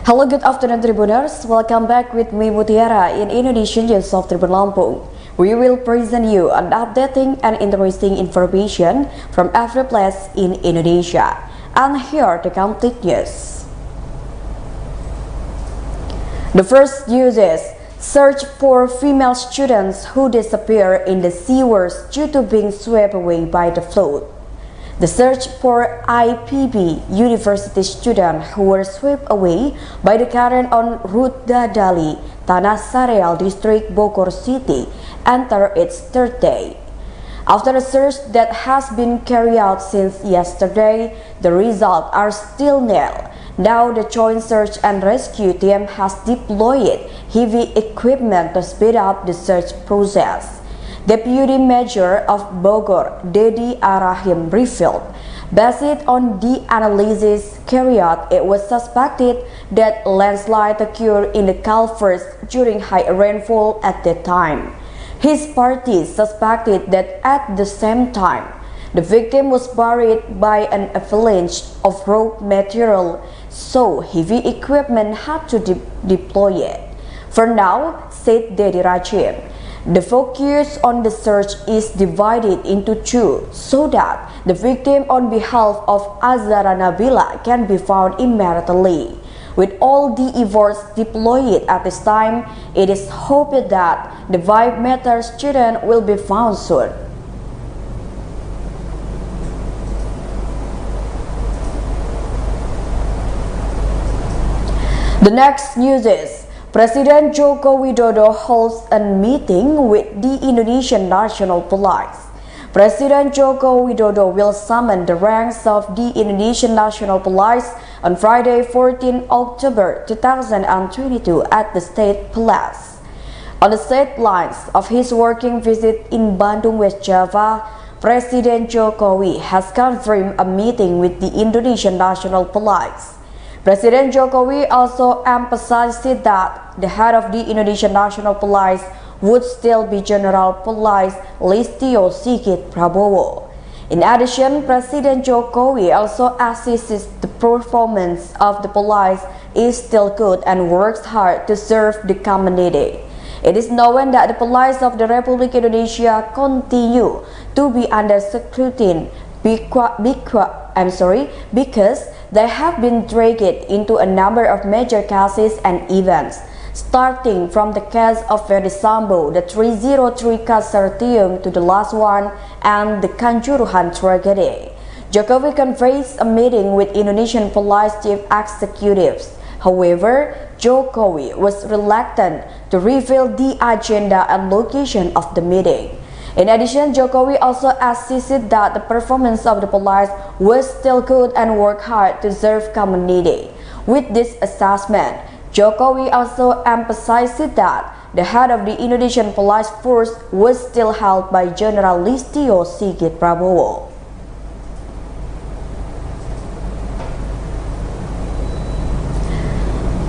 Hello, good afternoon Tribuners. Welcome back with me Mutiara in Indonesian News of Tribun Lampung. We will present you an updating and interesting information from every place in Indonesia. And here the complete news. The first news is search for female students who disappear in the sewers due to being swept away by the flood. The search for IPB University students who were swept away by the current on Route Dadali, Tanah Sareal District, Bogor City, entered its third day. After a search that has been carried out since yesterday, the results are still nil. Now the Joint Search and Rescue Team has deployed heavy equipment to speed up the search process. Deputy Mayor of Bogor, Dedi Arahim, revealed, based on the analysis carried out, it was suspected that landslide occurred in the culverts during high rainfall at that time. His party suspected that at the same time, the victim was buried by an avalanche of rock material, so heavy equipment had to deploy it. For now, said Dedi Rachim, the focus on the search is divided into two so that the victim on behalf of Azhara Nabila can be found immediately. With all the efforts deployed at this time, it is hoped that the 5-meter student will be found soon. The next news is President Joko Widodo holds a meeting with the Indonesian National Police. President Joko Widodo will summon the ranks of the Indonesian National Police on Friday, 14 October 2022 at the State Palace. On the sidelines of his working visit in Bandung, West Java, President Jokowi has confirmed a meeting with the Indonesian National Police. President Jokowi also emphasized that the head of the Indonesian National Police would still be General Police Listio Sigit Prabowo. In addition, President Jokowi also assists the performance of the police is still good and works hard to serve the community. It is known that the police of the Republic Indonesia continue to be under scrutiny because they have been dragged into a number of major cases and events, starting from the case of Ferdy Sambo, the 303 Consortium to the last one, and the Kanjuruhan tragedy. Jokowi convenes a meeting with Indonesian police chief executives. However, Jokowi was reluctant to reveal the agenda and location of the meeting. In addition, Jokowi also assisted that the performance of the police was still good and worked hard to serve community. With this assessment, Jokowi also emphasized that the head of the Indonesian police force was still held by General Listio Sigit Prabowo.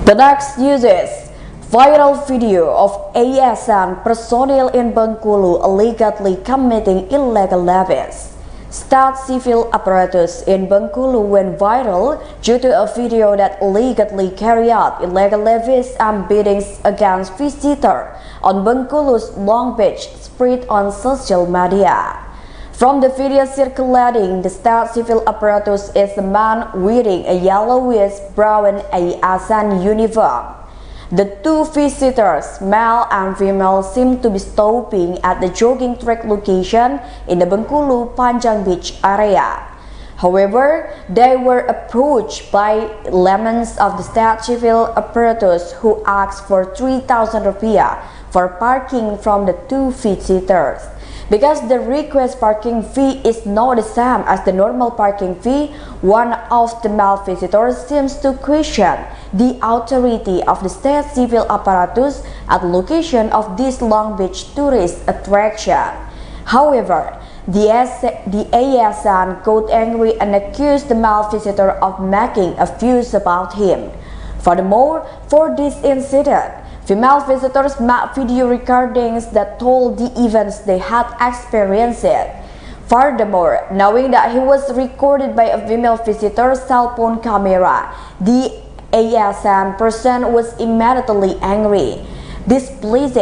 The next news is viral video of ASN personnel in Bengkulu allegedly committing illegal levies. State civil apparatus in Bengkulu went viral due to a video that allegedly carried out illegal levies and biddings against visitors on Bengkulu's Long Beach spread on social media. From the video circulating, the state civil apparatus is a man wearing a yellowish brown ASN uniform. The two visitors, male and female, seem to be stopping at the jogging track location in the Bengkulu Panjang Beach area. However, they were approached by elements of the state civil apparatus who asked for 3,000 rupiah for parking from the two visitors. Because the request parking fee is not the same as the normal parking fee, one of the male visitors seems to question the authority of the state civil apparatus at the location of this Long Beach tourist attraction. However, the ASN got angry and accused the male visitor of making a fuss about him. Furthermore, for this incident, female visitors made video recordings that told the events they had experienced. Furthermore, knowing that he was recorded by a female visitor's cell phone camera, the ASN person was immediately angry, displeased.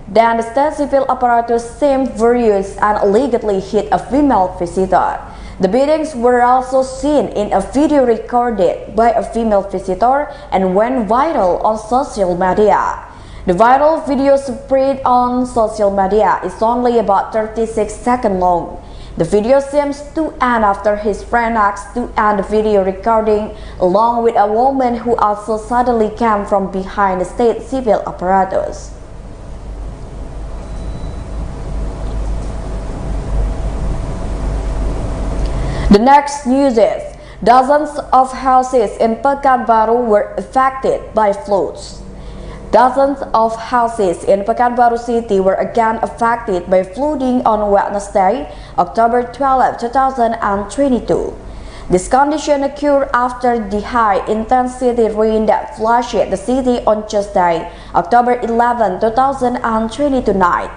Then the state civil apparatus seemed furious and allegedly hit a female visitor. The beatings were also seen in a video recorded by a female visitor and went viral on social media. The viral video spread on social media is only about 36 seconds long. The video seems to end after his friend asked to end the video recording along with a woman who also suddenly came from behind the state civil apparatus. The next news is, dozens of houses in Pekanbaru were affected by floods. Dozens of houses in Pekanbaru City were again affected by flooding on Wednesday, October 12, 2022. This condition occurred after the high-intensity rain that flashed the city on Tuesday, October 11, 2022 night.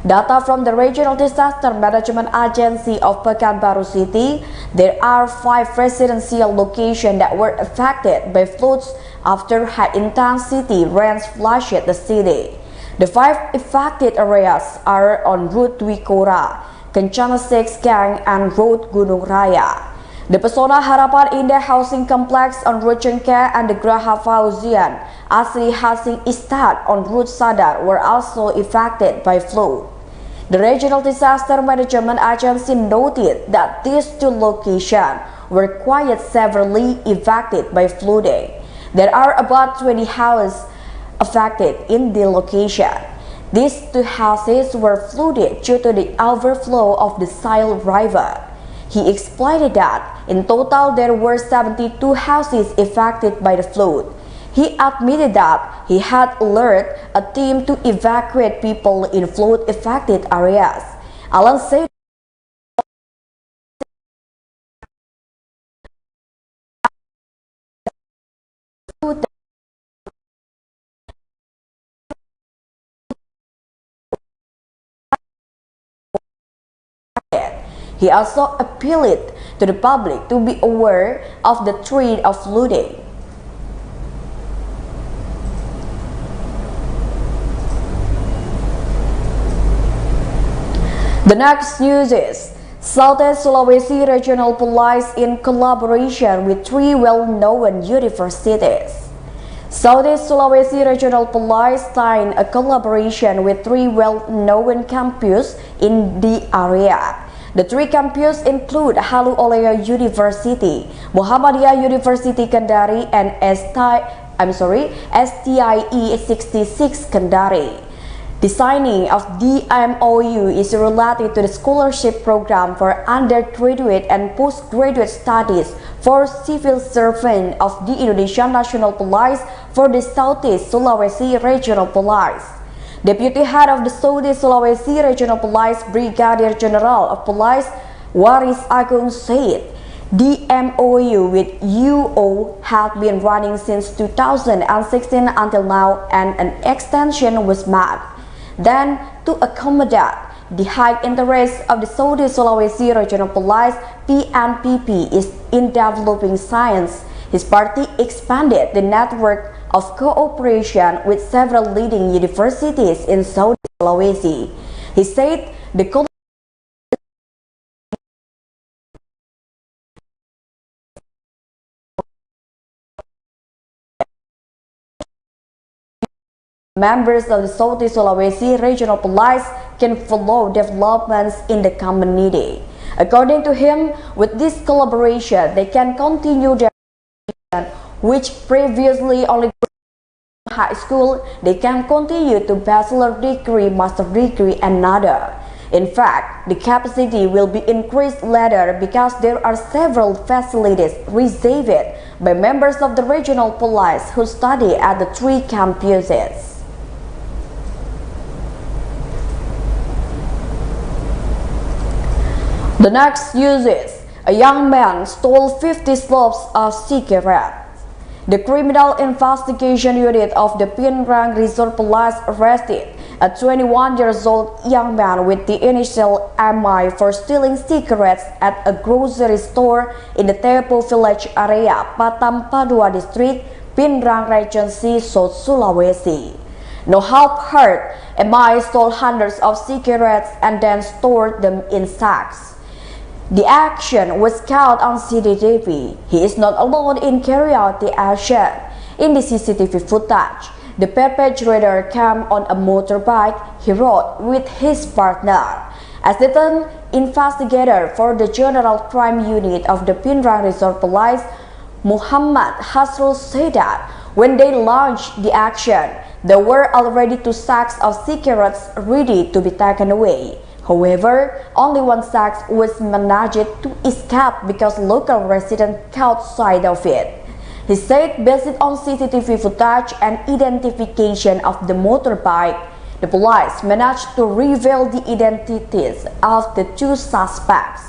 Data from the Regional Disaster Management Agency of Pekanbaru City, there are 5 residential locations that were affected by floods after high-intensity rains flashed the city. The 5 affected areas are on Route Dwi Kora, Kencana 6 Gang, and Road Gunung Raya. The Pesona Harapan Indah Housing Complex on Route Cengkeh and the Graha Fauzian Asri Housing Estate on Route Sadar were also affected by flood. The Regional Disaster Management Agency noted that these 2 locations were quite severely affected by flooding. There are about 20 houses affected in the location. These 2 houses were flooded due to the overflow of the Sil River. He explained that in total there were 72 houses affected by the flood. He admitted that he had alerted a team to evacuate people in flood-affected areas. Alan said he also appealed to the public to be aware of the threat of flooding. The next news is, Southeast Sulawesi Regional Police in collaboration with 3 well-known universities. Southeast Sulawesi Regional Police signed a collaboration with 3 well-known campuses in the area. The 3 campuses include Halu Oleo University, Muhammadiyah University Kendari, and STIE 66 Kendari. The signing of the MOU is related to the scholarship program for undergraduate and postgraduate studies for civil servants of the Indonesian National Police for the Southeast Sulawesi Regional Police. Deputy Head of the Southeast Sulawesi Regional Police, Brigadier General of Police Waris Agung said the MOU with UO had been running since 2016 until now, and an extension was made. Then, to accommodate the high interest of the Southeast Sulawesi Regional Police (PNPP) is in developing science, his party expanded the network of cooperation with several leading universities in Southeast Sulawesi. He said the members of the Southeast Sulawesi Regional Police can follow developments in the community. According to him, with this collaboration, they can continue their which previously only high school, they can continue to bachelor degree, master degree, and another. In fact, the capacity will be increased later because there are several facilities reserved by members of the regional police who study at the 3 campuses. The next news is, a young man stole 50 slabs of cigarettes. The Criminal Investigation Unit of the Pinrang Resort Police arrested a 21-year-old young man with the initial MI for stealing cigarettes at a grocery store in the Tepo Village area, Patam Padua District, Pinrang Regency, South Sulawesi. No help heard, MI stole hundreds of cigarettes and then stored them in sacks. The action was caught on CCTV. He is not alone in carrying out the action. In the CCTV footage, the perpetrator came on a motorbike he rode with his partner. Assistant investigator for the General Crime Unit of the Pinrang Resort Police, Muhammad Hasrul, said that when they launched the action, there were already 2 sacks of cigarettes ready to be taken away. However, only 1 sack was managed to escape because local residents caught sight of it. He said based on CCTV footage and identification of the motorbike, the police managed to reveal the identities of the 2 suspects.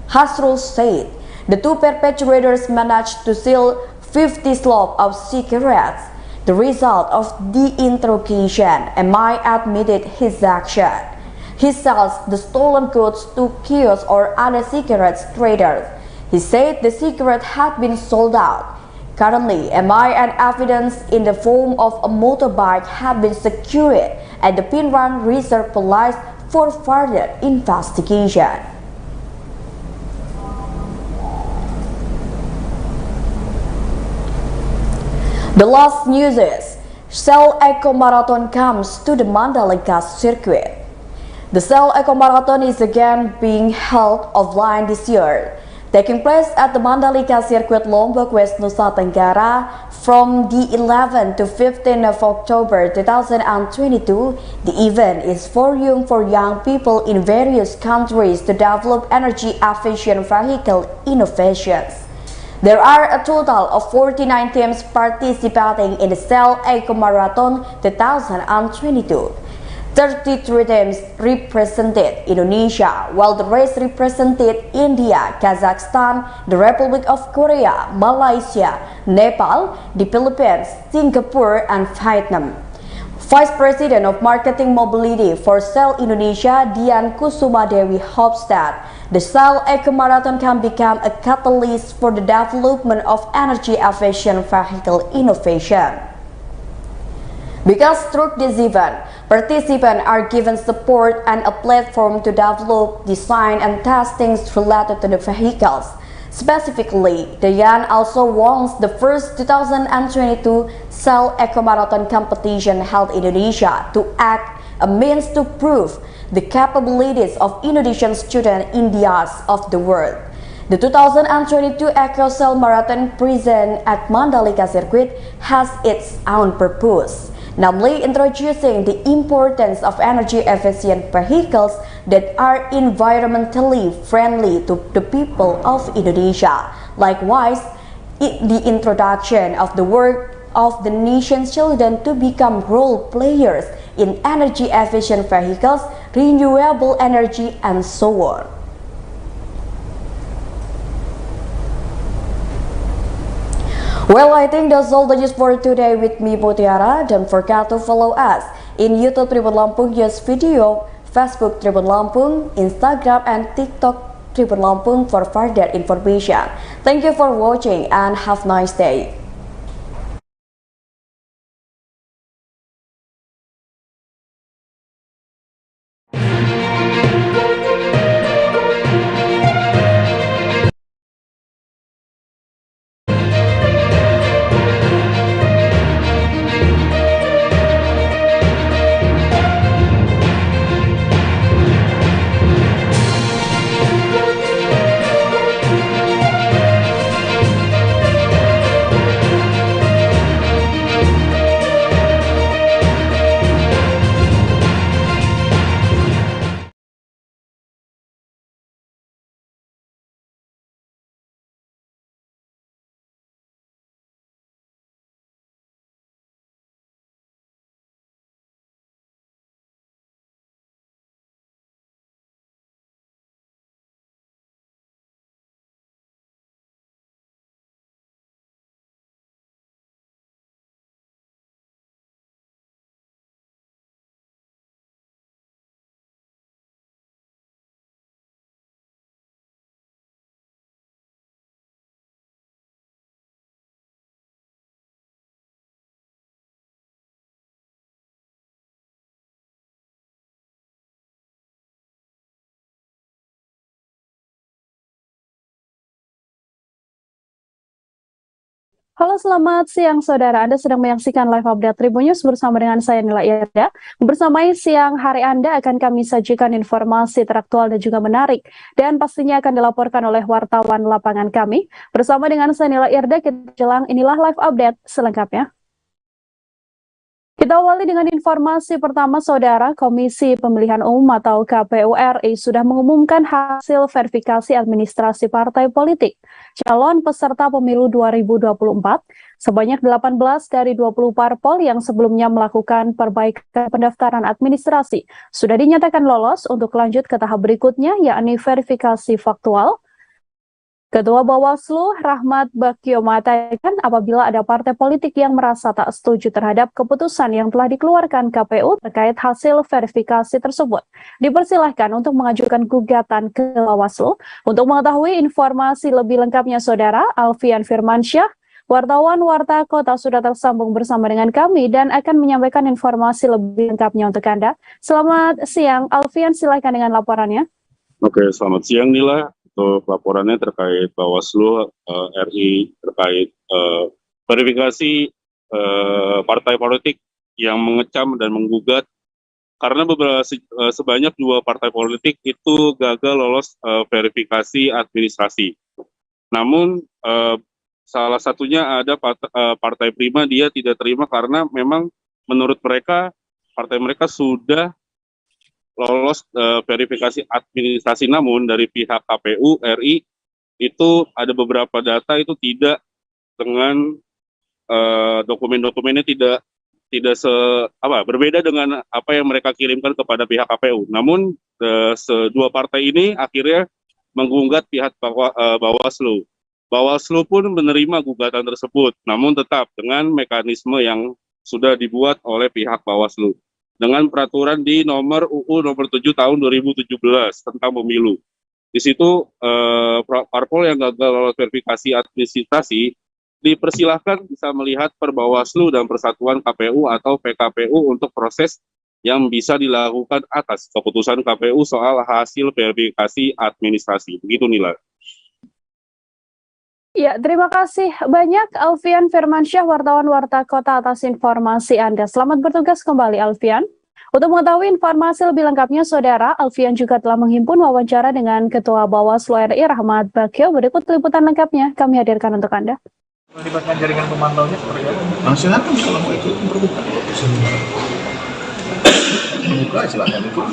Hasrul said the 2 perpetrators managed to steal 50 slabs of cigarettes. The result of the interrogation, MI admitted his action. He sells the stolen goods to kiosks or other cigarette traders. He said the cigarette had been sold out. Currently, MI and evidence in the form of a motorbike have been secured at the Pinrang Resort Police for further investigation. The last news is, Shell Eco Marathon comes to the Mandalika circuit. The Shell Eco Marathon is again being held offline this year, taking place at the Mandalika Circuit Lombok West, Nusa Tenggara from the 11th to 15th of October 2022. The event is forum for young people in various countries to develop energy-efficient vehicle innovations. There are a total of 49 teams participating in the Shell Eco Marathon 2022. 33 teams represented Indonesia, while the rest represented India, Kazakhstan, the Republic of Korea, Malaysia, Nepal, the Philippines, Singapore, and Vietnam. Vice President of Marketing Mobility for Shell Indonesia, Dian Kusumadewi, hopes that the Shell Eco Marathon can become a catalyst for the development of energy-efficient vehicle innovation. Because through this event, participants are given support and a platform to develop, design, and test things related to the vehicles. Specifically, Dian also wants the first 2022 Shell Eco Marathon competition held in Indonesia to act a means to prove the capabilities of Indonesian student Indias of the world. The 2022 Eco Shell Marathon present at Mandalika Circuit has its own purpose, namely introducing the importance of energy-efficient vehicles that are environmentally friendly to the people of Indonesia. Likewise, the introduction of the work of the nation's children to become role players in energy-efficient vehicles, renewable energy, and so on. Well, I think that's all the news for today with me, Mutiara. Don't forget to follow us in YouTube Tribun Lampung News Video, Facebook Tribun Lampung, Instagram and TikTok Tribun Lampung for further information. Thank you for watching and have a nice day. Halo, selamat siang saudara. Anda sedang menyaksikan live update Tribun News bersama dengan saya Nila Irda. Bersamai siang hari Anda akan kami sajikan informasi teraktual dan juga menarik. Dan pastinya akan dilaporkan oleh wartawan lapangan kami. Bersama dengan saya Nila Irda, kita jelang inilah live update selengkapnya. Kita awali dengan informasi pertama, Saudara. Komisi Pemilihan Umum atau KPU RI sudah mengumumkan hasil verifikasi administrasi partai politik calon peserta pemilu 2024. Sebanyak 18 dari 20 parpol yang sebelumnya melakukan perbaikan pendaftaran administrasi sudah dinyatakan lolos untuk lanjut ke tahap berikutnya, yakni verifikasi faktual. Ketua Bawaslu, Rahmat Bakio, mengatakan apabila ada partai politik yang merasa tak setuju terhadap keputusan yang telah dikeluarkan KPU terkait hasil verifikasi tersebut, dipersilahkan untuk mengajukan gugatan ke Bawaslu. Untuk mengetahui informasi lebih lengkapnya, Saudara, Alfian Firmansyah, wartawan Warta Kota sudah tersambung bersama dengan kami dan akan menyampaikan informasi lebih lengkapnya untuk Anda. Selamat siang, Alfian, silakan dengan laporannya. Oke, selamat siang Nila. Untuk laporannya terkait Bawaslu RI terkait verifikasi partai politik yang mengecam dan menggugat karena sebanyak 2 partai politik itu gagal lolos verifikasi administrasi. Namun salah satunya ada Partai Prima, dia tidak terima karena memang menurut mereka partai mereka sudah lolos verifikasi administrasi, namun dari pihak KPU RI itu ada beberapa data itu tidak dengan dokumen-dokumennya tidak berbeda dengan apa yang mereka kirimkan kepada pihak KPU. Namun dua partai ini akhirnya menggugat pihak Bawaslu. Bawaslu pun menerima gugatan tersebut, namun tetap dengan mekanisme yang sudah dibuat oleh pihak Bawaslu dengan peraturan di nomor UU nomor 7 tahun 2017 tentang pemilu. Di situ parpol yang gagal lolos verifikasi administrasi dipersilahkan bisa melihat per Bawaslu dan Persatuan KPU atau PKPU untuk proses yang bisa dilakukan atas keputusan KPU soal hasil verifikasi administrasi. Begitu Nila. Ya, terima kasih banyak Alfian Firmansyah, wartawan Warta Kota atas informasi Anda. Selamat bertugas kembali, Alfian. Untuk mengetahui informasi lebih lengkapnya, Saudara, Alfian juga telah menghimpun wawancara dengan Ketua Bawaslu RI, Rahmat Bakio. Berikut liputan lengkapnya kami hadirkan untuk Anda. Melibatkan jaringan pemantaunya seperti apa? Silakan kalau mau ikut terbuka. Terbuka silakan ikut.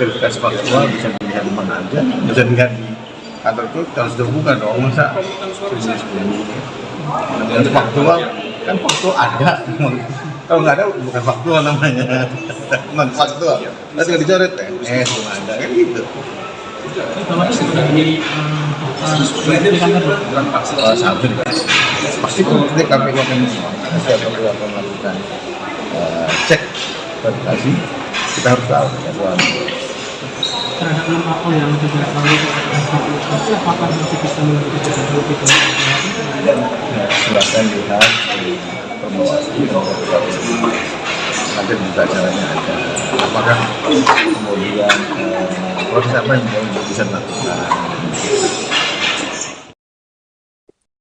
Verifikasi faktual bisa dilihat di mana aja, bisa dilihat di kantor itu harus terbuka dong, masa sembunyi-sembunyi. Dan faktual kan faktual ada. Kalau nggak ada bukan faktual namanya, non faktual. Nanti nggak dicoret belum ada kan gitu. Sampai pasti ketika KPU akan melakukan cek verifikasi, kita harus tahu jadwal. Terhadap 6 parpol yang juga apakah masih bisa melakukan silahkan lihat di Bawaslu nanti di acaranya ada apakah kemudian proses apa yang bisa dilakukan.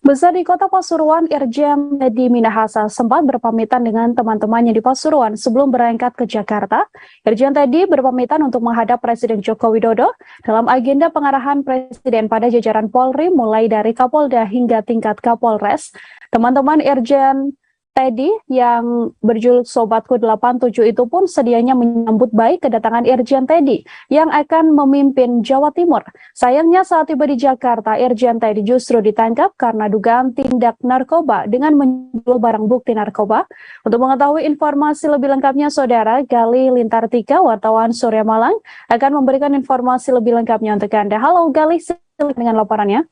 Besar di Kota Pasuruan, Irjen Teddy Minahasa sempat berpamitan dengan teman-temannya di Pasuruan sebelum berangkat ke Jakarta. Irjen Teddy berpamitan untuk menghadap Presiden Joko Widodo dalam agenda pengarahan Presiden pada jajaran Polri mulai dari Kapolda hingga tingkat Kapolres. Teman-teman Irjen Teddy yang berjuluk Sobatku 87 itu pun sedianya menyambut baik kedatangan Irjen Teddy yang akan memimpin Jawa Timur. Sayangnya saat tiba di Jakarta, Irjen Teddy justru ditangkap karena dugaan tindak narkoba dengan menjual barang bukti narkoba. Untuk mengetahui informasi lebih lengkapnya, Saudara, Gali Lintartika, wartawan Surya Malang, akan memberikan informasi lebih lengkapnya untuk Anda. Halo Gali, silakan dengan laporannya.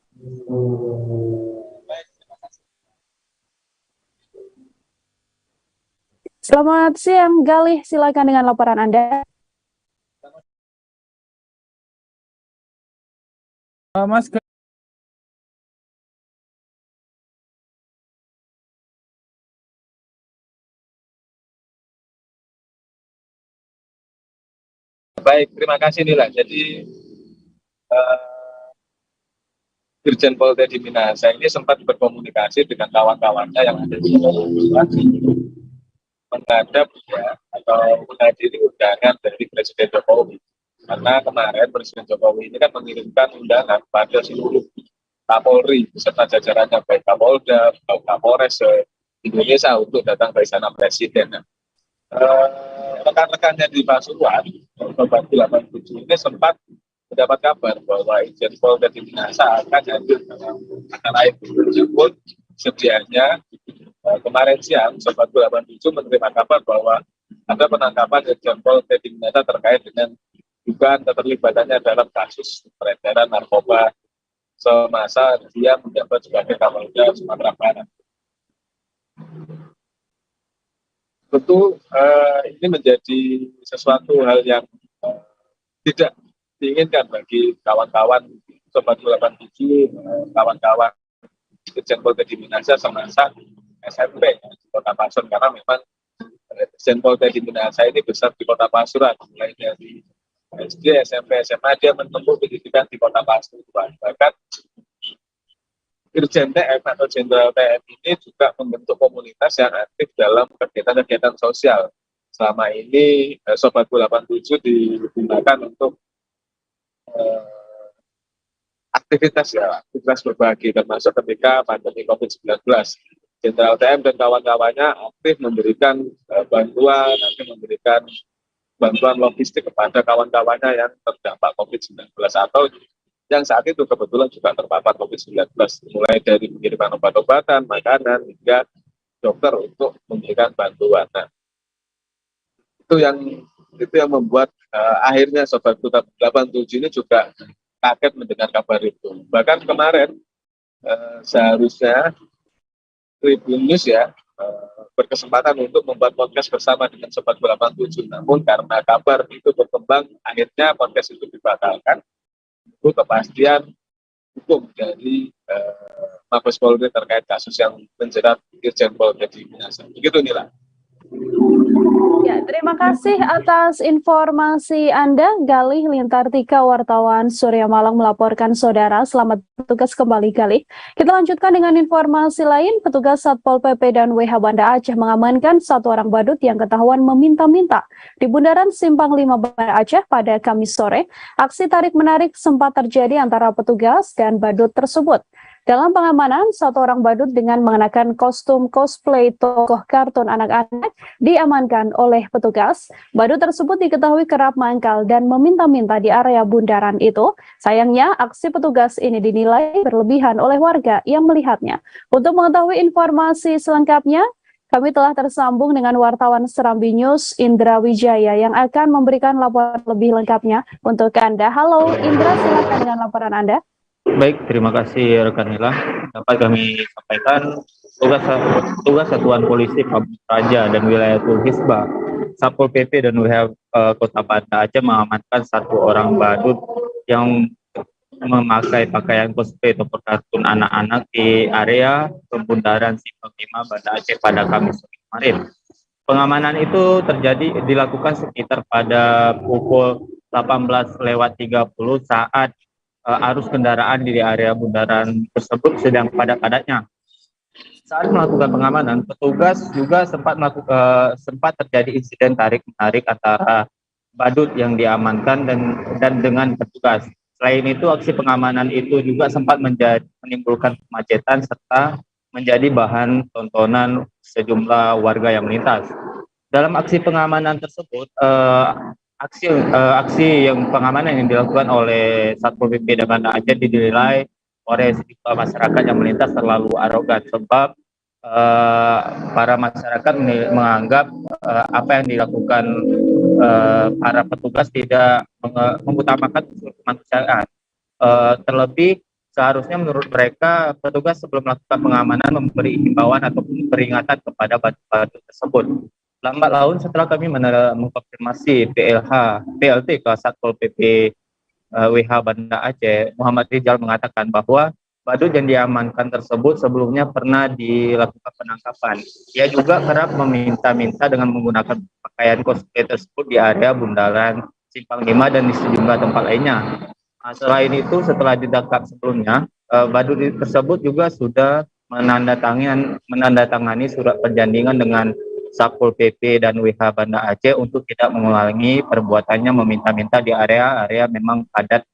Selamat siang, Galih. Silakan dengan laporan Anda. Mas. Baik, terima kasih Nila. Jadi Irjen Pol Teddy Minahasa ini sempat berkomunikasi dengan kawan-kawannya yang ada di Papua menghadap ya, atau menghadiri undangan dari Presiden Jokowi. Karena kemarin Presiden Jokowi ini kan mengirimkan undangan pada seluruh Kapolri beserta jajarannya baik Kapolda, Kapolres Indonesia untuk datang ke Istana Presiden. Rekan-rekannya di Pasuruan, Sobat 87 ini sempat mendapat kabar bahwa Irjen Pol Teddy Minahasa akan hadir dalam acara itu. Tersebut sedianya kemarin siang Sobat 87 menerima kabar bahwa ada penangkapan Irjen Pol Teddy Minahasa terkait dengan dugaan keterlibatannya dalam kasus peredaran narkoba semasa dia menjabat sebagai Kapolda Sumatera Barat. Tentu ini menjadi sesuatu hal yang tidak diinginkan bagi kawan-kawan Sobat 87, kawan-kawan Irjen Pol Teddy Minahasa semasa SMP di Kota Pasuruan, karena memang Irjen Pol Teddy Minahasa ini besar di Kota Pasuruan, mulai dari SD, SMP, SMA dia menempuh pendidikan di Kota Pasuruan. Bahkan Irjen TM atau Jenderal TM ini juga membentuk komunitas yang aktif dalam kegiatan-kegiatan sosial. Selama ini Sobat 87 digunakan untuk aktivitas berbagi, termasuk ketika pandemi COVID-19. Jenderal TM dan kawan-kawannya aktif memberikan bantuan logistik kepada kawan-kawannya yang terdampak COVID-19 atau yang saat itu kebetulan juga terpapar COVID-19, mulai dari pengiriman obat-obatan, makanan, hingga dokter untuk memberikan bantuan. Nah, itu yang membuat akhirnya Sobat 87 ini juga kaget mendengar kabar itu. Bahkan kemarin seharusnya Tribun News berkesempatan untuk membuat podcast bersama dengan Sobat 87. Namun karena kabar itu berkembang, akhirnya podcast itu dibatalkan. Itu kepastian hukum dari Mabes Polri terkait kasus yang menjerat Irjen Pol Teddy Minahasa. Begitu Nila. Ya, terima kasih atas informasi Anda, Galih Lintartika, wartawan Surya Malang melaporkan saudara. Selamat bertugas kembali, Galih. Kita lanjutkan dengan informasi lain. Petugas Satpol PP dan WH Banda Aceh mengamankan satu orang badut yang ketahuan meminta-minta di Bundaran Simpang 5 Banda Aceh pada Kamis sore. Aksi tarik-menarik sempat terjadi antara petugas dan badut tersebut. Dalam pengamanan, satu orang badut dengan mengenakan kostum cosplay tokoh kartun anak-anak diamankan oleh petugas. Badut tersebut diketahui kerap mangkal dan meminta-minta di area bundaran itu. Sayangnya, aksi petugas ini dinilai berlebihan oleh warga yang melihatnya. Untuk mengetahui informasi selengkapnya, kami telah tersambung dengan wartawan Serambi News, Indra Wijaya, yang akan memberikan laporan lebih lengkapnya untuk Anda. Halo Indra, silakan dengan laporan Anda. Baik, terima kasih rekan Nila. Dapat kami sampaikan tugas Satuan Polisi Pamung Praja dan Wilayah Hisba, Satpol PP dan WH Kota Banda Aceh mengamankan satu orang badut yang memakai pakaian cosplay tokoh kartun anak-anak di area Bundaran Simpang 5 Banda Aceh pada Kamis kemarin. Pengamanan itu dilakukan sekitar pada pukul 18.30 saat arus kendaraan di area bundaran tersebut sedang padat-padatnya. Saat melakukan pengamanan, petugas juga sempat terjadi insiden tarik-menarik antara badut yang diamankan dan dengan petugas. Selain itu, aksi pengamanan itu juga sempat menimbulkan kemacetan serta menjadi bahan tontonan sejumlah warga yang melintas. Dalam aksi pengamanan tersebut, aksi pengamanan yang dilakukan oleh Satpol PP dan Banda Aceh dinilai oleh sejumlah masyarakat yang melintas terlalu arogan, sebab para masyarakat menganggap apa yang dilakukan para petugas tidak mengutamakan unsur kemanusiaan. Terlebih seharusnya menurut mereka petugas sebelum melakukan pengamanan memberi himbauan ataupun peringatan kepada badut tersebut. Lambat laun setelah kami mengkonfirmasi PLT ke Satpol PP WH Banda Aceh, Muhammad Rizal mengatakan bahwa badut yang diamankan tersebut sebelumnya pernah dilakukan penangkapan. Ia juga kerap meminta-minta dengan menggunakan pakaian cosplay tersebut di area Bundaran Simpang 5 dan di sejumlah tempat lainnya. Selain itu, setelah ditangkap sebelumnya, badut tersebut juga sudah menandatangani surat perjanjian dengan Satpol PP dan WH Banda Aceh untuk tidak mengulangi perbuatannya meminta-minta di area-area memang padat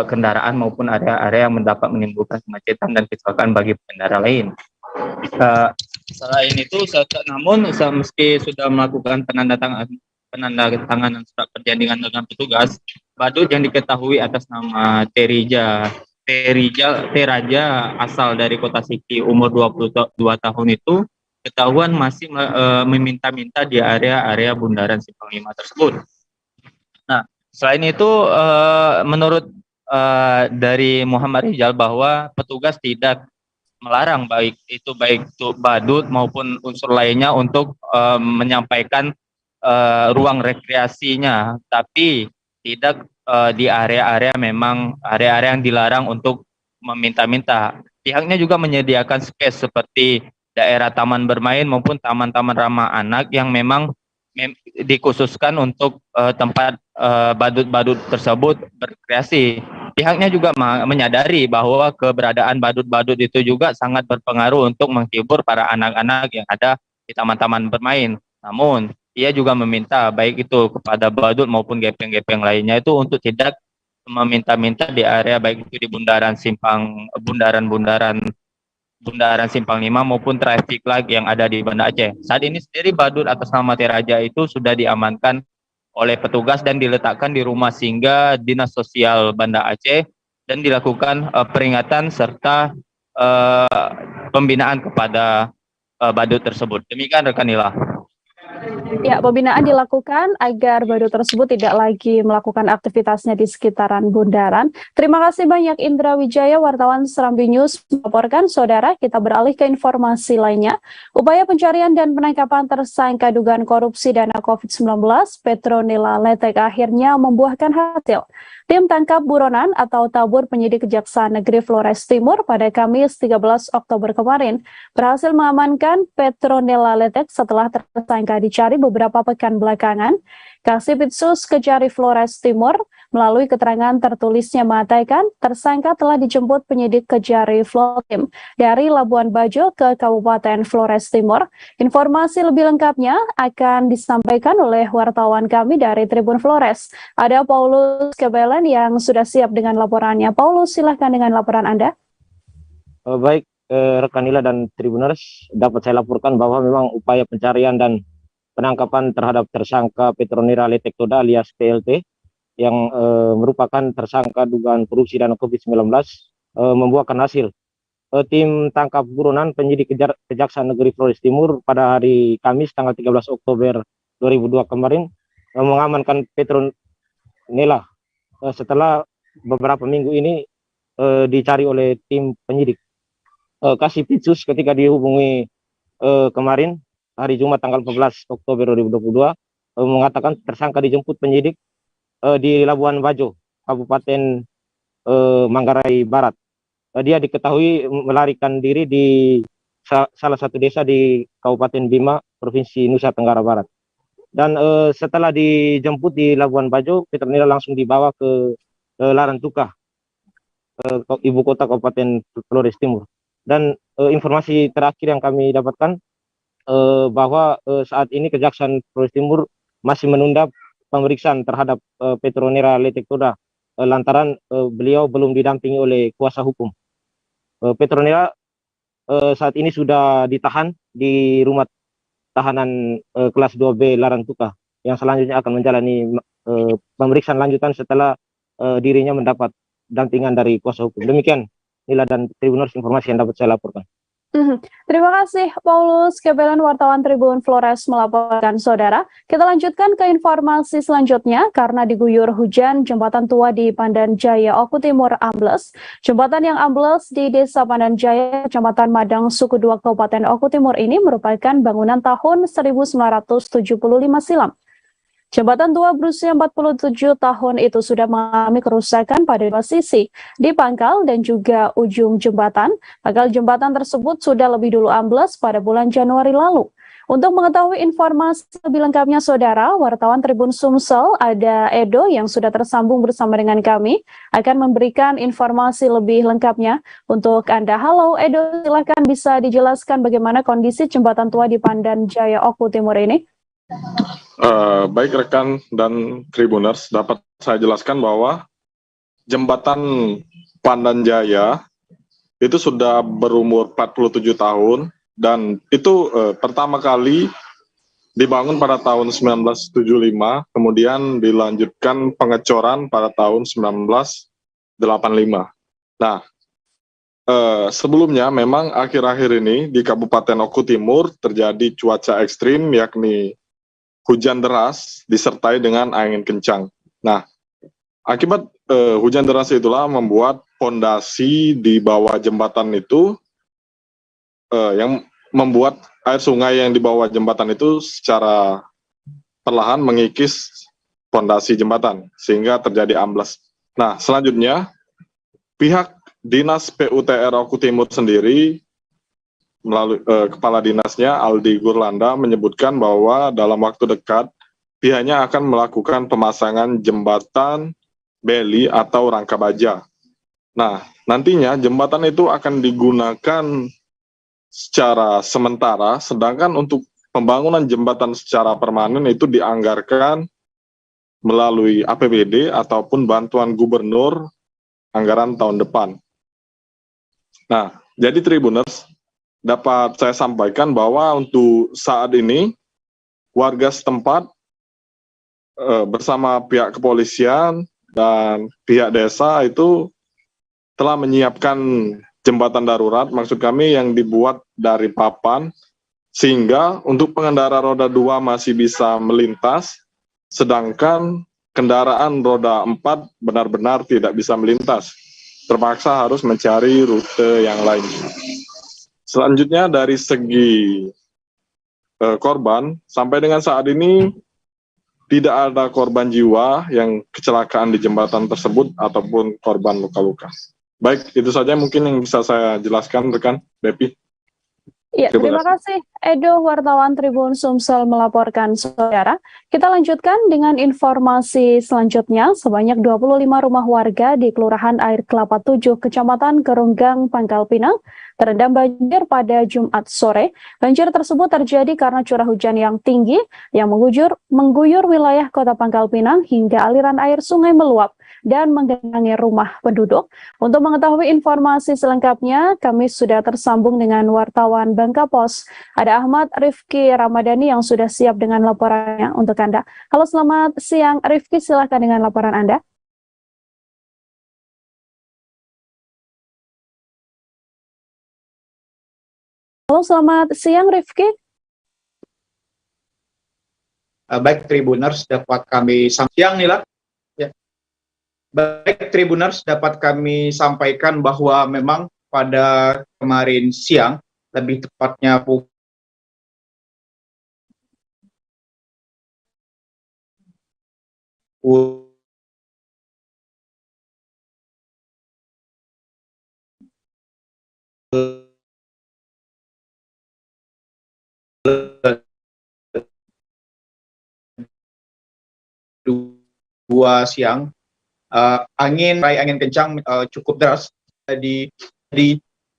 kendaraan maupun area-area yang mendapat menimbulkan kemacetan dan kecelakaan bagi pengendara lain. Selain itu, namun meski sudah melakukan penandatanganan surat perjanjian dengan petugas, badut yang diketahui atas nama Teraja asal dari Kota Siki umur 22 tahun itu ketahuan masih meminta-minta di area-area Bundaran Simpang 5 tersebut. Nah, selain itu menurut dari Muhammad Rizal bahwa petugas tidak melarang baik itu badut maupun unsur lainnya untuk menyampaikan ruang rekreasinya, tapi tidak di area-area yang dilarang untuk meminta-minta. Pihaknya juga menyediakan space seperti daerah taman bermain maupun taman-taman ramah anak yang memang dikhususkan untuk tempat badut-badut tersebut berkreasi. Pihaknya juga menyadari bahwa keberadaan badut-badut itu juga sangat berpengaruh untuk menghibur para anak-anak yang ada di taman-taman bermain. Namun, ia juga meminta baik itu kepada badut maupun gepeng-gepeng lainnya itu untuk tidak meminta-minta di area baik itu di bundaran Simpang 5 maupun traffic light yang ada di Banda Aceh. Saat ini sendiri badut atas nama Teraja itu sudah diamankan oleh petugas dan diletakkan di rumah singgah Dinas Sosial Banda Aceh dan dilakukan peringatan serta pembinaan kepada badut tersebut. Demikian rekan Nila. Ya, pembinaan dilakukan agar badut tersebut tidak lagi melakukan aktivitasnya di sekitaran bundaran. Terima kasih banyak Indra Wijaya, wartawan Serambi News melaporkan. Saudara, kita beralih ke informasi lainnya. Upaya pencarian dan penangkapan tersangka dugaan korupsi dana COVID-19 Petronila Letek akhirnya membuahkan hasil. Tim tangkap buronan atau tabur penyidik Kejaksaan Negeri Flores Timur pada Kamis 13 Oktober kemarin berhasil mengamankan Petronila Letek setelah tersangka dicari beberapa pekan belakangan. Kasipitsus Kejari Flores Timur melalui keterangan tertulisnya mengatakan tersangka telah dijemput penyidik Kejari Flotim dari Labuan Bajo ke Kabupaten Flores Timur. Informasi lebih lengkapnya akan disampaikan oleh wartawan kami dari Tribun Flores. Ada Paulus Kebelen yang sudah siap dengan laporannya. Paulus, silahkan dengan laporan Anda. Baik, rekan Nila dan Tribuners, dapat saya laporkan bahwa memang upaya pencarian dan penangkapan terhadap tersangka Petronila Letek Toda alias PLT yang merupakan tersangka dugaan korupsi dana COVID-19 membuahkan hasil. Tim tangkap buronan penyidik Kejaksaan Negeri Flores Timur pada hari Kamis tanggal 13 Oktober 2002 kemarin mengamankan Petronila setelah beberapa minggu ini dicari oleh tim penyidik. Kasipitsus ketika dihubungi kemarin hari Jumat tanggal 14 Oktober 2022 mengatakan tersangka dijemput penyidik di Labuan Bajo, Kabupaten Manggarai Barat. Dia diketahui melarikan diri di salah satu desa di Kabupaten Bima, Provinsi Nusa Tenggara Barat. Dan setelah dijemput di Labuan Bajo, Petronila langsung dibawa ke Larantuka, ibu kota Kabupaten Flores Timur. Dan informasi terakhir yang kami dapatkan bahwa saat ini Kejaksaan Flores Timur masih menunda pemeriksaan terhadap Petronila Letek Toda lantaran beliau belum didampingi oleh kuasa hukum. Petronila saat ini sudah ditahan di rumah tahanan kelas 2B Larantuka yang selanjutnya akan menjalani pemeriksaan lanjutan setelah dirinya mendapat dampingan dari kuasa hukum. Demikian Nila dan Tribuners informasi yang dapat saya laporkan. Terima kasih Paulus Kebelen, wartawan Tribun Flores melaporkan. Saudara, kita lanjutkan ke informasi selanjutnya. Karena diguyur hujan, jembatan tua di Pandan Jaya, Oku Timur ambles. Jembatan yang ambles di Desa Pandan Jaya, Kecamatan Madang, Suku 2 Kabupaten Oku Timur ini merupakan bangunan tahun 1975 silam. Jembatan tua berusia 47 tahun itu sudah mengalami kerusakan pada dua sisi, di pangkal dan juga ujung jembatan. Pangkal jembatan tersebut sudah lebih dulu ambles pada bulan Januari lalu. Untuk mengetahui informasi lebih lengkapnya, Saudara, wartawan Tribun Sumsel ada Edo yang sudah tersambung bersama dengan kami, akan memberikan informasi lebih lengkapnya untuk Anda. Halo Edo, silakan bisa dijelaskan bagaimana kondisi jembatan tua di Pandan Jaya Oku Timur ini? Baik rekan dan Tribuners, dapat saya jelaskan bahwa jembatan Pandan Jaya itu sudah berumur 47 tahun dan itu pertama kali dibangun pada tahun 1975, kemudian dilanjutkan pengecoran pada tahun 1985. Nah, sebelumnya memang akhir-akhir ini di Kabupaten Oku Timur terjadi cuaca ekstrim, yakni hujan deras disertai dengan angin kencang. Nah, akibat hujan deras itulah membuat pondasi di bawah jembatan itu yang membuat air sungai yang di bawah jembatan itu secara perlahan mengikis pondasi jembatan sehingga terjadi amblas. Nah, selanjutnya pihak Dinas PUTR Oku Timur sendiri melalui kepala dinasnya Aldi Gurlanda menyebutkan bahwa dalam waktu dekat pihaknya akan melakukan pemasangan jembatan beli atau rangka baja. Nah, nantinya jembatan itu akan digunakan secara sementara, sedangkan untuk pembangunan jembatan secara permanen itu dianggarkan melalui APBD ataupun bantuan gubernur anggaran tahun depan. Nah, jadi Tribuners, dapat saya sampaikan bahwa untuk saat ini warga setempat bersama pihak kepolisian dan pihak desa itu telah menyiapkan jembatan darurat, maksud kami yang dibuat dari papan, sehingga untuk pengendara roda 2 masih bisa melintas, sedangkan kendaraan roda 4 benar-benar tidak bisa melintas, terpaksa harus mencari rute yang lain. Selanjutnya dari segi korban, sampai dengan saat ini tidak ada korban jiwa yang kecelakaan di jembatan tersebut ataupun korban luka-luka. Baik, itu saja mungkin yang bisa saya jelaskan, rekan Bepi. Ya, terima kasih Edo, wartawan Tribun Sumsel melaporkan, Saudara. Kita lanjutkan dengan informasi selanjutnya. Sebanyak 25 rumah warga di Kelurahan Air Kelapa 7, Kecamatan Kerunggang, Pangkal Pinang, terendam banjir pada Jumat sore. Banjir tersebut terjadi karena curah hujan yang tinggi yang mengguyur wilayah Kota Pangkal Pinang hingga aliran air sungai meluap dan menggenangi rumah penduduk. Untuk mengetahui informasi selengkapnya, kami sudah tersambung dengan wartawan Bangka Pos. Ada Ahmad Rifki Ramadhani yang sudah siap dengan laporannya untuk Anda. Halo, selamat siang Rifki, silakan dengan laporan Anda. Halo, selamat siang Rifki. Baik Tribuners, dapat kami siang Nila. Ya. Baik Tribuners, dapat kami sampaikan bahwa memang pada kemarin siang, lebih tepatnya pukul dua siang, angin kencang cukup deras di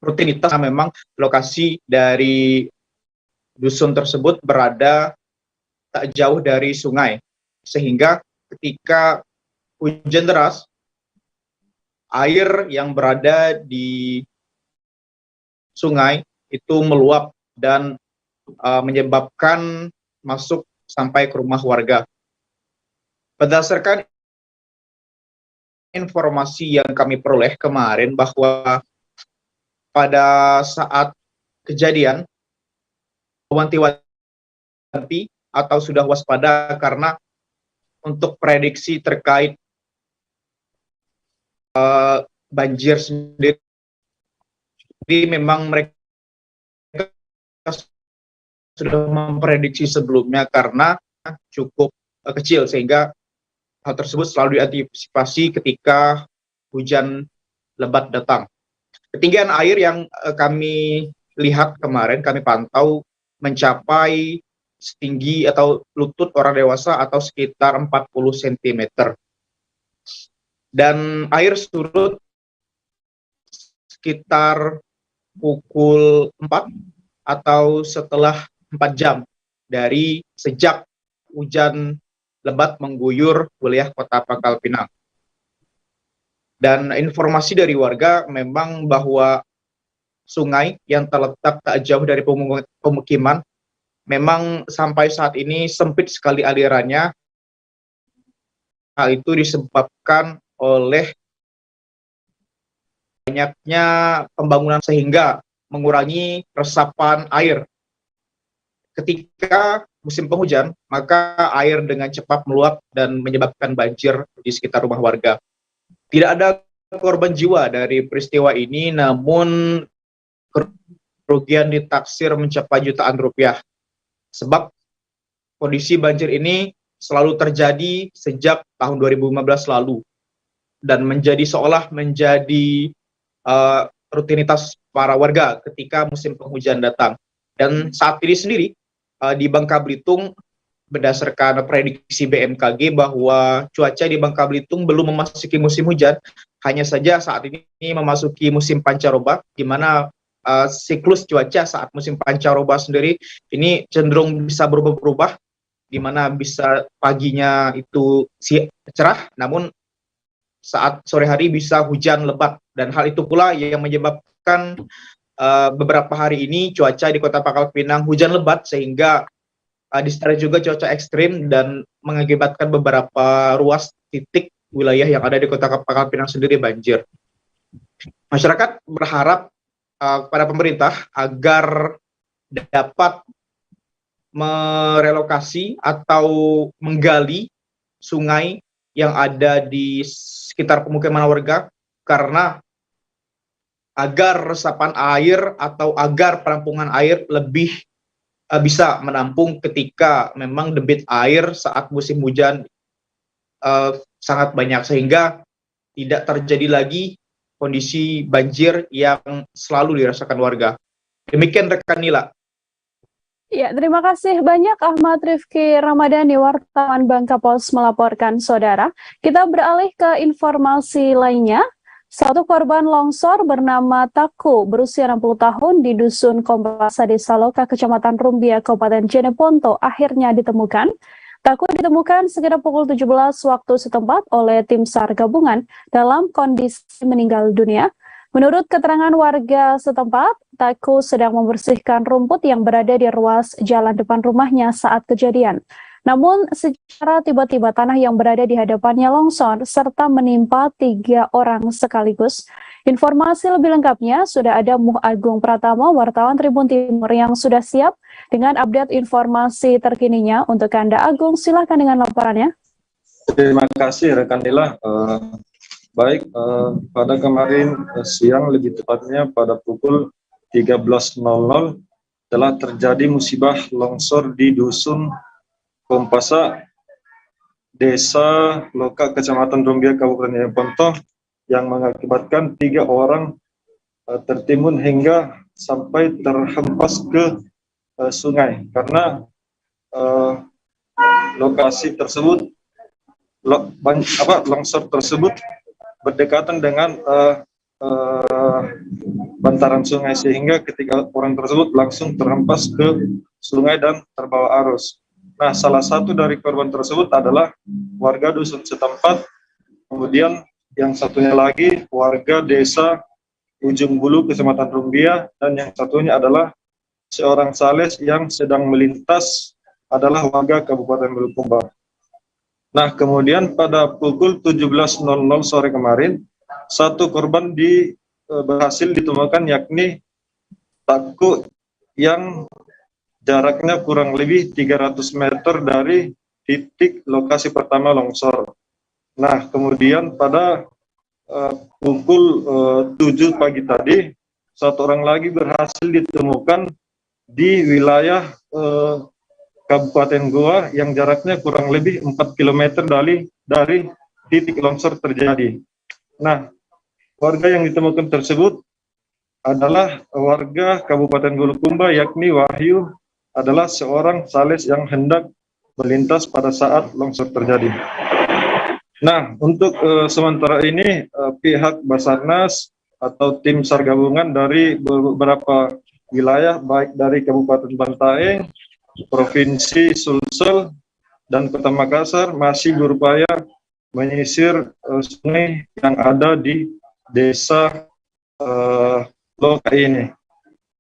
rutinitas. Memang lokasi dari dusun tersebut berada tak jauh dari sungai, sehingga ketika hujan deras, air yang berada di sungai itu meluap dan menyebabkan masuk sampai ke rumah warga. Berdasarkan informasi yang kami peroleh kemarin bahwa pada saat kejadian wanti-wanti atau sudah waspada karena untuk prediksi terkait banjir sendiri, memang mereka sudah memprediksi sebelumnya karena cukup kecil, sehingga hal tersebut selalu diantisipasi ketika hujan lebat datang. Ketinggian air yang kami lihat kemarin, kami pantau mencapai setinggi atau lutut orang dewasa atau sekitar 40 cm. Dan air surut sekitar pukul 4 atau setelah 4 jam dari sejak hujan lebat mengguyur wilayah Kota Pangkal Pinang. Dan informasi dari warga memang bahwa sungai yang terletak tak jauh dari pemukiman memang sampai saat ini sempit sekali alirannya. Hal itu disebabkan oleh banyaknya pembangunan sehingga mengurangi resapan air. Ketika musim penghujan, maka air dengan cepat meluap dan menyebabkan banjir di sekitar rumah warga. Tidak ada korban jiwa dari peristiwa ini, namun kerugian ditaksir mencapai jutaan rupiah. Sebab kondisi banjir ini selalu terjadi sejak tahun 2015 lalu dan seolah menjadi rutinitas para warga ketika musim penghujan datang. Dan saat ini sendiri di Bangka Belitung, berdasarkan prediksi BMKG bahwa cuaca di Bangka Belitung belum memasuki musim hujan, hanya saja saat ini memasuki musim pancaroba, di mana siklus cuaca saat musim pancaroba sendiri ini cenderung bisa berubah-ubah, di mana bisa paginya itu cerah, namun saat sore hari bisa hujan lebat, dan hal itu pula yang menyebabkan beberapa hari ini cuaca di Kota Pangkal Pinang hujan lebat, sehingga disertai juga cuaca ekstrim dan mengakibatkan beberapa ruas titik wilayah yang ada di Kota Pangkal Pinang sendiri banjir. Masyarakat berharap kepada pemerintah agar dapat merelokasi atau menggali sungai yang ada di sekitar pemukiman warga, karena agar resapan air atau agar penampungan air lebih bisa menampung ketika memang debit air saat musim hujan sangat banyak, sehingga tidak terjadi lagi kondisi banjir yang selalu dirasakan warga. Demikian rekan Nila. Ya, terima kasih banyak Ahmad Rifki Ramadhani, wartawan Bangka Pos melaporkan, saudara. Kita beralih ke informasi lainnya. Satu korban longsor bernama Taku berusia 60 tahun di Dusun Kompasa Desa Loka, Kecamatan Rumbia, Kabupaten Jeneponto akhirnya ditemukan. Taku ditemukan sekitar pukul 17 waktu setempat oleh tim SAR gabungan dalam kondisi meninggal dunia. Menurut keterangan warga setempat, Taku sedang membersihkan rumput yang berada di ruas jalan depan rumahnya saat kejadian. Namun secara tiba-tiba tanah yang berada di hadapannya longsor serta menimpa 3 orang sekaligus. Informasi lebih lengkapnya sudah ada Muh Agung Pratama, wartawan Tribun Timur yang sudah siap dengan update informasi terkininya. Untuk Anda Agung, silakan dengan laporannya. Terima kasih rekan Nila. Baik, pada kemarin siang, lebih tepatnya pada pukul 13.00 telah terjadi musibah longsor di Dusun Kompasa, Desa Loka, Kecamatan Rumbia, Kabupaten Jeneponto, yang mengakibatkan 3 orang tertimbun hingga sampai terhempas ke sungai, karena lokasi tersebut, longsor tersebut berdekatan dengan bantaran sungai, sehingga ketika orang tersebut langsung terhempas ke sungai dan terbawa arus. Nah, salah satu dari korban tersebut adalah warga dusun setempat, kemudian yang satunya lagi warga desa Ujung Bulu, Kecamatan Rumbia, dan yang satunya adalah seorang sales yang sedang melintas adalah warga Kabupaten Bulukumba. Nah, kemudian pada pukul 17.00 sore kemarin, satu korban berhasil ditemukan, yakni Taku, yang jaraknya kurang lebih 300 meter dari titik lokasi pertama longsor. Nah, kemudian pada pukul 7 pagi tadi, satu orang lagi berhasil ditemukan di wilayah Kabupaten Goa yang jaraknya kurang lebih 4 km dari titik longsor terjadi. Nah, warga yang ditemukan tersebut adalah warga Kabupaten Bulukumba, yakni Wahyu adalah seorang Sales yang hendak melintas pada saat longsor terjadi. Nah, untuk sementara ini pihak Basarnas atau tim SAR gabungan dari beberapa wilayah baik dari Kabupaten Bantaeng, Provinsi Sulsel, dan Kota Makassar masih berupaya menyisir sungai yang ada di desa Loka ini.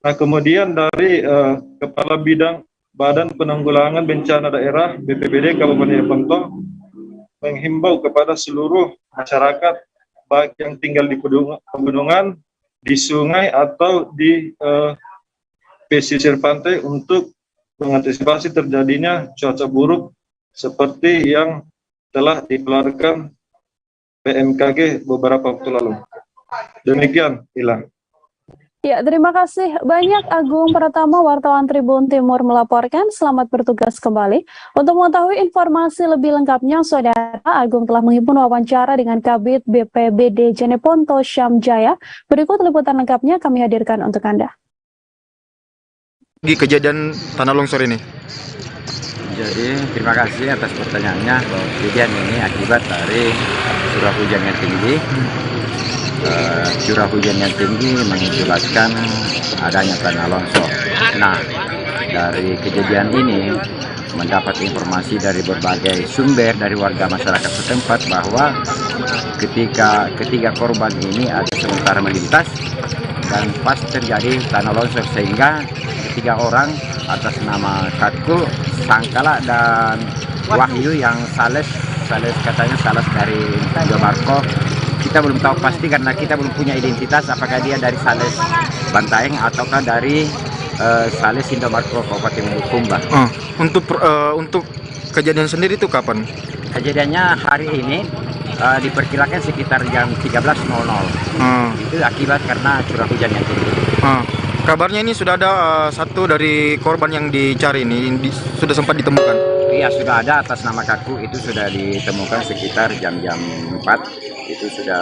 Nah, kemudian dari Kepala Bidang Badan Penanggulangan Bencana Daerah BPBD Kabupaten Ponto menghimbau kepada seluruh masyarakat baik yang tinggal di pegunungan, di sungai atau di pesisir pantai untuk mengantisipasi terjadinya cuaca buruk seperti yang telah dikeluarkan BMKG beberapa waktu lalu. Demikian, Ila. Ya, terima kasih banyak Agung Pratama, wartawan Tribun Timur melaporkan. Selamat bertugas kembali. Untuk mengetahui informasi lebih lengkapnya, Saudara, Agung telah menghimpun wawancara dengan Kabid BPBD Jeneponto Syam Jaya. Berikut liputan lengkapnya kami hadirkan untuk Anda. Kejadian tanah longsor ini. Jadi terima kasih atas pertanyaannya. Bahwa kejadian ini akibat dari curah hujan yang tinggi. Curah hujan yang tinggi mengakibatkan adanya tanah longsor. Nah, dari kejadian ini mendapat informasi dari berbagai sumber dari warga masyarakat setempat bahwa ketiga korban ini ada sementara melintas dan pas terjadi tanah longsor sehingga tiga orang atas nama Katku, Sangkala dan Wahyu yang Sales katanya Sales dari Indomarko. Kita belum tahu pasti karena kita belum punya identitas apakah dia dari Sales Bantaeng ataukah dari Sales Indomarko Kabupaten Bulukumba. Untuk kejadian sendiri itu kapan? Kejadiannya hari ini diperkirakan sekitar jam 13.00. Itu akibat karena curah hujan yang tinggi. Kabarnya ini sudah ada satu dari korban yang dicari ini sudah sempat ditemukan. Iya, sudah ada atas nama Kaku, itu sudah ditemukan sekitar jam-jam 4. Itu sudah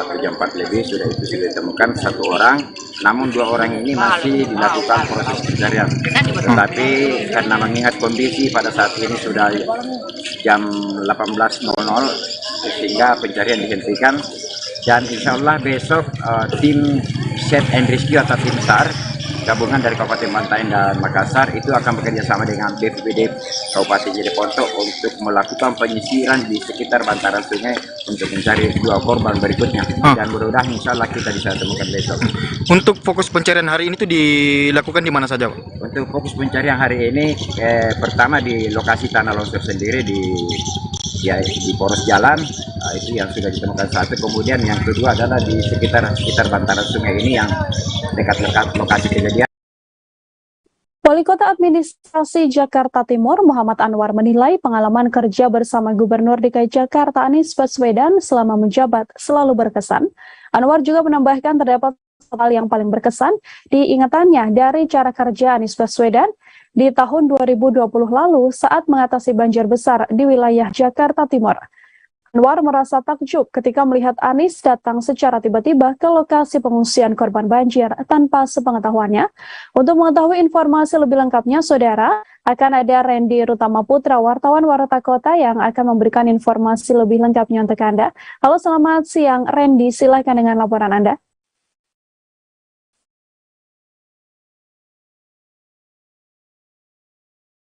atau jam 4 lebih sudah ditemukan satu orang, namun dua orang ini masih dilakukan proses pencarian. Tetapi karena mengingat kondisi pada saat ini sudah jam 18.00 sehingga pencarian dihentikan, dan insya Allah besok tim Search and Rescue atau tim SAR gabungan dari Kabupaten Bantaeng dan Makassar itu akan bekerja sama dengan BPBD Kabupaten Jeneponto untuk melakukan penyisiran di sekitar bantaran sungai untuk mencari dua korban berikutnya. Dan mudah-mudahan insya Allah kita bisa temukan besok. Untuk fokus pencarian hari ini itu dilakukan di mana saja, Pak? Untuk fokus pencarian hari ini pertama di lokasi tanah longsor sendiri di poros jalan, itu yang sudah ditemukan satu. Kemudian yang kedua adalah di sekitar bantaran sungai ini yang dekat lokasi kejadian. Wali Kota Administrasi Jakarta Timur Muhammad Anwar menilai pengalaman kerja bersama Gubernur DKI Jakarta Anies Baswedan selama menjabat selalu berkesan. Anwar juga menambahkan terdapat hal yang paling berkesan diingatannya dari cara kerja Anies Baswedan di tahun 2020 lalu saat mengatasi banjir besar di wilayah Jakarta Timur. Anwar merasa takjub ketika melihat Anies datang secara tiba-tiba ke lokasi pengungsian korban banjir tanpa sepengetahuannya. Untuk mengetahui informasi lebih lengkapnya, Saudara, akan ada Randy Rutama Putra, wartawan Warta Kota yang akan memberikan informasi lebih lengkapnya untuk Anda. Halo, selamat siang Randy, silakan dengan laporan Anda.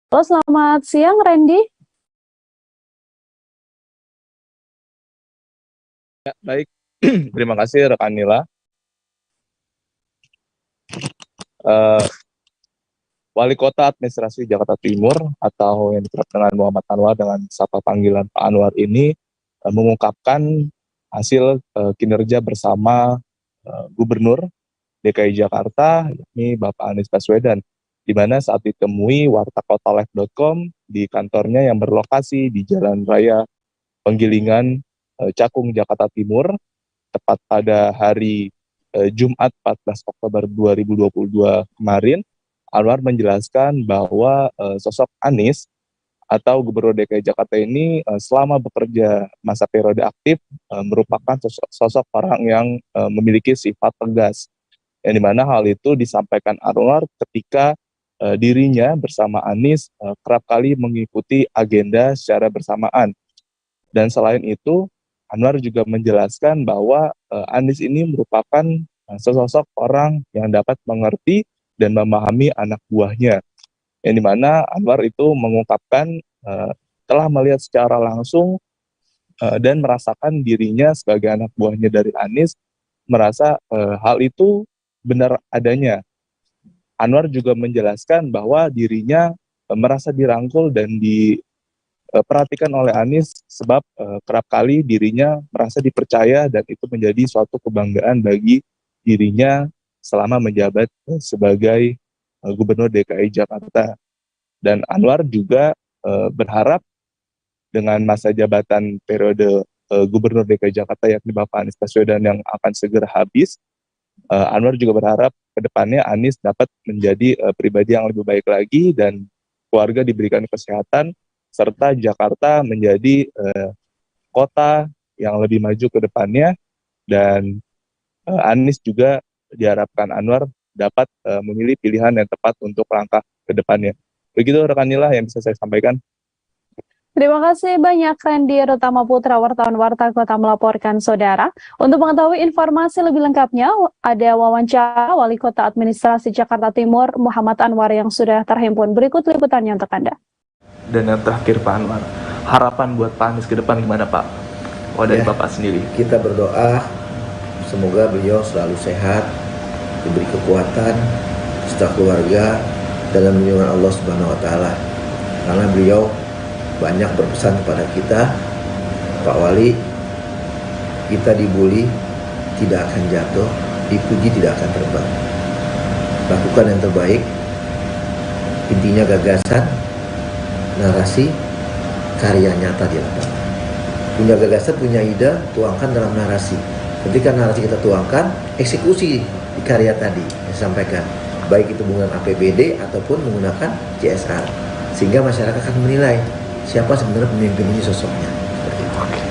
Halo, selamat siang Randy. Ya, baik. Terima kasih rekan Nila. Wali Kota Administrasi Jakarta Timur atau yang dikerap dengan Muhammad Anwar dengan sapa panggilan Pak Anwar ini mengungkapkan hasil kinerja bersama Gubernur DKI Jakarta, yakni Bapak Anies Baswedan, di mana saat ditemui wartakotalive.com di kantornya yang berlokasi di Jalan Raya Penggilingan Cakung, Jakarta Timur, tepat pada hari Jumat 14 Oktober 2022 kemarin. Anwar menjelaskan bahwa sosok Anies atau Gubernur DKI Jakarta ini selama bekerja masa periode aktif merupakan sosok orang yang memiliki sifat tegas, yang dimana hal itu disampaikan Anwar ketika dirinya bersama Anies kerap kali mengikuti agenda secara bersamaan. Dan selain itu, Anwar juga menjelaskan bahwa Anies ini merupakan sesosok orang yang dapat mengerti dan memahami anak buahnya. Yang dimana Anwar itu mengungkapkan telah melihat secara langsung dan merasakan dirinya sebagai anak buahnya dari Anies, merasa hal itu benar adanya. Anwar juga menjelaskan bahwa dirinya merasa dirangkul dan diperhatikan oleh Anies sebab kerap kali dirinya merasa dipercaya dan itu menjadi suatu kebanggaan bagi dirinya selama menjabat sebagai Gubernur DKI Jakarta. Dan Anwar juga berharap dengan masa jabatan periode Gubernur DKI Jakarta yakni Bapak Anies Baswedan yang akan segera habis, Anwar juga berharap ke depannya Anies dapat menjadi pribadi yang lebih baik lagi dan keluarga diberikan kesehatan serta Jakarta menjadi kota yang lebih maju ke depannya, dan Anies juga diharapkan Anwar dapat memilih pilihan yang tepat untuk langkah ke depannya. Begitu rekan Nila yang bisa saya sampaikan. Terima kasih banyak Randy Rutama Putra, wartawan Warta Kota melaporkan saudara. Untuk mengetahui informasi lebih lengkapnya, ada wawancara Wali Kota Administrasi Jakarta Timur Muhammad Anwar yang sudah terhimpun. Berikut liputannya untuk Anda. Dan yang terakhir Pak Anwar, harapan buat Pak Anies ke depan gimana Pak? Dari Bapak sendiri. Kita berdoa semoga beliau selalu sehat, diberi kekuatan, serta keluarga dalam lindungan Allah Subhanahu wa Ta'ala. Karena beliau banyak berpesan kepada kita, Pak Wali, kita dibully tidak akan jatuh, dipuji tidak akan terbang. Lakukan yang terbaik, intinya gagasan, narasi, karya nyata di lapangan. Punya gagasan, punya ide, tuangkan dalam narasi. Ketika narasi kita tuangkan, eksekusi di karya tadi yang disampaikan, baik itu menggunakan APBD ataupun menggunakan CSR, sehingga masyarakat akan menilai siapa sebenarnya pemimpin ini sosoknya. Oke.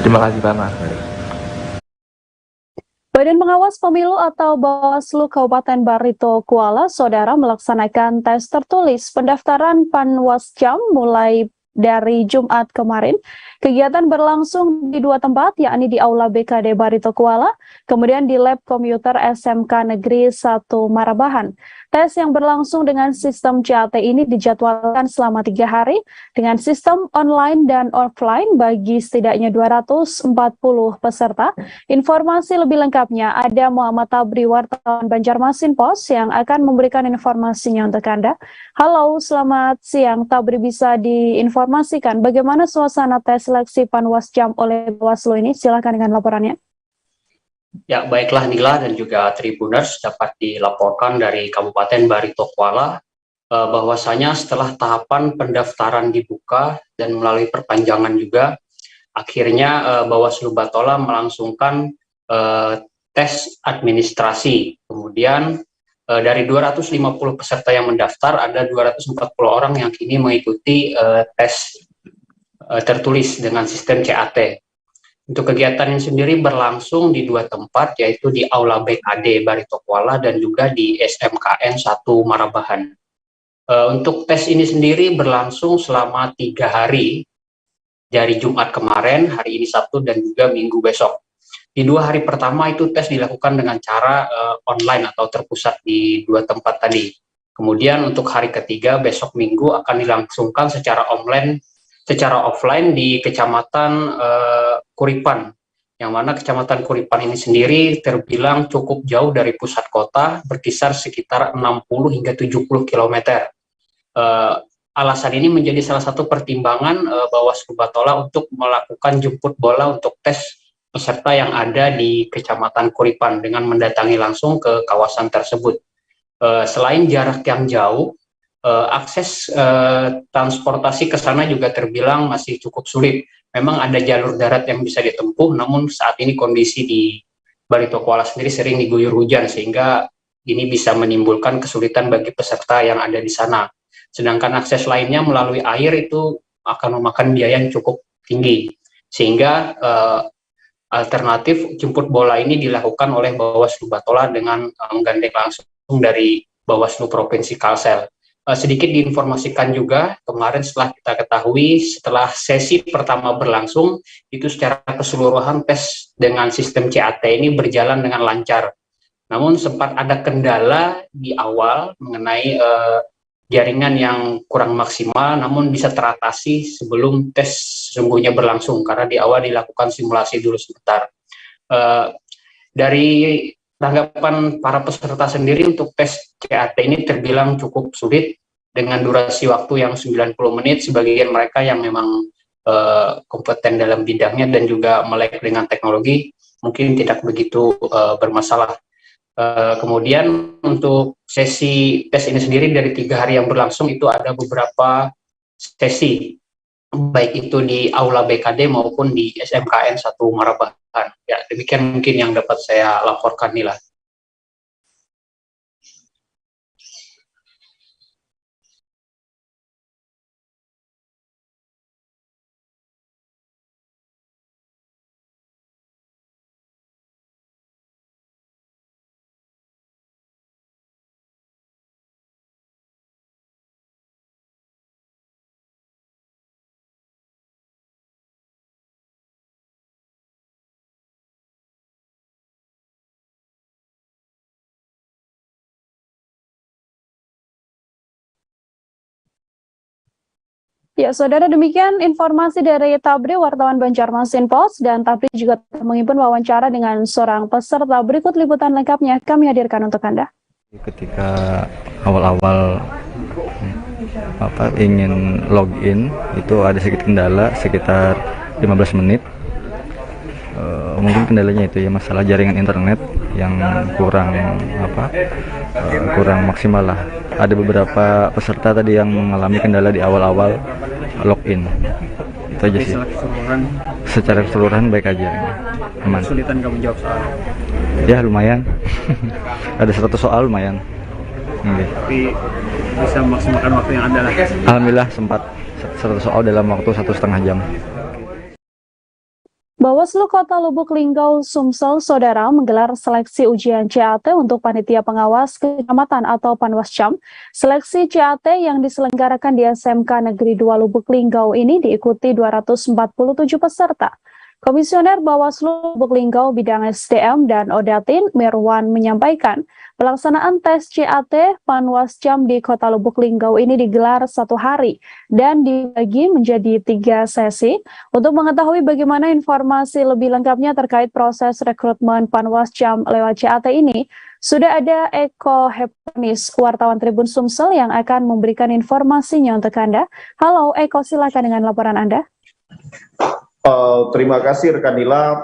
Terima kasih Pak Anwar. Badan Pengawas Pemilu atau Bawaslu Kabupaten Barito Kuala, saudara, melaksanakan tes tertulis pendaftaran Panwasjam mulai dari Jumat kemarin. Kegiatan berlangsung di dua tempat, yakni di Aula BKD Barito Kuala, kemudian di Lab Komputer SMK Negeri 1 Marabahan. Tes yang berlangsung dengan sistem CAT ini dijadwalkan selama 3 hari dengan sistem online dan offline bagi setidaknya 240 peserta. Informasi lebih lengkapnya ada Muhammad Tabri, wartawan Banjarmasin Pos, yang akan memberikan informasinya untuk Anda. Halo, selamat siang. Tabri, bisa diinformasikan bagaimana suasana tes seleksi Panwasjam oleh Bawaslu ini? Silakan dengan laporannya. Ya, baiklah Nila dan juga Tribuners, dapat dilaporkan dari Kabupaten Barito Kuala bahwasanya setelah tahapan pendaftaran dibuka dan melalui perpanjangan juga, akhirnya Bawaslu Batola melangsungkan tes administrasi. Kemudian dari 250 peserta yang mendaftar, ada 240 orang yang kini mengikuti tes tertulis dengan sistem CAT. Untuk kegiatan ini sendiri berlangsung di dua tempat, yaitu di Aula BKD Barito Kuala dan juga di SMKN 1 Marabahan. Untuk tes ini sendiri berlangsung selama 3 hari, dari Jumat kemarin, hari ini Sabtu, dan juga Minggu besok. Di 2 hari pertama itu tes dilakukan dengan cara online atau terpusat di 2 tempat tadi. Kemudian untuk hari ketiga, besok Minggu, akan dilangsungkan secara offline di Kecamatan Kuripan, yang mana Kecamatan Kuripan ini sendiri terbilang cukup jauh dari pusat kota, berkisar sekitar 60 hingga 70 km. Alasan ini menjadi salah satu pertimbangan Bawaslu Batola untuk melakukan jemput bola untuk tes peserta yang ada di Kecamatan Kuripan dengan mendatangi langsung ke kawasan tersebut. Selain jarak yang jauh, akses transportasi ke sana juga terbilang masih cukup sulit. Memang ada jalur darat yang bisa ditempuh, namun saat ini kondisi di Barito Kuala sendiri sering diguyur hujan, sehingga ini bisa menimbulkan kesulitan bagi peserta yang ada di sana. Sedangkan akses lainnya melalui air itu akan memakan biaya yang cukup tinggi, sehingga alternatif jemput bola ini dilakukan oleh Bawaslu Batola dengan menggandeng langsung dari Bawaslu Provinsi Kalsel. Sedikit diinformasikan juga, kemarin setelah kita ketahui, setelah sesi pertama berlangsung, itu secara keseluruhan tes dengan sistem CAT ini berjalan dengan lancar. Namun sempat ada kendala di awal mengenai jaringan yang kurang maksimal, namun bisa teratasi sebelum tes sesungguhnya berlangsung, karena di awal dilakukan simulasi dulu sebentar. Dari tanggapan para peserta sendiri untuk tes CAT ini terbilang cukup sulit dengan durasi waktu yang 90 menit. Sebagian mereka yang memang kompeten dalam bidangnya dan juga melek dengan teknologi mungkin tidak begitu bermasalah. Kemudian untuk sesi tes ini sendiri dari 3 hari yang berlangsung itu ada beberapa sesi, baik itu di Aula BKD maupun di SMKN 1 Marabahan. Ya, demikian mungkin yang dapat saya laporkan, Nila. Ya, saudara, demikian informasi dari Tabri, wartawan Banjarmasin Post, dan Tabri juga menghimpun wawancara dengan seorang peserta. Berikut liputan lengkapnya kami hadirkan untuk Anda. Ketika awal-awal ingin login, itu ada sedikit kendala sekitar 15 menit. Mungkin kendalanya itu ya masalah jaringan internet yang kurang kurang maksimal lah. Ada beberapa peserta tadi yang mengalami kendala di awal-awal login. Itu aja sih. Secara keseluruhan baik aja. Aman. Kesulitan kamu jawab soal? Ya lumayan. Ada 100 soal lumayan. Tapi bisa memaksimalkan waktu yang ada lah. Alhamdulillah sempat 100 soal dalam waktu 1,5 jam. Bawaslu Kota Lubuk Linggau, Sumsel, saudara, menggelar seleksi ujian CAT untuk panitia pengawas kecamatan atau Panwascam. Seleksi CAT yang diselenggarakan di SMK Negeri 2 Lubuk Linggau ini diikuti 247 peserta. Komisioner Bawaslu Lubuk Linggau bidang SDM dan Odatin, Mirwan, menyampaikan pelaksanaan tes CAT Panwascam di Kota Lubuk Linggau ini digelar 1 hari dan dibagi menjadi 3 sesi. Untuk mengetahui bagaimana informasi lebih lengkapnya terkait proses rekrutmen Panwascam lewat CAT ini, sudah ada Eko Hepanis, wartawan Tribun Sumsel, yang akan memberikan informasinya untuk Anda. Halo Eko, silakan dengan laporan Anda. Terima kasih rekan Nila,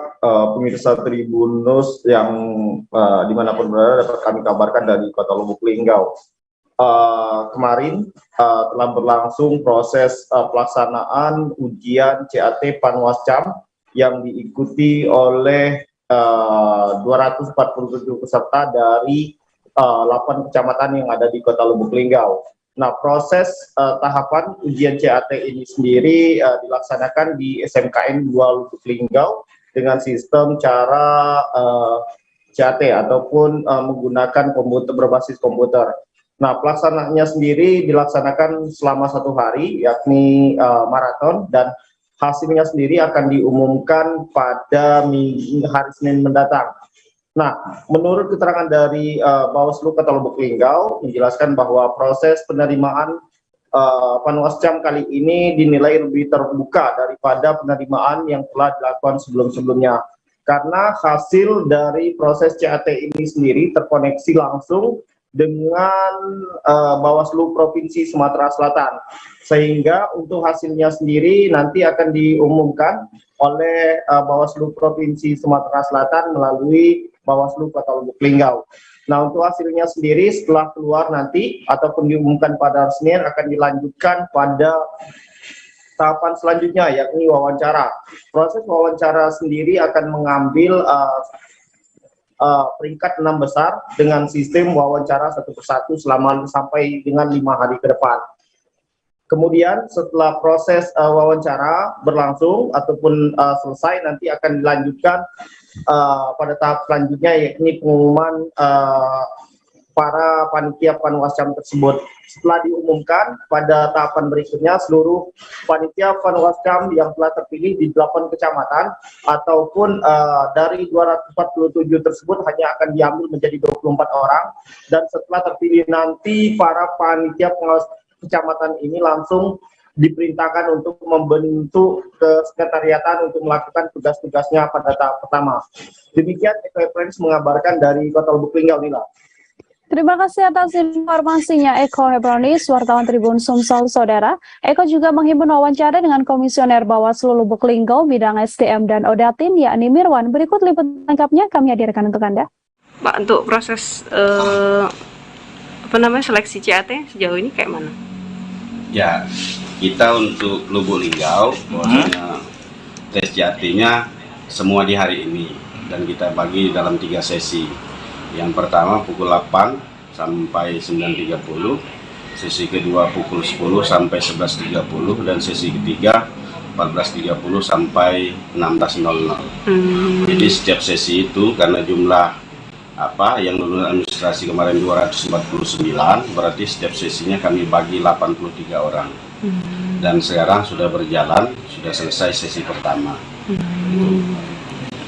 pemirsa Tribunus yang dimanapun berada dapat kami kabarkan dari Kota Lubuk Linggau. Kemarin telah berlangsung proses pelaksanaan ujian CAT Panwascam yang diikuti oleh 247 peserta dari 8 kecamatan yang ada di Kota Lubuk Linggau. Nah, proses tahapan ujian CAT ini sendiri dilaksanakan di SMKN 2 Lubuk Linggau dengan sistem cara CAT ataupun menggunakan komputer berbasis komputer. Nah, pelaksanaannya sendiri dilaksanakan selama 1 hari, yakni maraton, dan hasilnya sendiri akan diumumkan pada hari Senin mendatang. Nah, menurut keterangan dari Bawaslu Kota Lubuk Linggau menjelaskan bahwa proses penerimaan Panwascam kali ini dinilai lebih terbuka daripada penerimaan yang telah dilakukan sebelum-sebelumnya. Karena hasil dari proses CAT ini sendiri terkoneksi langsung dengan Bawaslu Provinsi Sumatera Selatan. Sehingga untuk hasilnya sendiri nanti akan diumumkan oleh Bawaslu Provinsi Sumatera Selatan melalui Bawaslu Kota Lubuk Linggau. Nah, untuk hasilnya sendiri setelah keluar nanti ataupun diumumkan pada Senin akan dilanjutkan pada tahapan selanjutnya, yakni wawancara. Proses wawancara sendiri akan mengambil peringkat 6 besar dengan sistem wawancara 1 persatu selama sampai dengan 5 hari ke depan. Kemudian setelah proses wawancara berlangsung ataupun selesai, nanti akan dilanjutkan pada tahap selanjutnya, yakni pengumuman para panitia Panwascam tersebut. Setelah diumumkan, pada tahapan berikutnya seluruh panitia Panwascam yang telah terpilih di 8 kecamatan ataupun dari 247 tersebut hanya akan diambil menjadi 24 orang, dan setelah terpilih nanti para panitia pengawas kecamatan ini langsung diperintahkan untuk membentuk kesekretariatan untuk melakukan tugas-tugasnya pada tahap pertama. Demikian Eko Prince mengabarkan dari Kota Lubuk Linggau, Nila. Terima kasih atas informasinya Eko Hebronis, wartawan Tribun Sumsel. Saudara, Eko juga menghimpun wawancara dengan Komisioner Bawaslu Lubuk Linggau bidang SDM dan Odatin, yakni Mirwan. Berikut liputan lengkapnya kami hadirkan untuk Anda. Pak, untuk proses seleksi CAT sejauh ini kayak mana? Ya, kita untuk Lubuk Linggau, bahwasanya tes CAT-nya semua di hari ini, dan kita bagi dalam 3 sesi. Yang pertama pukul 8 sampai 9.30, sesi kedua pukul 10 sampai 11.30, dan sesi ketiga 14.30 sampai 16.00. Jadi setiap sesi itu karena jumlah yang lulus administrasi kemarin 249, berarti setiap sesinya kami bagi 83 orang. Dan sekarang sudah berjalan, sudah selesai sesi pertama.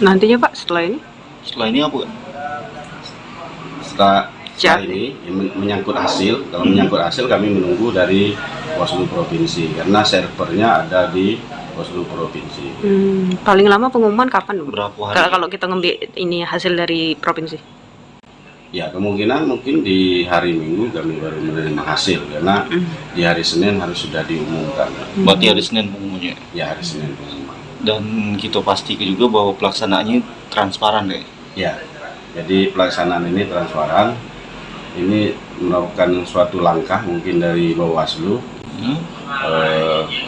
Nantinya Pak, setelah ini? Setelah ini apa? Setelah ini menyangkut hasil, kalau menyangkut hasil kami menunggu dari Bawaslu Provinsi, karena servernya ada di Bawaslu Provinsi. Paling lama pengumuman kapan? Berapa hari? Kalau kita ngambil ini hasil dari Provinsi? Ya, kemungkinan mungkin di hari Minggu kami baru menerima hasil, karena di hari Senin harus sudah diumumkan. Berarti hari Senin pengumumannya? Ya, hari Senin pengumuman. Dan kita pastikan juga bahwa pelaksanaannya transparan, deh. Ya, jadi pelaksanaan ini transparan. Ini melakukan suatu langkah mungkin dari Bawaslu,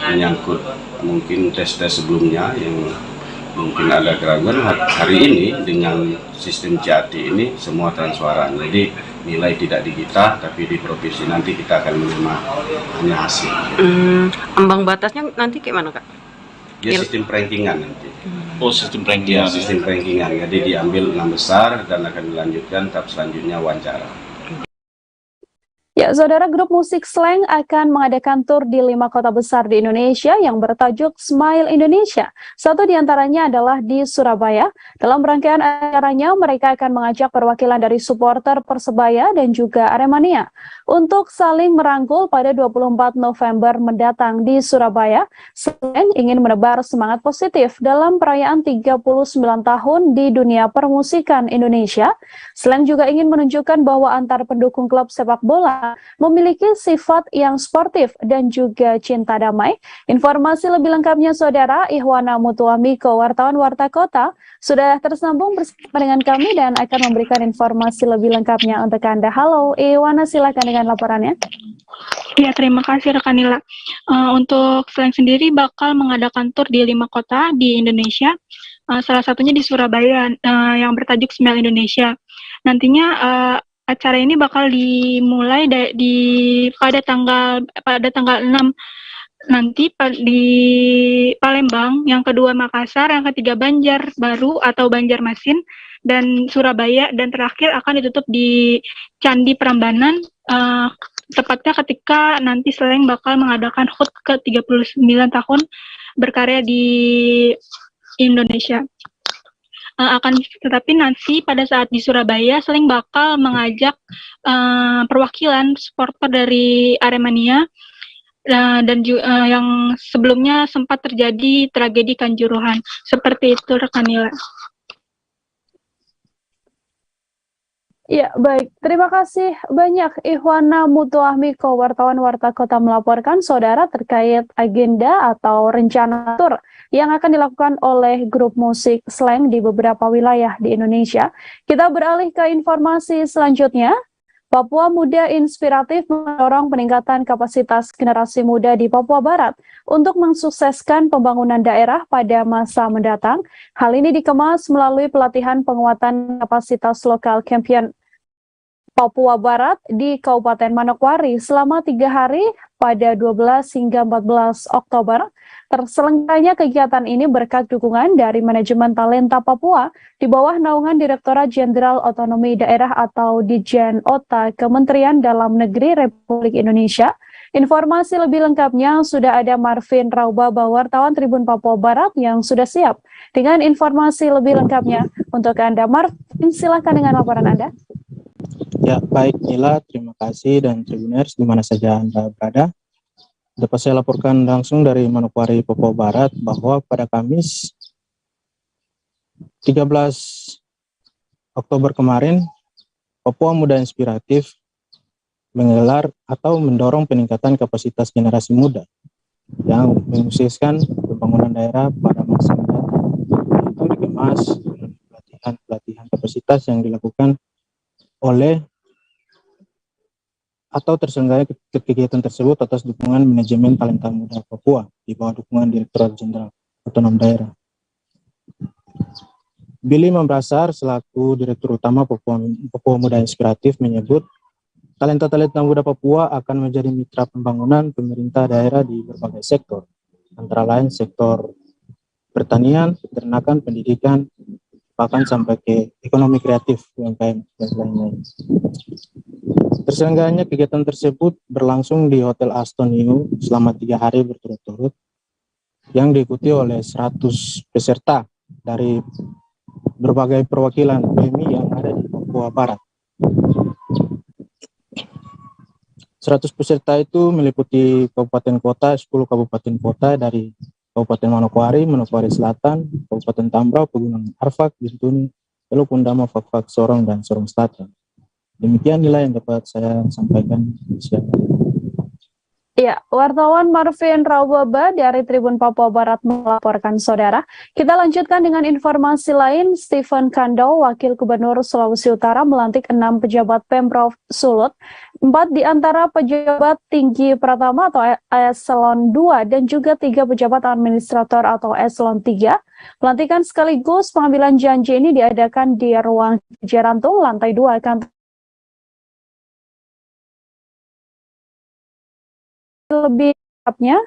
menyangkut mungkin tes-tes sebelumnya yang mungkin ada keraguan. Hari ini dengan sistem CAT ini semua transparan, jadi nilai tidak di kita tapi di provinsi. Nanti kita akan menerima hanya hasil. Ambang batasnya nanti kayak mana, Kak? Dia sistem rankingan nanti. Oh, sistem rankingan. Ya, sistem rankingan. Jadi diambil 6 besar dan akan dilanjutkan tahap selanjutnya wawancara. Ya, saudara, grup musik Slank akan mengadakan tur di 5 kota besar di Indonesia yang bertajuk Smile Indonesia. Satu di antaranya adalah di Surabaya. Dalam rangkaian acaranya, mereka akan mengajak perwakilan dari supporter Persebaya dan juga Aremania untuk saling merangkul pada 24 November mendatang di Surabaya. Slank ingin menebar semangat positif dalam perayaan 39 tahun di dunia permusikan Indonesia. Slank juga ingin menunjukkan bahwa antar pendukung klub sepak bola memiliki sifat yang sportif dan juga cinta damai. Informasi lebih lengkapnya, saudara, Ihwana Mutuamiko, wartawan Warta Kota, sudah tersambung bersama dengan kami dan akan memberikan informasi lebih lengkapnya untuk Anda. Halo, Ihwana, silakan dengan laporannya. Ya, terima kasih rekan Nila. Untuk Slank sendiri bakal mengadakan tur di 5 kota di Indonesia, salah satunya di Surabaya yang bertajuk Smile Indonesia. Nantinya acara ini bakal dimulai pada tanggal 6 nanti di Palembang, yang kedua Makassar, yang ketiga Banjarbaru atau Banjarmasin, dan Surabaya, dan terakhir akan ditutup di Candi Prambanan, tepatnya ketika nanti Slank bakal mengadakan HUT ke-39 tahun berkarya di Indonesia. Tetapi nanti pada saat di Surabaya, Slank bakal mengajak perwakilan supporter dari Aremania dan yang sebelumnya sempat terjadi tragedi Kanjuruhan. Seperti itu, rekan Nila. Ya, baik. Terima kasih banyak Ihwana Mutuahmiko, wartawan Warta Kota, melaporkan, saudara, terkait agenda atau rencana tur yang akan dilakukan oleh grup musik Slank di beberapa wilayah di Indonesia. Kita beralih ke informasi selanjutnya. Papua Muda Inspiratif mendorong peningkatan kapasitas generasi muda di Papua Barat untuk mensukseskan pembangunan daerah pada masa mendatang. Hal ini dikemas melalui pelatihan penguatan kapasitas lokal Champion Papua Barat di Kabupaten Manokwari selama 3 hari pada 12 hingga 14 Oktober. Terselenggaranya kegiatan ini berkat dukungan dari Manajemen Talenta Papua di bawah naungan Direktorat Jenderal Otonomi Daerah atau Ditjen OTA Kementerian Dalam Negeri Republik Indonesia. Informasi lebih lengkapnya sudah ada Marvin Raubaba, wartawan Tribun Papua Barat yang sudah siap dengan informasi lebih lengkapnya untuk Anda. Marvin, silakan dengan laporan Anda. Ya, baik Nila, terima kasih, dan Tribuners di mana saja Anda berada. Dapat saya laporkan langsung dari Manokwari, Papua Barat bahwa pada Kamis 13 Oktober kemarin, Papua Muda Inspiratif menggelar atau mendorong peningkatan kapasitas generasi muda yang mengususkan pembangunan daerah pada masa mendatang. Itu dikemas dengan pelatihan kapasitas yang dilakukan oleh atau terselenggaranya kegiatan tersebut atas dukungan Manajemen Talenta Muda Papua di bawah dukungan Direktorat Jenderal Otonom Daerah. Billy Mambrasar selaku Direktur Utama Papua Muda Inspiratif menyebut talenta-talenta muda Papua akan menjadi mitra pembangunan pemerintah daerah di berbagai sektor, antara lain sektor pertanian, peternakan, pendidikan, bahkan sampai ke ekonomi kreatif, UMKM, dan lain-lain. Terselenggaranya kegiatan tersebut berlangsung di Hotel Aston New selama 3 hari berturut-turut, yang diikuti oleh 100 peserta dari berbagai perwakilan PMI yang ada di Papua Barat. 100 peserta itu meliputi kabupaten kota, 10 kabupaten kota dari Kabupaten Manokwari, Manokwari Selatan, Kabupaten Tambrau, Pegunungan Arfak, Bintuni, Teluk Undama, Fakfak, Sorong, dan Sorong Selatan. Demikian nilai yang dapat saya sampaikan. Ya, wartawan Marvin Raubaba dari Tribun Papua Barat melaporkan, saudara. Kita lanjutkan dengan informasi lain. Stephen Kandau, Wakil Gubernur Sulawesi Utara, melantik 6 pejabat Pemprov Sulut. 4 di antara pejabat tinggi pertama atau eselon 2 dan juga 3 pejabat administrator atau eselon 3. Pelantikan sekaligus pengambilan janji ini diadakan di ruang Jerantung, lantai 2 kantor. Lebih lengkapnya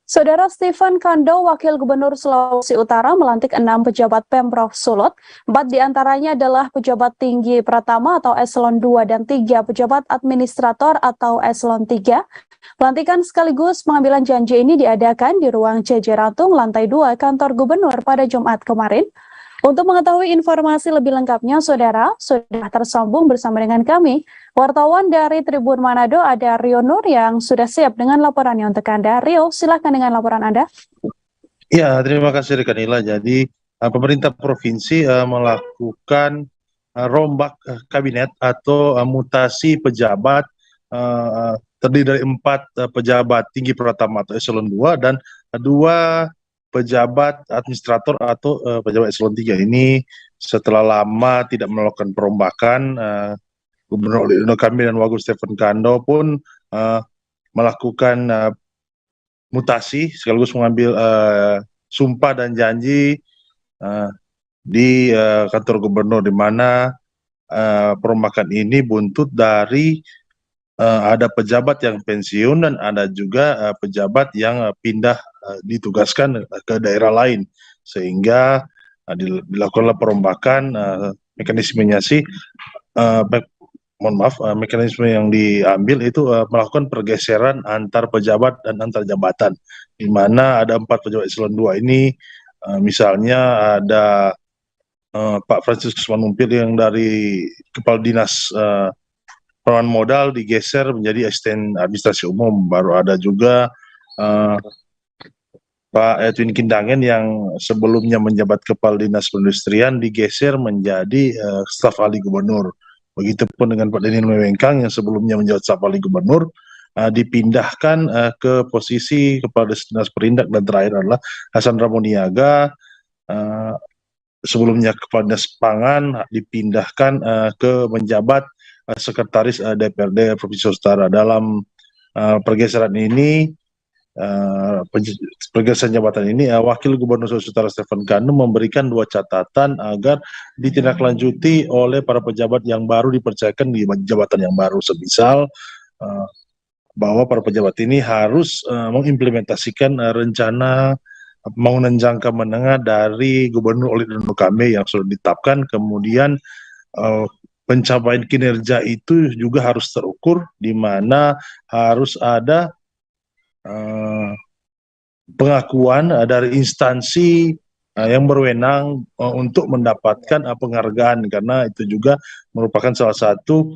Saudara Stephen Kando, Wakil Gubernur Sulawesi Utara, melantik 6 pejabat Pemprov Sulut. 4 diantaranya adalah pejabat tinggi pertama atau eselon 2 dan 3 pejabat administrator atau eselon 3. Pelantikan sekaligus pengambilan janji ini diadakan di ruang JJ Rantung, lantai 2 kantor gubernur pada Jumat kemarin. Untuk mengetahui informasi lebih lengkapnya, Saudara, sudah tersambung bersama dengan kami, wartawan dari Tribun Manado, ada Rio Nur yang sudah siap dengan laporannya untuk Anda. Rio, silakan dengan laporan Anda. Ya, terima kasih Rekanila. Jadi, pemerintah provinsi melakukan rombak kabinet atau mutasi pejabat terdiri dari 4 pejabat tinggi pertama atau eselon 2 dan 2 pejabat administrator atau pejabat eselon 3 ini setelah lama tidak melakukan perombakan. Gubernur Ridwan Kamil dan Wagub Stephen Kando pun melakukan mutasi sekaligus mengambil sumpah dan janji di kantor gubernur, di mana perombakan ini buntut dari ada pejabat yang pensiun dan ada juga pejabat yang pindah ditugaskan ke daerah lain, sehingga dilakukanlah perombakan. Mekanismenya sih mekanisme yang diambil itu melakukan pergeseran antar pejabat dan antar jabatan, di mana ada 4 pejabat eselon 2 ini, misalnya ada Pak Franciscus Manumpil yang dari Kepala Dinas Penanaman Modal digeser menjadi asisten administrasi umum. Baru ada juga Pak Edwin Kindangen yang sebelumnya menjabat Kepala Dinas Perindustrian digeser menjadi staf ahli gubernur. Begitupun dengan Pak Daniel Mewengkang yang sebelumnya menjabat staf ahli gubernur dipindahkan ke posisi Kepala Dinas Perindak, dan terakhir adalah Hasan Ramoniaga sebelumnya Kepala Dinas Pangan dipindahkan ke menjabat Sekretaris DPRD Provinsi Utara. Dalam pergeseran ini, pergeseran jabatan ini, Wakil Gubernur Sulawesi Utara Stephen Kando memberikan 2 catatan agar ditindaklanjuti oleh para pejabat yang baru dipercayakan di jabatan yang baru. Semisal bahwa para pejabat ini harus mengimplementasikan rencana pembangunan jangka menengah dari Gubernur Ridwan Kamil yang sudah ditetapkan. Kemudian pencapaian kinerja itu juga harus terukur, di mana harus ada pengakuan dari instansi yang berwenang untuk mendapatkan penghargaan, karena itu juga merupakan salah satu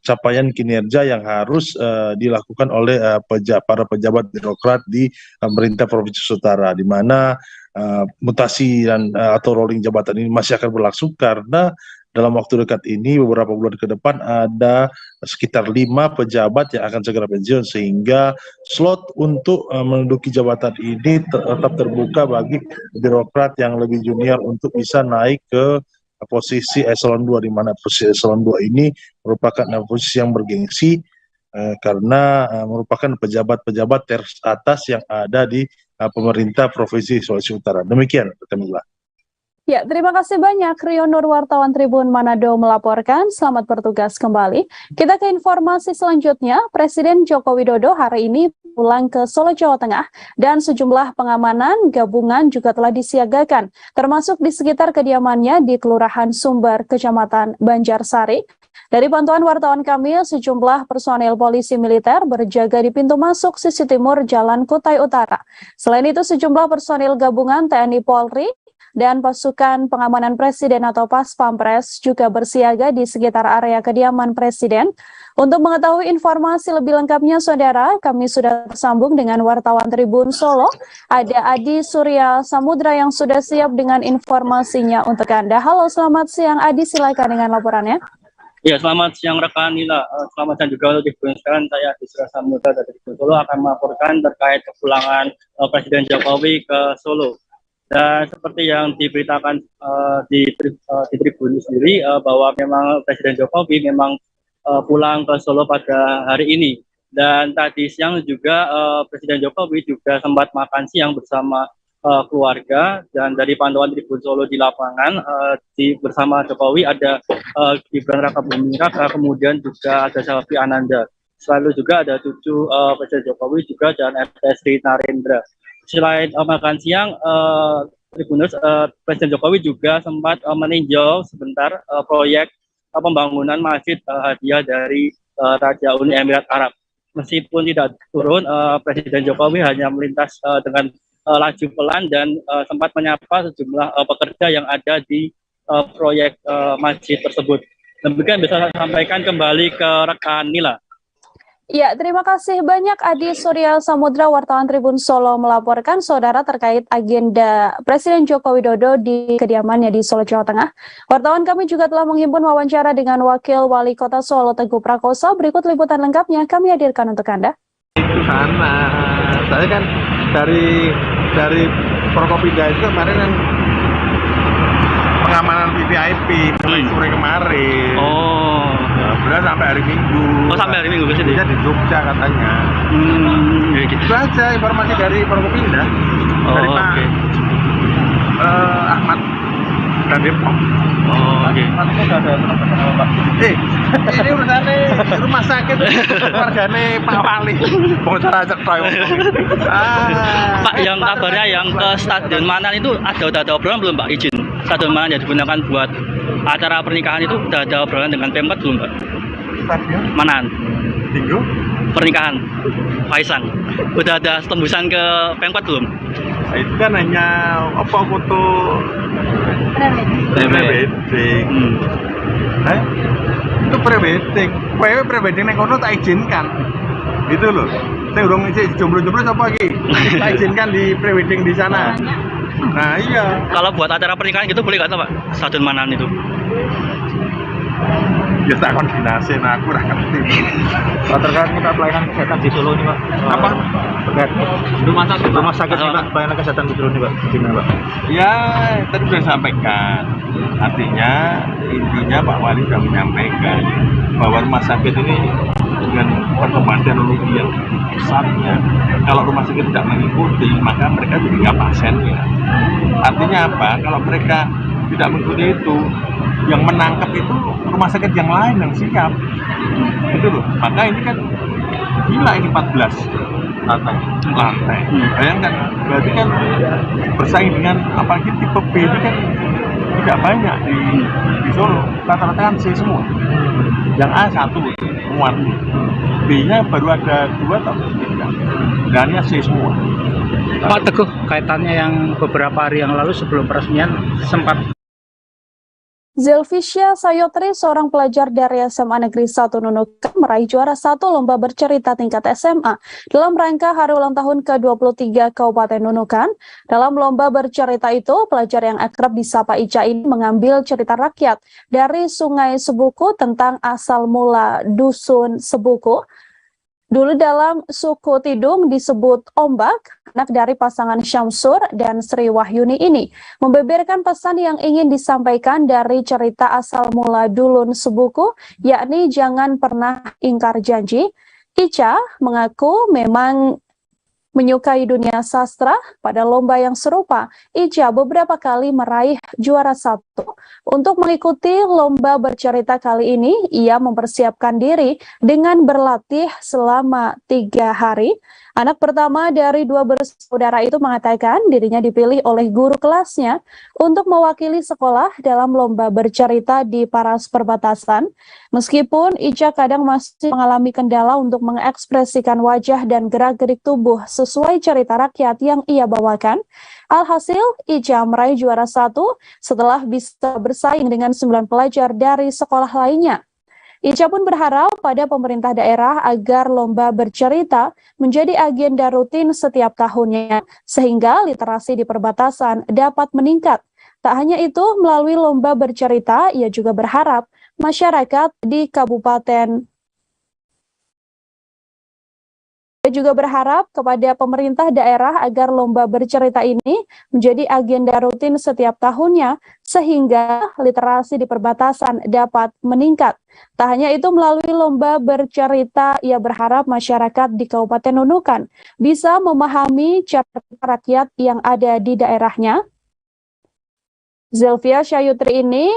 capaian kinerja yang harus dilakukan oleh para pejabat birokrat di pemerintah Provinsi Utara, di mana mutasi dan atau rolling jabatan ini masih akan berlangsung, karena dalam waktu dekat ini, beberapa bulan ke depan, ada sekitar 5 pejabat yang akan segera pensiun, sehingga slot untuk menduduki jabatan ini tetap terbuka bagi birokrat yang lebih junior untuk bisa naik ke posisi eselon 2, di mana posisi eselon 2 ini merupakan posisi yang bergengsi karena merupakan pejabat-pejabat teratas yang ada di pemerintah Provinsi Sulawesi Utara. Demikian, Kamila. Ya, terima kasih banyak Rio Nur, wartawan Tribun Manado melaporkan. Selamat bertugas kembali. Kita ke informasi selanjutnya. Presiden Joko Widodo hari ini pulang ke Solo, Jawa Tengah, dan sejumlah pengamanan gabungan juga telah disiagakan, termasuk di sekitar kediamannya di Kelurahan Sumber, Kecamatan Banjarsari. Dari pantauan wartawan kami, sejumlah personil polisi militer berjaga di pintu masuk sisi timur Jalan Kutai Utara. Selain itu, sejumlah personil gabungan TNI Polri dan pasukan pengamanan Presiden atau Pas Pampres juga bersiaga di sekitar area kediaman Presiden. Untuk mengetahui informasi lebih lengkapnya, Saudara, kami sudah tersambung dengan wartawan Tribun Solo. Ada Adi Surya Samudra yang sudah siap dengan informasinya untuk Anda. Halo, selamat siang Adi, silakan dengan laporannya. Ya, selamat siang rekan Nila. Selamat siang juga untuk sekarang saya Adi Surya Samudra dari Tribun Solo akan melaporkan terkait kepulangan Presiden Jokowi ke Solo. Dan seperti yang diberitakan di Tribun sendiri bahwa memang Presiden Jokowi memang pulang ke Solo pada hari ini. Dan tadi siang juga Presiden Jokowi juga sempat makan siang bersama keluarga. Dan dari pantauan Tribun Solo di lapangan bersama Jokowi ada Gibran Raka Buming Raka, kemudian juga ada Selvi Ananda. Selalu juga ada cucu Presiden Jokowi juga dan Sri Narendra. Selain makan siang, Tribuners, Presiden Jokowi juga sempat meninjau sebentar proyek pembangunan Masjid Hadiah dari Raja Uni Emirat Arab. Meskipun tidak turun, Presiden Jokowi hanya melintas dengan laju pelan dan sempat menyapa sejumlah pekerja yang ada di proyek masjid tersebut. Demikian bisa saya sampaikan kembali ke rekan Nila. Ya, terima kasih banyak Adi Surya Samudra, wartawan Tribun Solo melaporkan saudara terkait agenda Presiden Joko Widodo di kediamannya di Solo, Jawa Tengah. Wartawan kami juga telah menghimpun wawancara dengan Wakil Wali Kota Solo Teguh Prakoso. Berikut liputan lengkapnya kami hadirkan untuk Anda. Sana, saya kan dari Prokopimda itu kemarin kan pengamanan VIP mulai sore kemarin. Oh. Benar sampai hari Minggu. Oh, sampai hari Minggu ke sini. Di Jogja katanya. Ya gitu. Itu aja informasi dari Prokopimda. Dari Pak Ahmad dan Depok. Oh, oke. Ini urusannya rumah sakit keluargane Pak Wali. Bocor aja Pak, yang kabarnya yang ke Stadion Manan itu udah ada obrolan belum Pak, izin Stadion Manan yang digunakan buat acara pernikahan itu udah ada obrolan dengan Pemkot belum Pak? Stadion Manan. Tinggu? Pernikahan Kaisang. Udah ada tembusan ke Pemkot belum? Nah, itu kan hanya foto prewedding. Itu prewedding. Kowe prewedding ning kono tak izinkan. Gitu loh. Saya urung isi jomblo-jomblo apa lagi? Tak izinkan di prewedding di sana. Nah, iya. Kalau buat acara pernikahan gitu boleh nggak Pak? Stadion Manan itu? Ya tak koordinasi, nah aku ora ngerti. Terkait kita pelayanan kesehatan di Solo ini Pak. Apa? Terkait rumah sakit nih Pak, pelayanan kesehatan di Solo ini Pak. Gimana Pak? Ya, tadi sudah sampaikan. Artinya intinya Pak Wali sudah menyampaikan bahwa rumah sakit ini dengan perkembangan teknologi yang pesatnya, kalau rumah sakit tidak mengikuti, maka mereka jadi nggak pasiennya. Artinya apa? Kalau mereka tidak mengikuti itu, yang menangkap itu rumah sakit yang lain yang siap. Itu loh. Maka ini kan gila ini 14 lantai. Bayangkan, berarti kan bersaing dengan apalagi tipe B ini kan tidak banyak di Solo. Rata-rata kan C semua. Yang A 1 muat. B-nya baru ada 2 atau 3. Dan-nya C semua. Pak Teguh, kaitannya yang beberapa hari yang lalu sebelum peresmian sempat Zelvisya Sayotri, seorang pelajar dari SMA Negeri 1 Nunukan, meraih juara 1 lomba bercerita tingkat SMA dalam rangka hari ulang tahun ke-23 Kabupaten Nunukan. Dalam lomba bercerita itu, pelajar yang akrab disapa Ica ini mengambil cerita rakyat dari Sungai Sebuku tentang asal mula Dusun Sebuku. Dulu dalam suku Tidung disebut Ombak, anak dari pasangan Syamsur dan Sri Wahyuni ini membeberkan pesan yang ingin disampaikan dari cerita asal mula Dulun Sebuku, yakni jangan pernah ingkar janji. Ica mengaku memang menyukai dunia sastra. Pada lomba yang serupa, Ica beberapa kali meraih juara 1. Untuk mengikuti lomba bercerita kali ini, ia mempersiapkan diri dengan berlatih selama 3 hari. Anak pertama dari 2 bersaudara itu mengatakan dirinya dipilih oleh guru kelasnya untuk mewakili sekolah dalam lomba bercerita di Paras Perbatasan. Meskipun Ica kadang masih mengalami kendala untuk mengekspresikan wajah dan gerak-gerik tubuh sesuai cerita rakyat yang ia bawakan, alhasil Ica meraih juara 1 setelah bisa bersaing dengan 9 pelajar dari sekolah lainnya. Ica pun berharap pada pemerintah daerah agar lomba bercerita menjadi agenda rutin setiap tahunnya, sehingga literasi di perbatasan dapat meningkat. Tak hanya itu, melalui lomba bercerita, ia juga berharap masyarakat di Kabupaten Ia juga berharap kepada pemerintah daerah agar lomba bercerita ini menjadi agenda rutin setiap tahunnya, sehingga literasi di perbatasan dapat meningkat. Tak hanya itu, melalui lomba bercerita, ia berharap masyarakat di Kabupaten Nunukan bisa memahami cerita rakyat yang ada di daerahnya. Zelvia Syayutri ini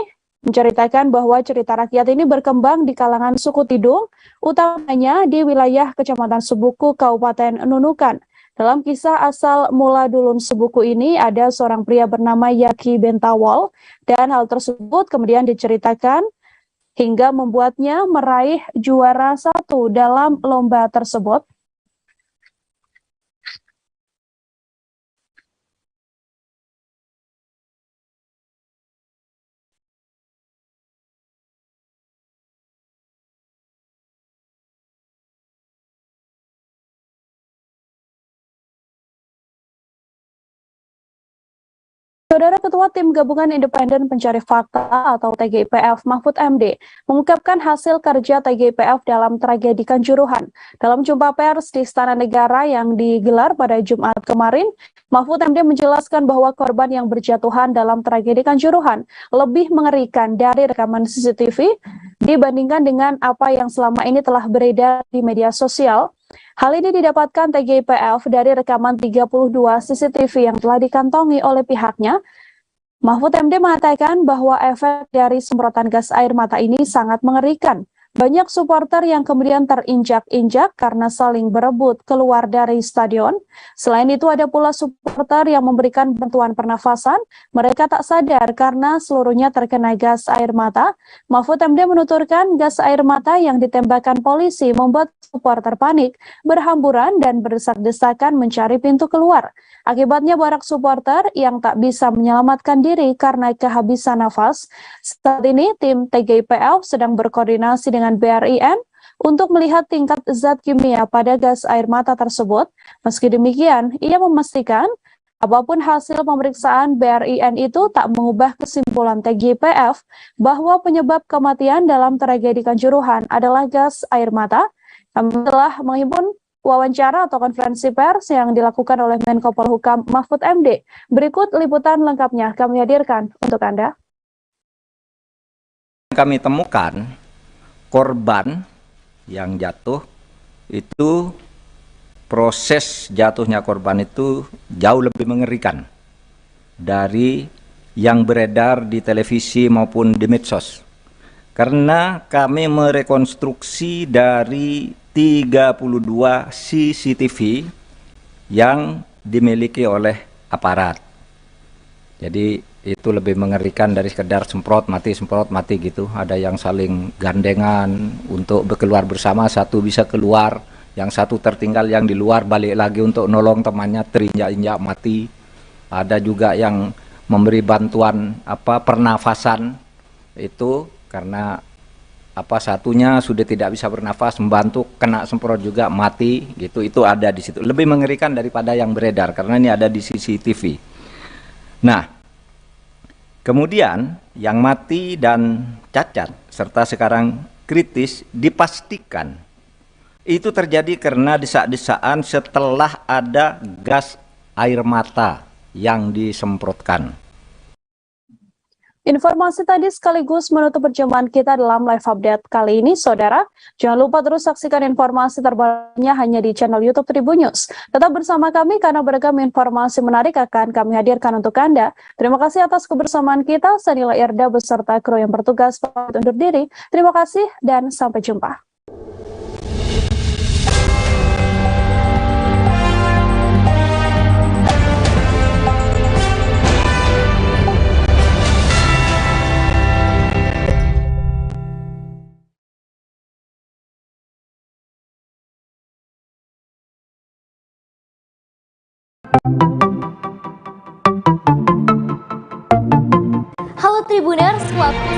menceritakan bahwa cerita rakyat ini berkembang di kalangan suku Tidung, utamanya di wilayah Kecamatan Sebuku, Kabupaten Nunukan. Dalam kisah asal mula dulun Sebuku ini ada seorang pria bernama Yaki Bentawol, dan hal tersebut kemudian diceritakan hingga membuatnya meraih juara 1 dalam lomba tersebut. Saudara Ketua Tim Gabungan Independen Pencari Fakta atau TGIPF Mahfud MD mengungkapkan hasil kerja TGIPF dalam tragedi Kanjuruhan. Dalam jumpa pers di Istana Negara yang digelar pada Jumat kemarin, Mahfud MD menjelaskan bahwa korban yang berjatuhan dalam tragedi Kanjuruhan lebih mengerikan dari rekaman CCTV dibandingkan dengan apa yang selama ini telah beredar di media sosial. Hal ini didapatkan TGIPF dari rekaman 32 CCTV yang telah dikantongi oleh pihaknya. Mahfud MD mengatakan bahwa efek dari semprotan gas air mata ini sangat mengerikan. Banyak supporter yang kemudian terinjak-injak karena saling berebut keluar dari stadion. Selain itu ada pula supporter yang memberikan bantuan pernafasan. Mereka tak sadar karena seluruhnya terkena gas air mata. Mahfud MD menuturkan gas air mata yang ditembakkan polisi membuat supporter panik, berhamburan dan berdesak-desakan mencari pintu keluar. Akibatnya banyak supporter yang tak bisa menyelamatkan diri karena kehabisan nafas. Saat ini tim TGIPF sedang berkoordinasi dengan BRIN untuk melihat tingkat zat kimia pada gas air mata tersebut. Meski demikian, ia memastikan apapun hasil pemeriksaan BRIN itu tak mengubah kesimpulan TGIPF bahwa penyebab kematian dalam tragedi Kanjuruhan adalah gas air mata. Kami telah menghimpun wawancara atau konferensi pers yang dilakukan oleh Menko Polhukam Mahfud MD. Berikut liputan lengkapnya kami hadirkan untuk Anda. Kami temukan korban yang jatuh itu, proses jatuhnya korban itu jauh lebih mengerikan dari yang beredar di televisi maupun di medsos. Karena kami merekonstruksi dari 32 CCTV yang dimiliki oleh aparat. Jadi itu lebih mengerikan dari sekedar semprot mati gitu. Ada yang saling gandengan untuk berkeluar bersama, satu bisa keluar, yang satu tertinggal, yang di luar balik lagi untuk nolong temannya, terinjak-injak mati. Ada juga yang memberi bantuan pernafasan, itu karena satunya sudah tidak bisa bernafas, membantu kena semprot juga mati gitu. Itu ada di situ, lebih mengerikan daripada yang beredar karena ini ada di CCTV. Nah, kemudian yang mati dan cacat serta sekarang kritis dipastikan itu terjadi karena desak-desakan setelah ada gas air mata yang disemprotkan. Informasi tadi sekaligus menutup perjumpaan kita dalam live update kali ini, Saudara. Jangan lupa terus saksikan informasi terbarunya hanya di channel YouTube Tribun News. Tetap bersama kami karena beragam informasi menarik akan kami hadirkan untuk Anda. Terima kasih atas kebersamaan kita. Sanila Irda beserta kru yang bertugas pamit undur diri. Terima kasih dan sampai jumpa. Halo Tribuners, waktu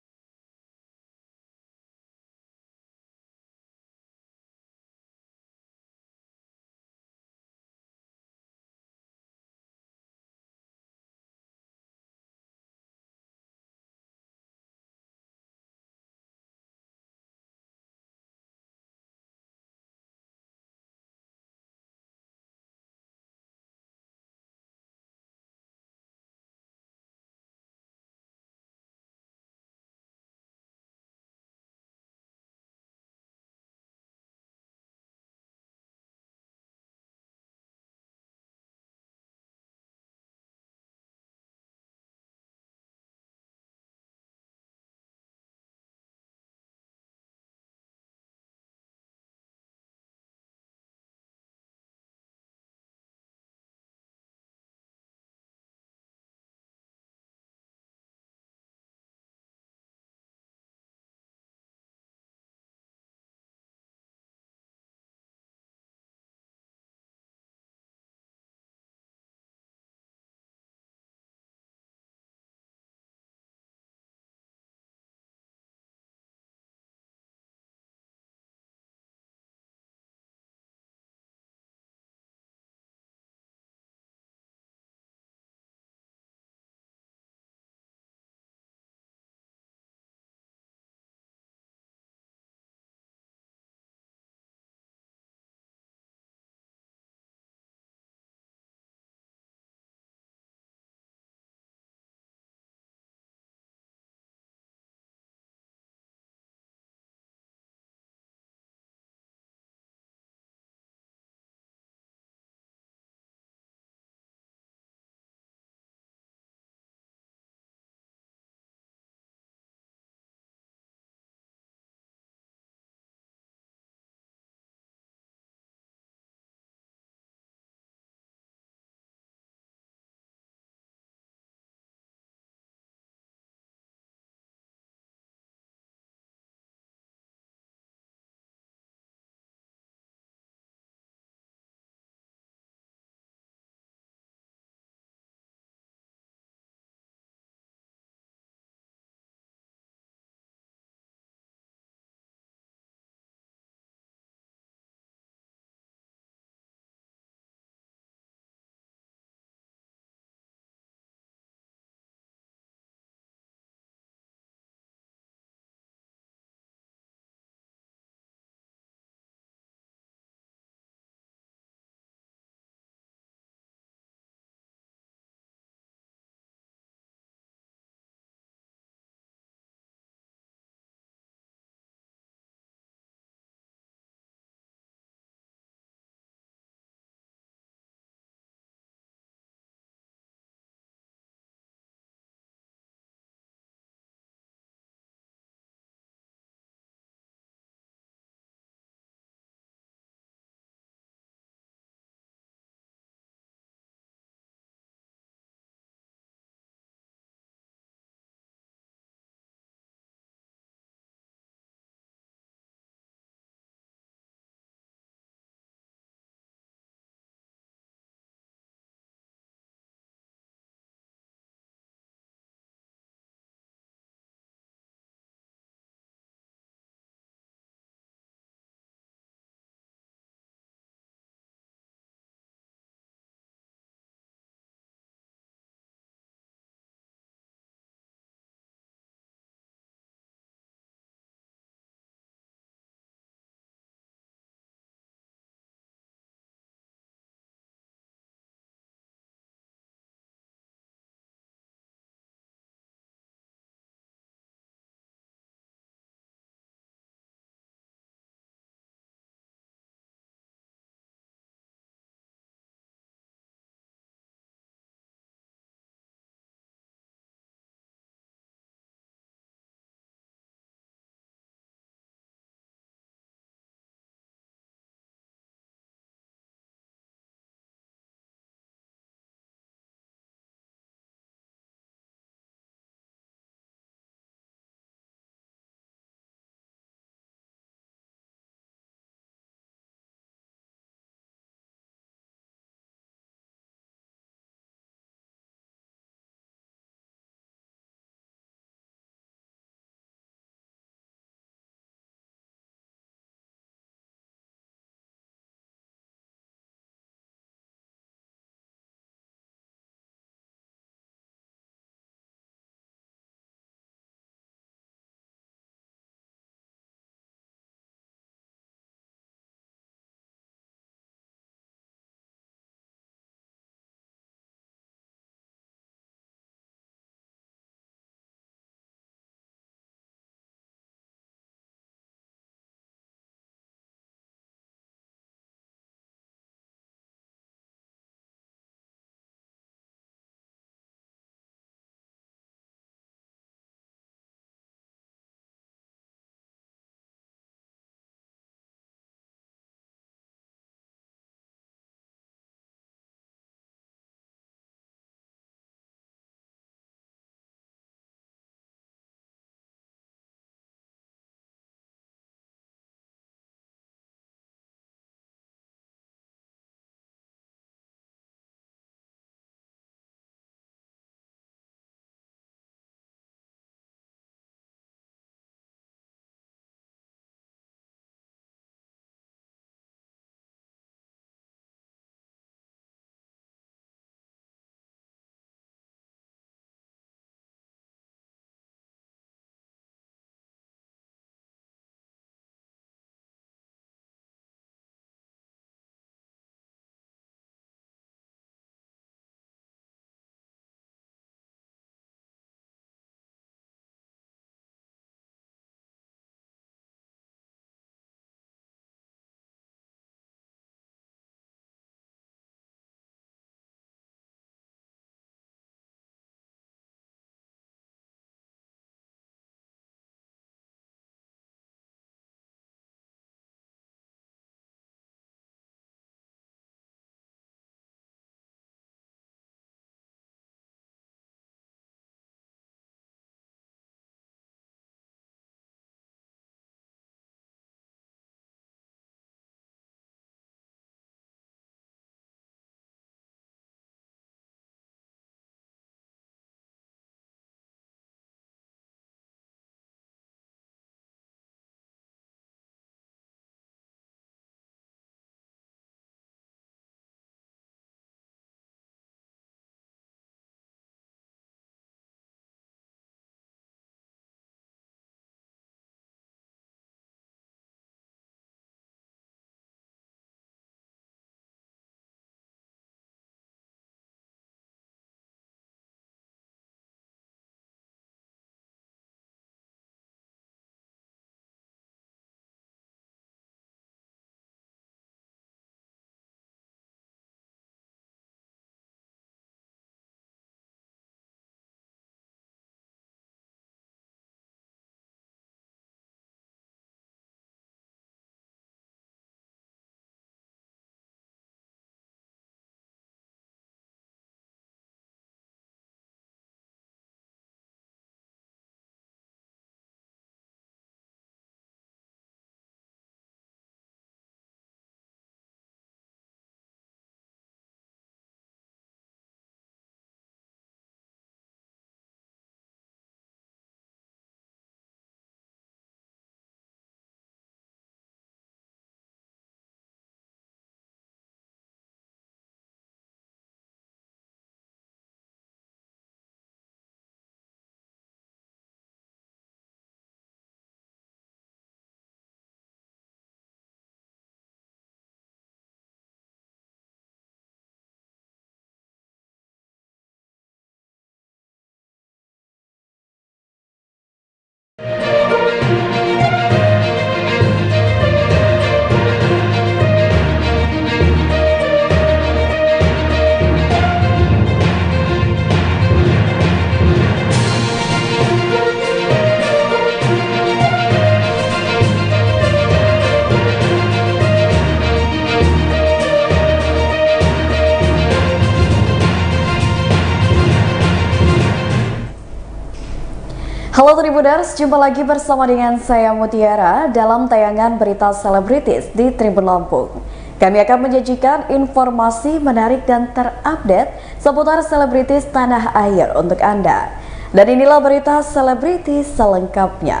Halo Tribuners, jumpa lagi bersama dengan saya Mutiara dalam tayangan berita selebritis di Tribun Lampung. Kami akan menyajikan informasi menarik dan terupdate seputar selebritis tanah air untuk Anda. Dan inilah berita selebritis selengkapnya.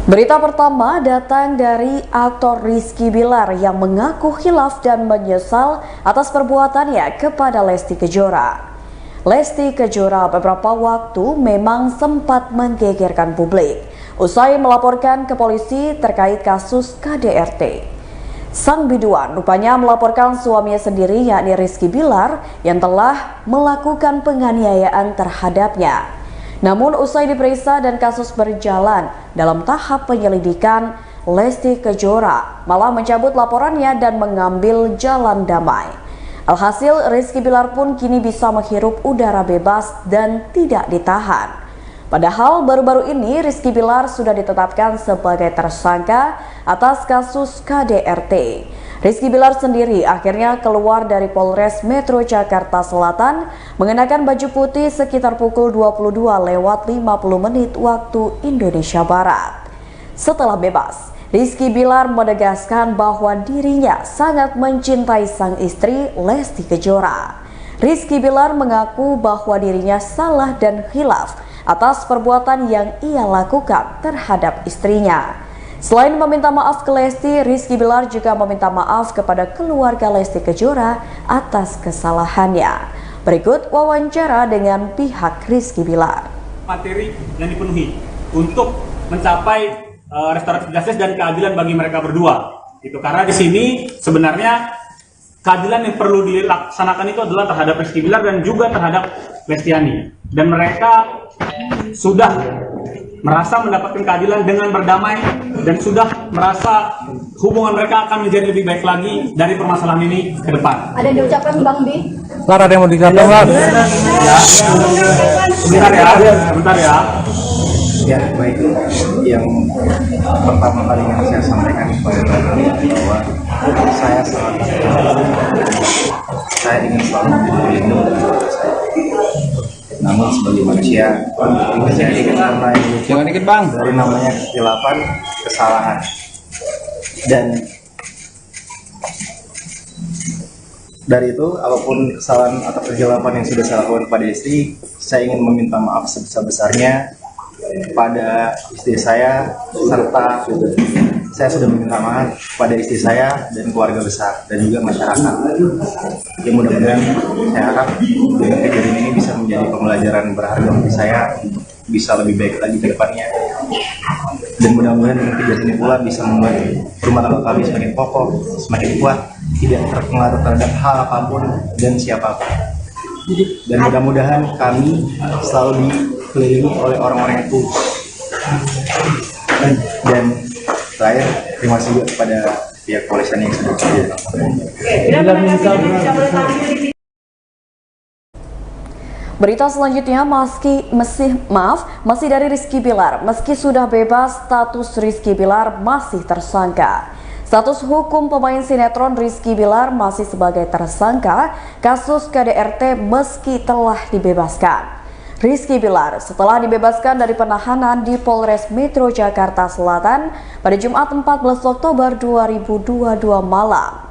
Berita pertama datang dari aktor Rizky Bilar yang mengaku khilaf dan menyesal atas perbuatannya kepada Lesti Kejora. Lesti Kejora beberapa waktu memang sempat menggegerkan publik usai melaporkan ke polisi terkait kasus KDRT. Sang biduan rupanya melaporkan suaminya sendiri yakni Rizky Bilar yang telah melakukan penganiayaan terhadapnya. Namun usai diperiksa dan kasus berjalan dalam tahap penyelidikan, Lesti Kejora malah mencabut laporannya dan mengambil jalan damai. Alhasil, Rizky Bilar pun kini bisa menghirup udara bebas dan tidak ditahan. Padahal baru-baru ini Rizky Bilar sudah ditetapkan sebagai tersangka atas kasus KDRT. Rizky Bilar sendiri akhirnya keluar dari Polres Metro Jakarta Selatan mengenakan baju putih sekitar pukul 22:50 waktu Indonesia Barat. Setelah bebas, Rizky Bilar menegaskan bahwa dirinya sangat mencintai sang istri Lesti Kejora. Rizky Bilar mengaku bahwa dirinya salah dan khilaf atas perbuatan yang ia lakukan terhadap istrinya. Selain meminta maaf ke Lesti, Rizky Bilar juga meminta maaf kepada keluarga Lesti Kejora atas kesalahannya. Berikut wawancara dengan pihak Rizky Bilar. Materi yang dipenuhi untuk mencapai restoratif justice dan keadilan bagi mereka berdua. Itu karena di sini sebenarnya keadilan yang perlu dilaksanakan itu adalah terhadap Rizky Bilar dan juga terhadap Lestiani. Dan mereka sudah merasa mendapatkan keadilan dengan berdamai dan sudah merasa hubungan mereka akan menjadi lebih baik lagi dari permasalahan ini ke depan. Ada yang diucapkan Bang Bi? Lar, ada yang mau dikatakan, Lar? Ya. Bentar ya. Ya, baik. Yang pertama kali yang saya sampaikan kepada Bapak bahwa saya ingin selalu melindungi keluarga saya. Namun sebagai manusia, terjadi kan dari namanya kekhilafan, kesalahan. Dan dari itu, apapun kesalahan atau kekhilafan yang sudah saya lakukan pada istri, saya ingin meminta maaf sebesar-besarnya pada istri saya, serta saya sudah meminta maaf pada istri saya dan keluarga besar dan juga masyarakat. Ya, mudah-mudahan saya harap dengan kejadian ini bisa menjadi pembelajaran berharga bagi saya, bisa lebih baik lagi ke depannya. Dan mudah-mudahan dengan kejadian ini pula bisa membuat rumah tangga kami semakin kokoh, semakin kuat, tidak terpengaruh terhadap hal apapun dan siapapun. Dan mudah-mudahan kami selalu dikelilingi oleh orang-orang yang tulus. Dan terakhir, terima kasih juga kepada pihak kepolisian yang sudah bekerja. Berita selanjutnya masih dari Rizky Bilar. Meski sudah bebas, status Rizky Bilar masih tersangka. Status hukum pemain sinetron Rizky Bilar masih sebagai tersangka kasus KDRT meski telah dibebaskan. Rizky Bilar setelah dibebaskan dari penahanan di Polres Metro Jakarta Selatan pada Jumat 14 Oktober 2022 malam.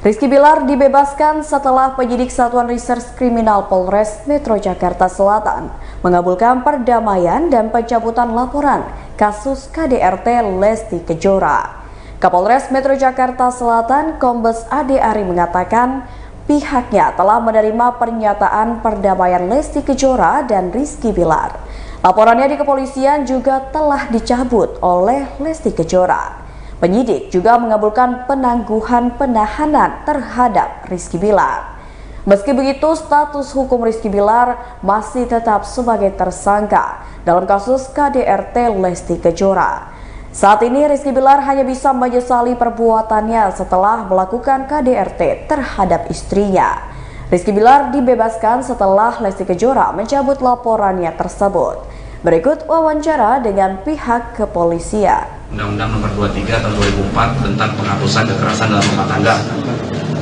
Rizky Bilar dibebaskan setelah penyidik Satuan Reserse Kriminal Polres Metro Jakarta Selatan mengabulkan perdamaian dan pencabutan laporan kasus KDRT Lesti Kejora. Kapolres Metro Jakarta Selatan Kombes Ade Ari mengatakan pihaknya telah menerima pernyataan perdamaian Lesti Kejora dan Rizky Bilar. Laporannya di kepolisian juga telah dicabut oleh Lesti Kejora. Penyidik juga mengabulkan penangguhan penahanan terhadap Rizky Bilar. Meski begitu, status hukum Rizky Bilar masih tetap sebagai tersangka dalam kasus KDRT Lesti Kejora. Saat ini Rizky Bilar hanya bisa menyesali perbuatannya setelah melakukan KDRT terhadap istrinya. Rizky Bilar dibebaskan setelah Lesti Kejora mencabut laporannya tersebut. Berikut wawancara dengan pihak kepolisian. Undang-Undang Nomor 23 Tahun 2004 tentang penghapusan kekerasan dalam rumah tangga.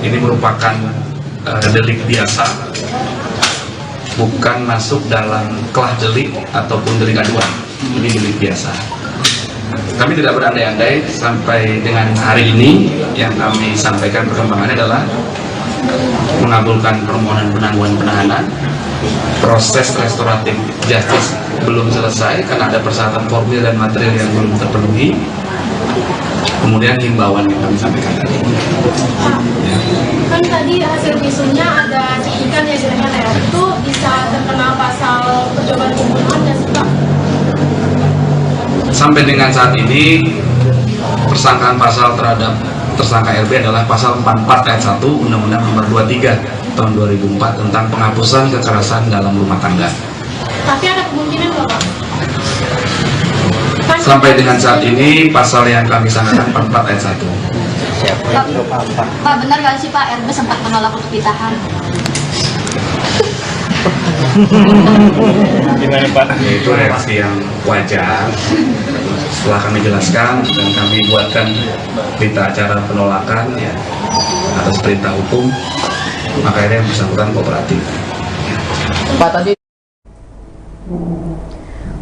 Ini merupakan delik biasa bukan masuk dalam kelah delik ataupun delik aduan. Ini delik biasa. Kami tidak berandai-andai sampai dengan hari ini. Yang kami sampaikan perkembangannya adalah mengabulkan permohonan penangguhan penahanan. Proses restoratif justice belum selesai karena ada persyaratan formil dan material yang belum terpenuhi. Kemudian himbauan yang kami sampaikan tadi. Kan tadi hasil visumnya ada kritikan ya dengan itu bisa terkena pasal percobaan pembunuhan dan sebab. Sampai dengan saat ini persangkaan pasal terhadap tersangka RB adalah pasal 44 ayat 1 Undang-Undang Nomor 23 tahun 2004 tentang penghapusan kekerasan dalam rumah tangga. Tapi ada kemungkinan nggak, Pak? Sampai dengan saat ini pasal yang kami sangkakan 44 ayat 1. Pak, benar nggak sih Pak RB sempat menolak untuk ditahan? Gimana Pak? Itu reaksi yang wajar. Setelah kami jelaskan dan kami buatkan berita acara penolakan ya atas perintah hukum, maka akhirnya yang bersangkutan kooperatif. Pak tadi.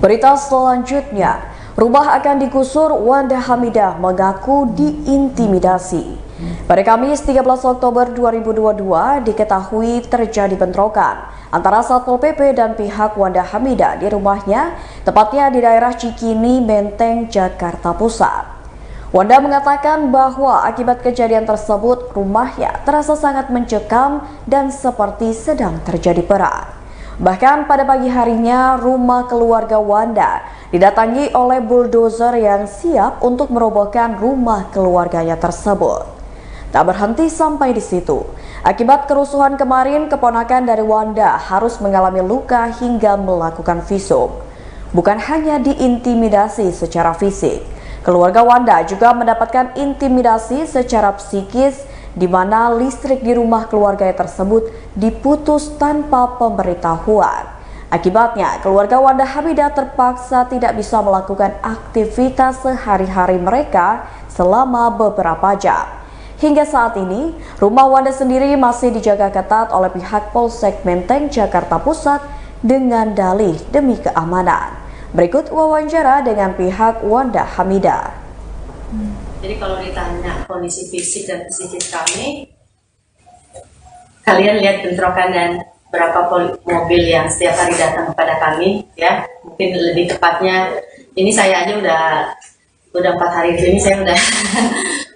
Berita selanjutnya, rumah akan digusur, Wanda Hamidah mengaku diintimidasi. Pada Kamis 13 Oktober 2022 diketahui terjadi bentrokan antara Satpol PP dan pihak Wanda Hamidah di rumahnya, tepatnya di daerah Cikini, Menteng, Jakarta Pusat. Wanda mengatakan bahwa akibat kejadian tersebut rumahnya terasa sangat mencekam dan seperti sedang terjadi perang. Bahkan pada pagi harinya rumah keluarga Wanda didatangi oleh bulldozer yang siap untuk merobohkan rumah keluarganya tersebut. Tak berhenti sampai di situ. Akibat kerusuhan kemarin, keponakan dari Wanda harus mengalami luka hingga melakukan visum. Bukan hanya diintimidasi secara fisik, keluarga Wanda juga mendapatkan intimidasi secara psikis, di mana listrik di rumah keluarga tersebut diputus tanpa pemberitahuan. Akibatnya, keluarga Wanda Hamidah terpaksa tidak bisa melakukan aktivitas sehari-hari mereka selama beberapa jam. Hingga saat ini, rumah Wanda sendiri masih dijaga ketat oleh pihak Polsek Menteng, Jakarta Pusat dengan dalih demi keamanan. Berikut wawancara dengan pihak Wanda Hamidah. Jadi kalau ditanya kondisi fisik dan psikis kami, kalian lihat bentrokan dan berapa mobil yang setiap hari datang kepada kami, ya. Mungkin lebih tepatnya, ini saya aja udah 4 hari ini saya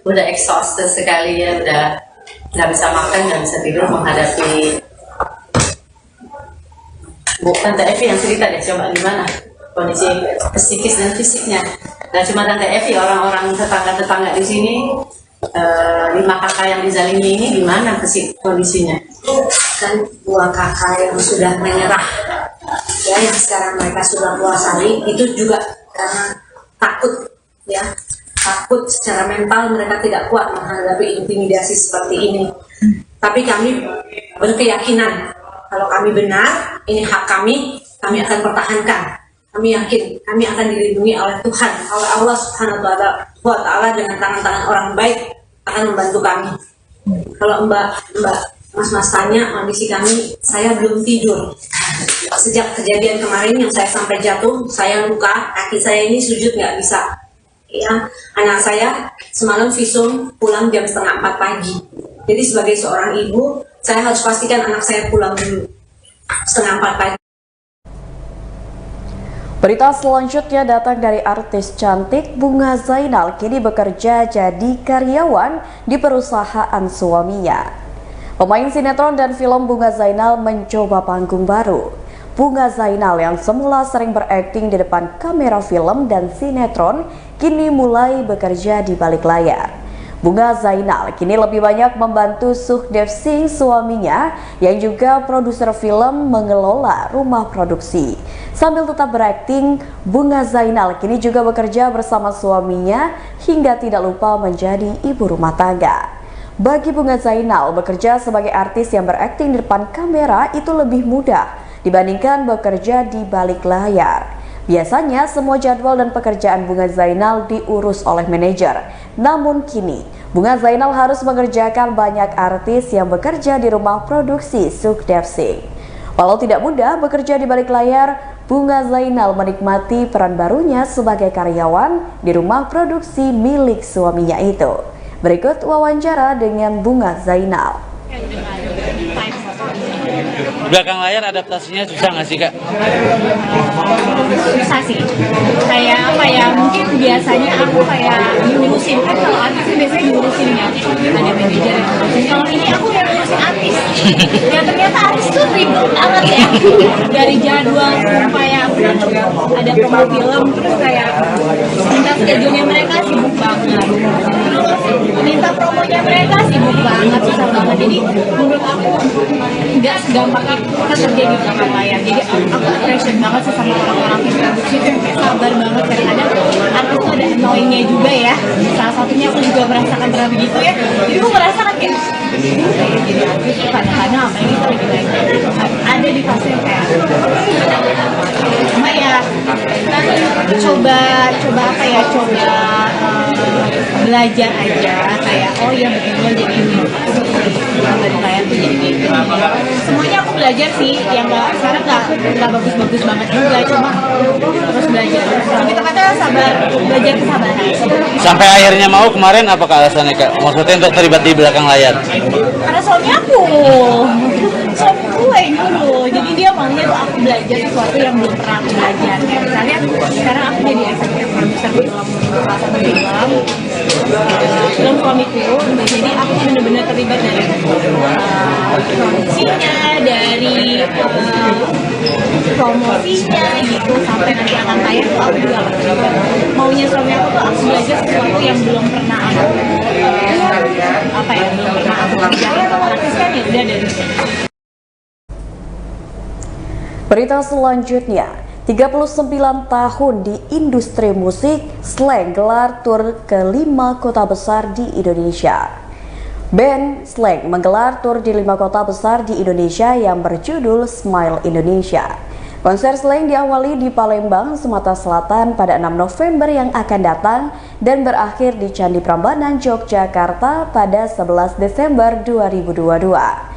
udah exhausted sekali ya, udah nggak bisa makan, nggak bisa tidur menghadapi. Tante Evi yang cerita deh, coba gimana kondisi psikis dan fisiknya. Nah cuma Tante Evi, orang-orang tetangga-tetangga di sini, 5 kakak yang dizalimi ini gimana kondisinya? Kan 2 kakak yang sudah menyerah, ya, yang sekarang mereka sudah kuasai, itu juga karena takut, ya, takut secara mental mereka tidak kuat menghadapi intimidasi seperti ini. Tapi kami berkeyakinan kalau kami benar, ini hak kami akan pertahankan. Kami yakin kami akan dilindungi oleh Tuhan, oleh Allah Subhanahu wa Ta'ala, dengan tangan-tangan orang baik akan membantu kami. Kalau Mas tanya kondisi kami, saya belum tidur. Sejak kejadian kemarin yang saya sampai jatuh, saya luka, kaki saya ini sujud nggak bisa. Ya, anak saya semalam visum pulang jam 3:30 pagi. Jadi sebagai seorang ibu, saya harus pastikan anak saya pulang dulu 3:30 pagi. Berita selanjutnya datang dari artis cantik Bunga Zainal, kini bekerja jadi karyawan di perusahaan suaminya. Pemain sinetron dan film Bunga Zainal mencoba panggung baru. Bunga Zainal yang semula sering berakting di depan kamera film dan sinetron, kini mulai bekerja di balik layar. Bunga Zainal kini lebih banyak membantu Sukhdev Singh, suaminya, yang juga produser film, mengelola rumah produksi. Sambil tetap berakting, Bunga Zainal kini juga bekerja bersama suaminya hingga tidak lupa menjadi ibu rumah tangga. Bagi Bunga Zainal, bekerja sebagai artis yang berakting di depan kamera itu lebih mudah dibandingkan bekerja di balik layar. Biasanya semua jadwal dan pekerjaan Bunga Zainal diurus oleh manajer. Namun kini, Bunga Zainal harus mengerjakan banyak artis yang bekerja di rumah produksi Sukhdev Singh. Walau tidak mudah bekerja di balik layar, Bunga Zainal menikmati peran barunya sebagai karyawan di rumah produksi milik suaminya itu. Berikut wawancara dengan Bunga Zainal. Belakang layar adaptasinya susah nggak sih, Kak? Susah sih. Kayak apa ya, mungkin biasanya aku kayak ngurusin, kan kalau artis biasanya ngurusinnya ada manajer. Kalau ini aku yang ngurusin artis. Ya ternyata artis tuh ribet banget ya. Dari jadwal sampai ada promo film, terus kayak minta schedule-nya mereka sibuk banget. Minta promonya mereka sibuk banget, susah banget. Jadi menurut aku nggak segampang itu kerja di belakang layar. Jadi aku appreciate banget sih sama orang-orang di produksi itu yang kayak sabar banget. Kadang-kadang artis tuh ada annoying-nya juga ya. Salah satunya aku juga merasakan pernah begitu ya. Jadi aku merasakan kayak jadi artis tuh kadang-kadang apalagi kita lagi ada di fase yang kayak cuma ya coba apa ya, coba belajar aja kayak oh ya betul jadi ini dari layar tuh jadi kayak gini. Semuanya aku belajar sih, yang sekarang nggak bagus-bagus banget juga, cuma terus belajar. Lebih tepatnya sabar, belajar kesabaran. Sampai akhirnya mau kemarin apakah alasannya, Kak? Maksudnya untuk terlibat di belakang layar? Karena suami aku dulu, jadi dia maunya tuh aku belajar sesuatu yang belum pernah aku belajar. Kayak misalnya sekarang aku jadi executive producer di salah satu film suamiku, jadi aku benar-benar terlibat dari produksinya, dari promosinya gitu, sampai nanti akan tayang tuh aku juga akan terlibat. Maunya suami aku tuh aku belajar sesuatu yang belum pernah aku belum pernah aku kerjain. Kalau artis kan ya udah dari. Berita selanjutnya, 39 tahun di industri musik, Slank gelar tur ke 5 kota besar di Indonesia. Band Slank menggelar tur di 5 kota besar di Indonesia yang berjudul Smile Indonesia. Konser Slank diawali di Palembang, Sumatera Selatan pada 6 November yang akan datang dan berakhir di Candi Prambanan, Yogyakarta pada 11 Desember 2022.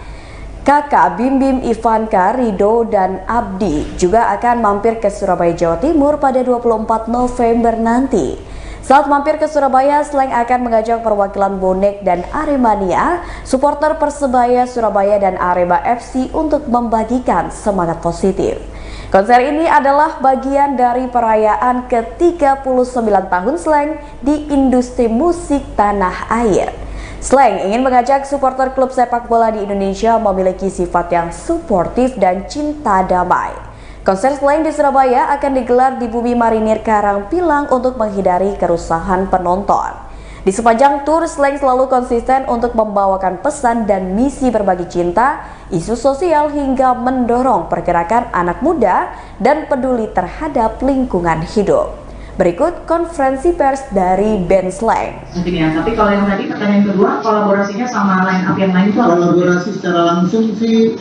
Kakak Bim Bim, Ivanka, Rido, dan Abdi juga akan mampir ke Surabaya, Jawa Timur pada 24 November nanti. Saat mampir ke Surabaya, Slank akan mengajak perwakilan bonek dan Aremania, supporter Persebaya Surabaya dan Arema FC untuk membagikan semangat positif. Konser ini adalah bagian dari perayaan ke-39 tahun Slank di industri musik tanah air. Slank ingin mengajak supporter klub sepak bola di Indonesia memiliki sifat yang suportif dan cinta damai. Konser Slank di Surabaya akan digelar di Bumi Marinir Karangpilang untuk menghindari kerusahan penonton. Di sepanjang tur, Slank selalu konsisten untuk membawakan pesan dan misi berbagi cinta, isu sosial hingga mendorong pergerakan anak muda dan peduli terhadap lingkungan hidup. Berikut konferensi pers dari band Slank. Ya, tapi kalau yang tadi pertanyaan kedua, kolaborasinya sama line up yang lain itu kolaborasi secara langsung sih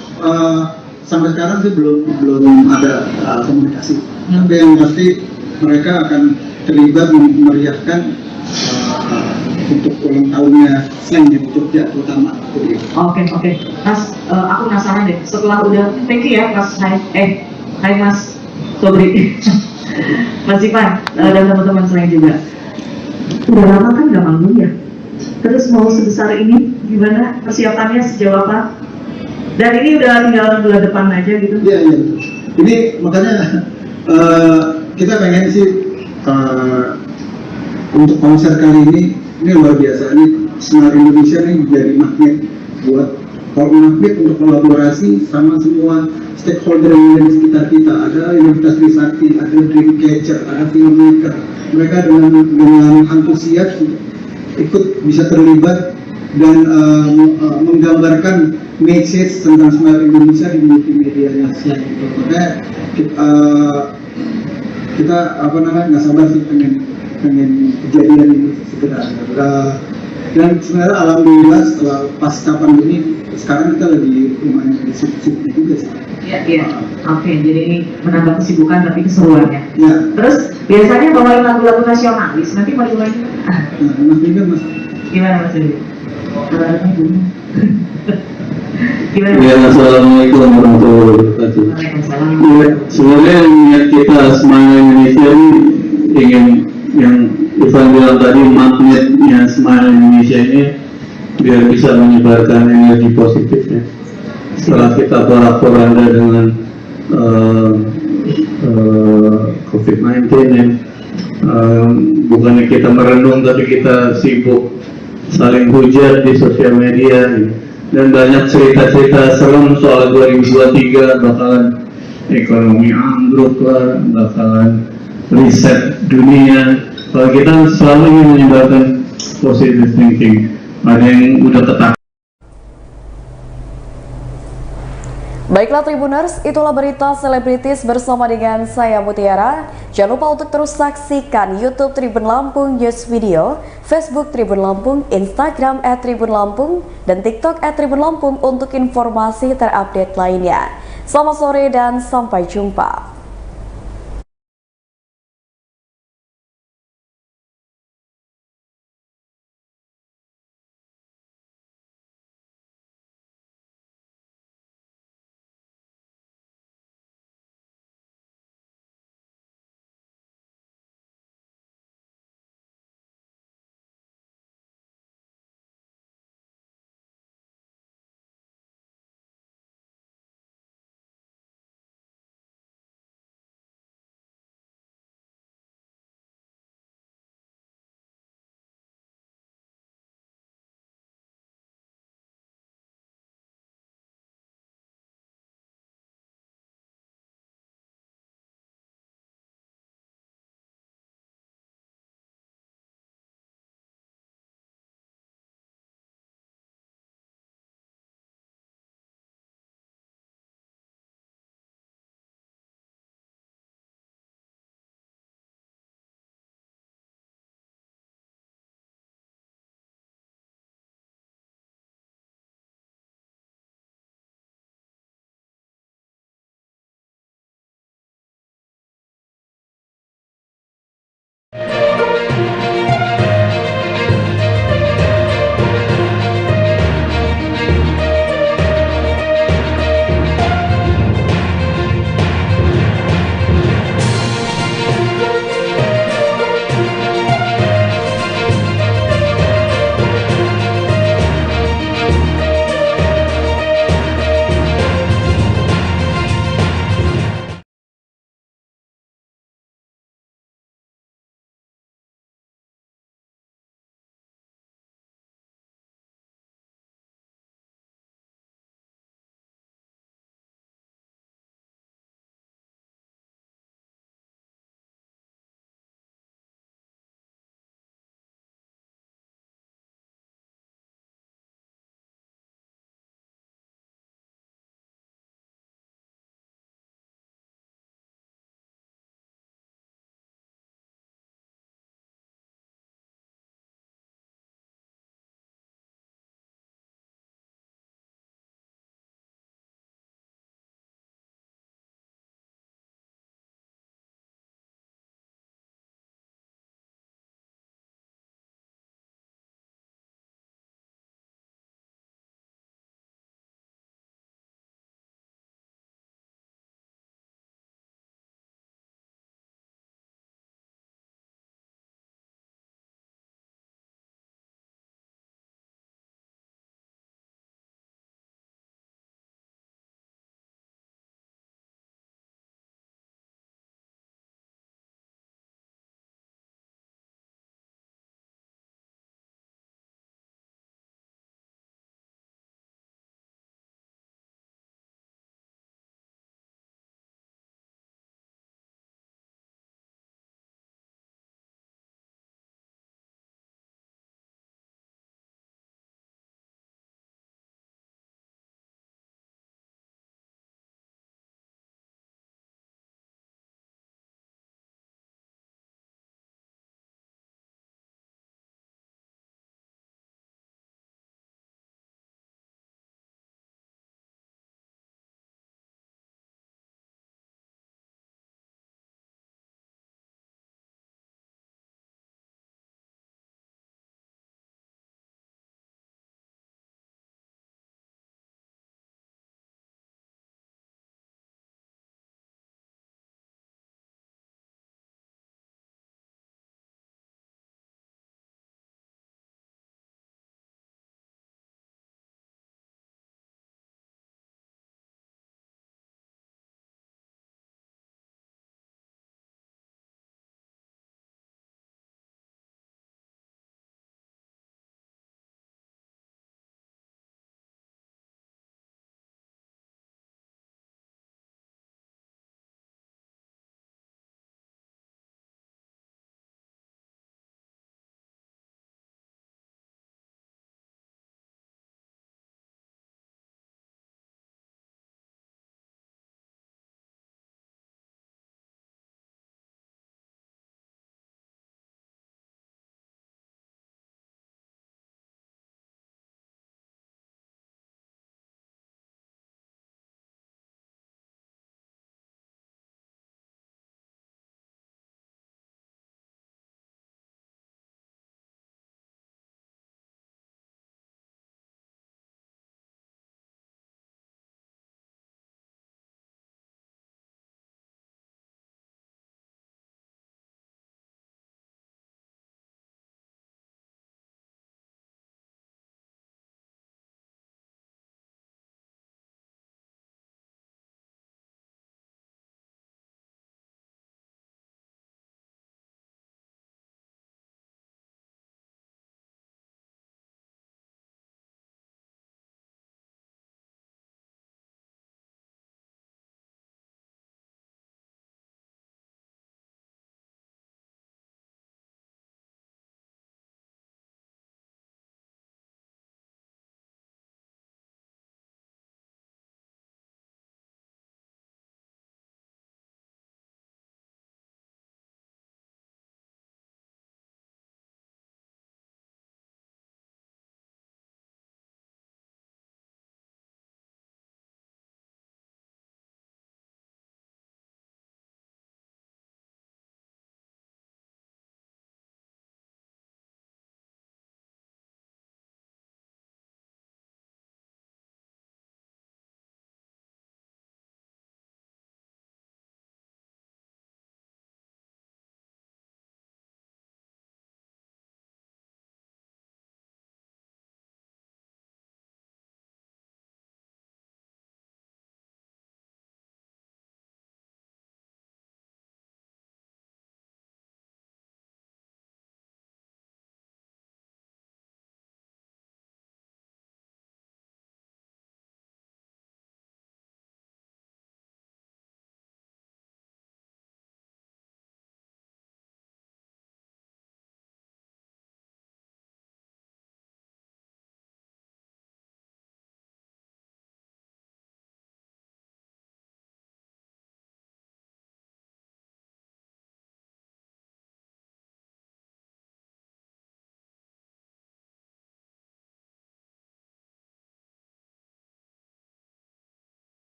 sampai sekarang sih belum ada komunikasi. Tapi yang pasti mereka akan terlibat memeriahkan untuk ulang tahunnya Slank di Jogja terutama. Oke. Mas, aku penasaran deh. Setelah udah, thank you ya Mas. Hai Mas Sobri. Mas Ivan dan teman-teman Slank juga. Udah lama kan gak manggung ya? Terus mau sebesar ini gimana persiapannya, sejauh apa? Dan ini udah tinggal bulan depan aja gitu? Iya. Ini makanya kita pengen sih untuk konser kali ini luar biasa. Ini Smile Indonesia nih jadi magnet buat untuk kolaborasi sama semua stakeholder yang ada di sekitar kita. Ada Universitas Trisakti, ada Dreamcatcher, ada filmmaker. Mereka dengan antusias ikut bisa terlibat dan menggambarkan message tentang Smile Indonesia di multimedia Slank. Makanya kita nggak sabar sih pengen kejadian ini segera. Dan sebenarnya alhamdulillah setelah pasca pandemi sekarang kita lagi lumayan sibuk juga sih. Iya. Oke, jadi ini menambah kesibukan tapi keseruannya. Ya. Terus biasanya bawain lagu-lagu nasionalis, nanti mau dimulai. Mas Bim, Mas. Gimana Mas Bim? Gimana? Ya, assalamualaikum warahmatullahi wabarakatuh. Ya, sebenarnya niat kita Smile Indonesia ini ingin yang Ivan bilang tadi, magnetnya Smile Indonesia ini biar bisa menyebarkan energi positif ya. Setelah kita porak-poranda dengan COVID-19 ya, bukannya kita merenung tapi kita sibuk saling hujat di sosial media ya. Dan banyak cerita-cerita serem soal 2023 bakalan ekonomi ambruk lah, bakalan riset dunia. Kalau kita selalu ingin menyebarkan positive thinking, ada yang udah ketakutan. Baiklah Tribuners, itulah berita selebritis bersama dengan saya Mutiara. Jangan lupa untuk terus saksikan YouTube Tribun Lampung News Video, Facebook Tribun Lampung, Instagram @Tribun Lampung, dan TikTok @Tribun Lampung untuk informasi terupdate lainnya. Selamat sore dan sampai jumpa.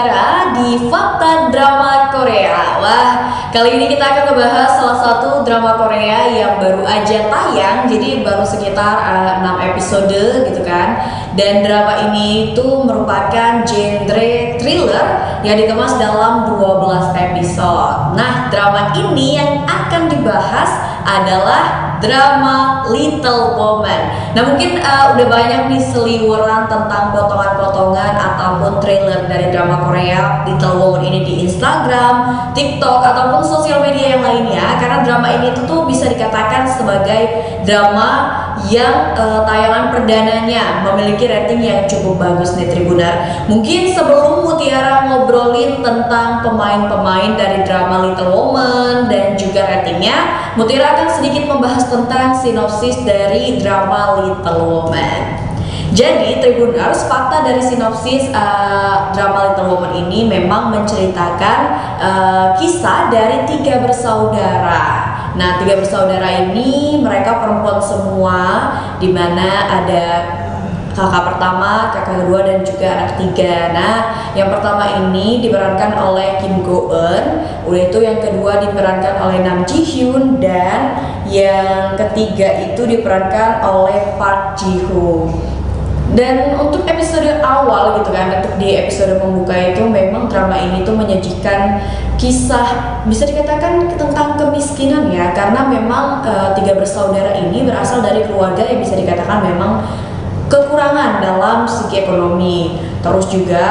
saudara di Fakta Drama Korea. Wah, kali ini kita akan membahas salah satu drama Korea yang baru aja tayang, jadi baru sekitar 6 episode gitu kan. Dan drama ini itu merupakan genre thriller yang dikemas dalam 12 episode. Nah, drama ini yang akan dibahas adalah drama Little Woman. Nah, mungkin udah banyak nih seliweran tentang potongan-potongan ataupun trailer dari drama Korea Little Woman ini di Instagram, TikTok ataupun sosial media yang lainnya. Karena drama ini tuh bisa dikatakan sebagai drama yang tayangan perdananya memiliki rating yang cukup bagus nih Tribunar. Mungkin sebelum Mutiara ngobrolin tentang pemain-pemain dari drama Little Woman dan juga ratingnya, Mutiara akan sedikit membahas tentang sinopsis dari drama Little Woman. Jadi Tribuners, fakta dari sinopsis drama Little Woman ini memang menceritakan kisah dari 3 bersaudara. Nah, 3 bersaudara ini mereka perempuan semua, dimana ada kakak pertama, kakak kedua, dan juga anak ketiga. Nah, yang pertama ini diperankan oleh Kim Go Eun, udah itu yang kedua diperankan oleh Nam Ji Hyun, dan yang ketiga itu diperankan oleh Park Ji Hoon. Dan untuk episode awal gitu kan, untuk di episode pembuka itu memang drama ini tuh menyajikan kisah bisa dikatakan tentang kemiskinan ya, karena memang 3 bersaudara ini berasal dari keluarga yang bisa dikatakan memang kekurangan dalam segi ekonomi. Terus juga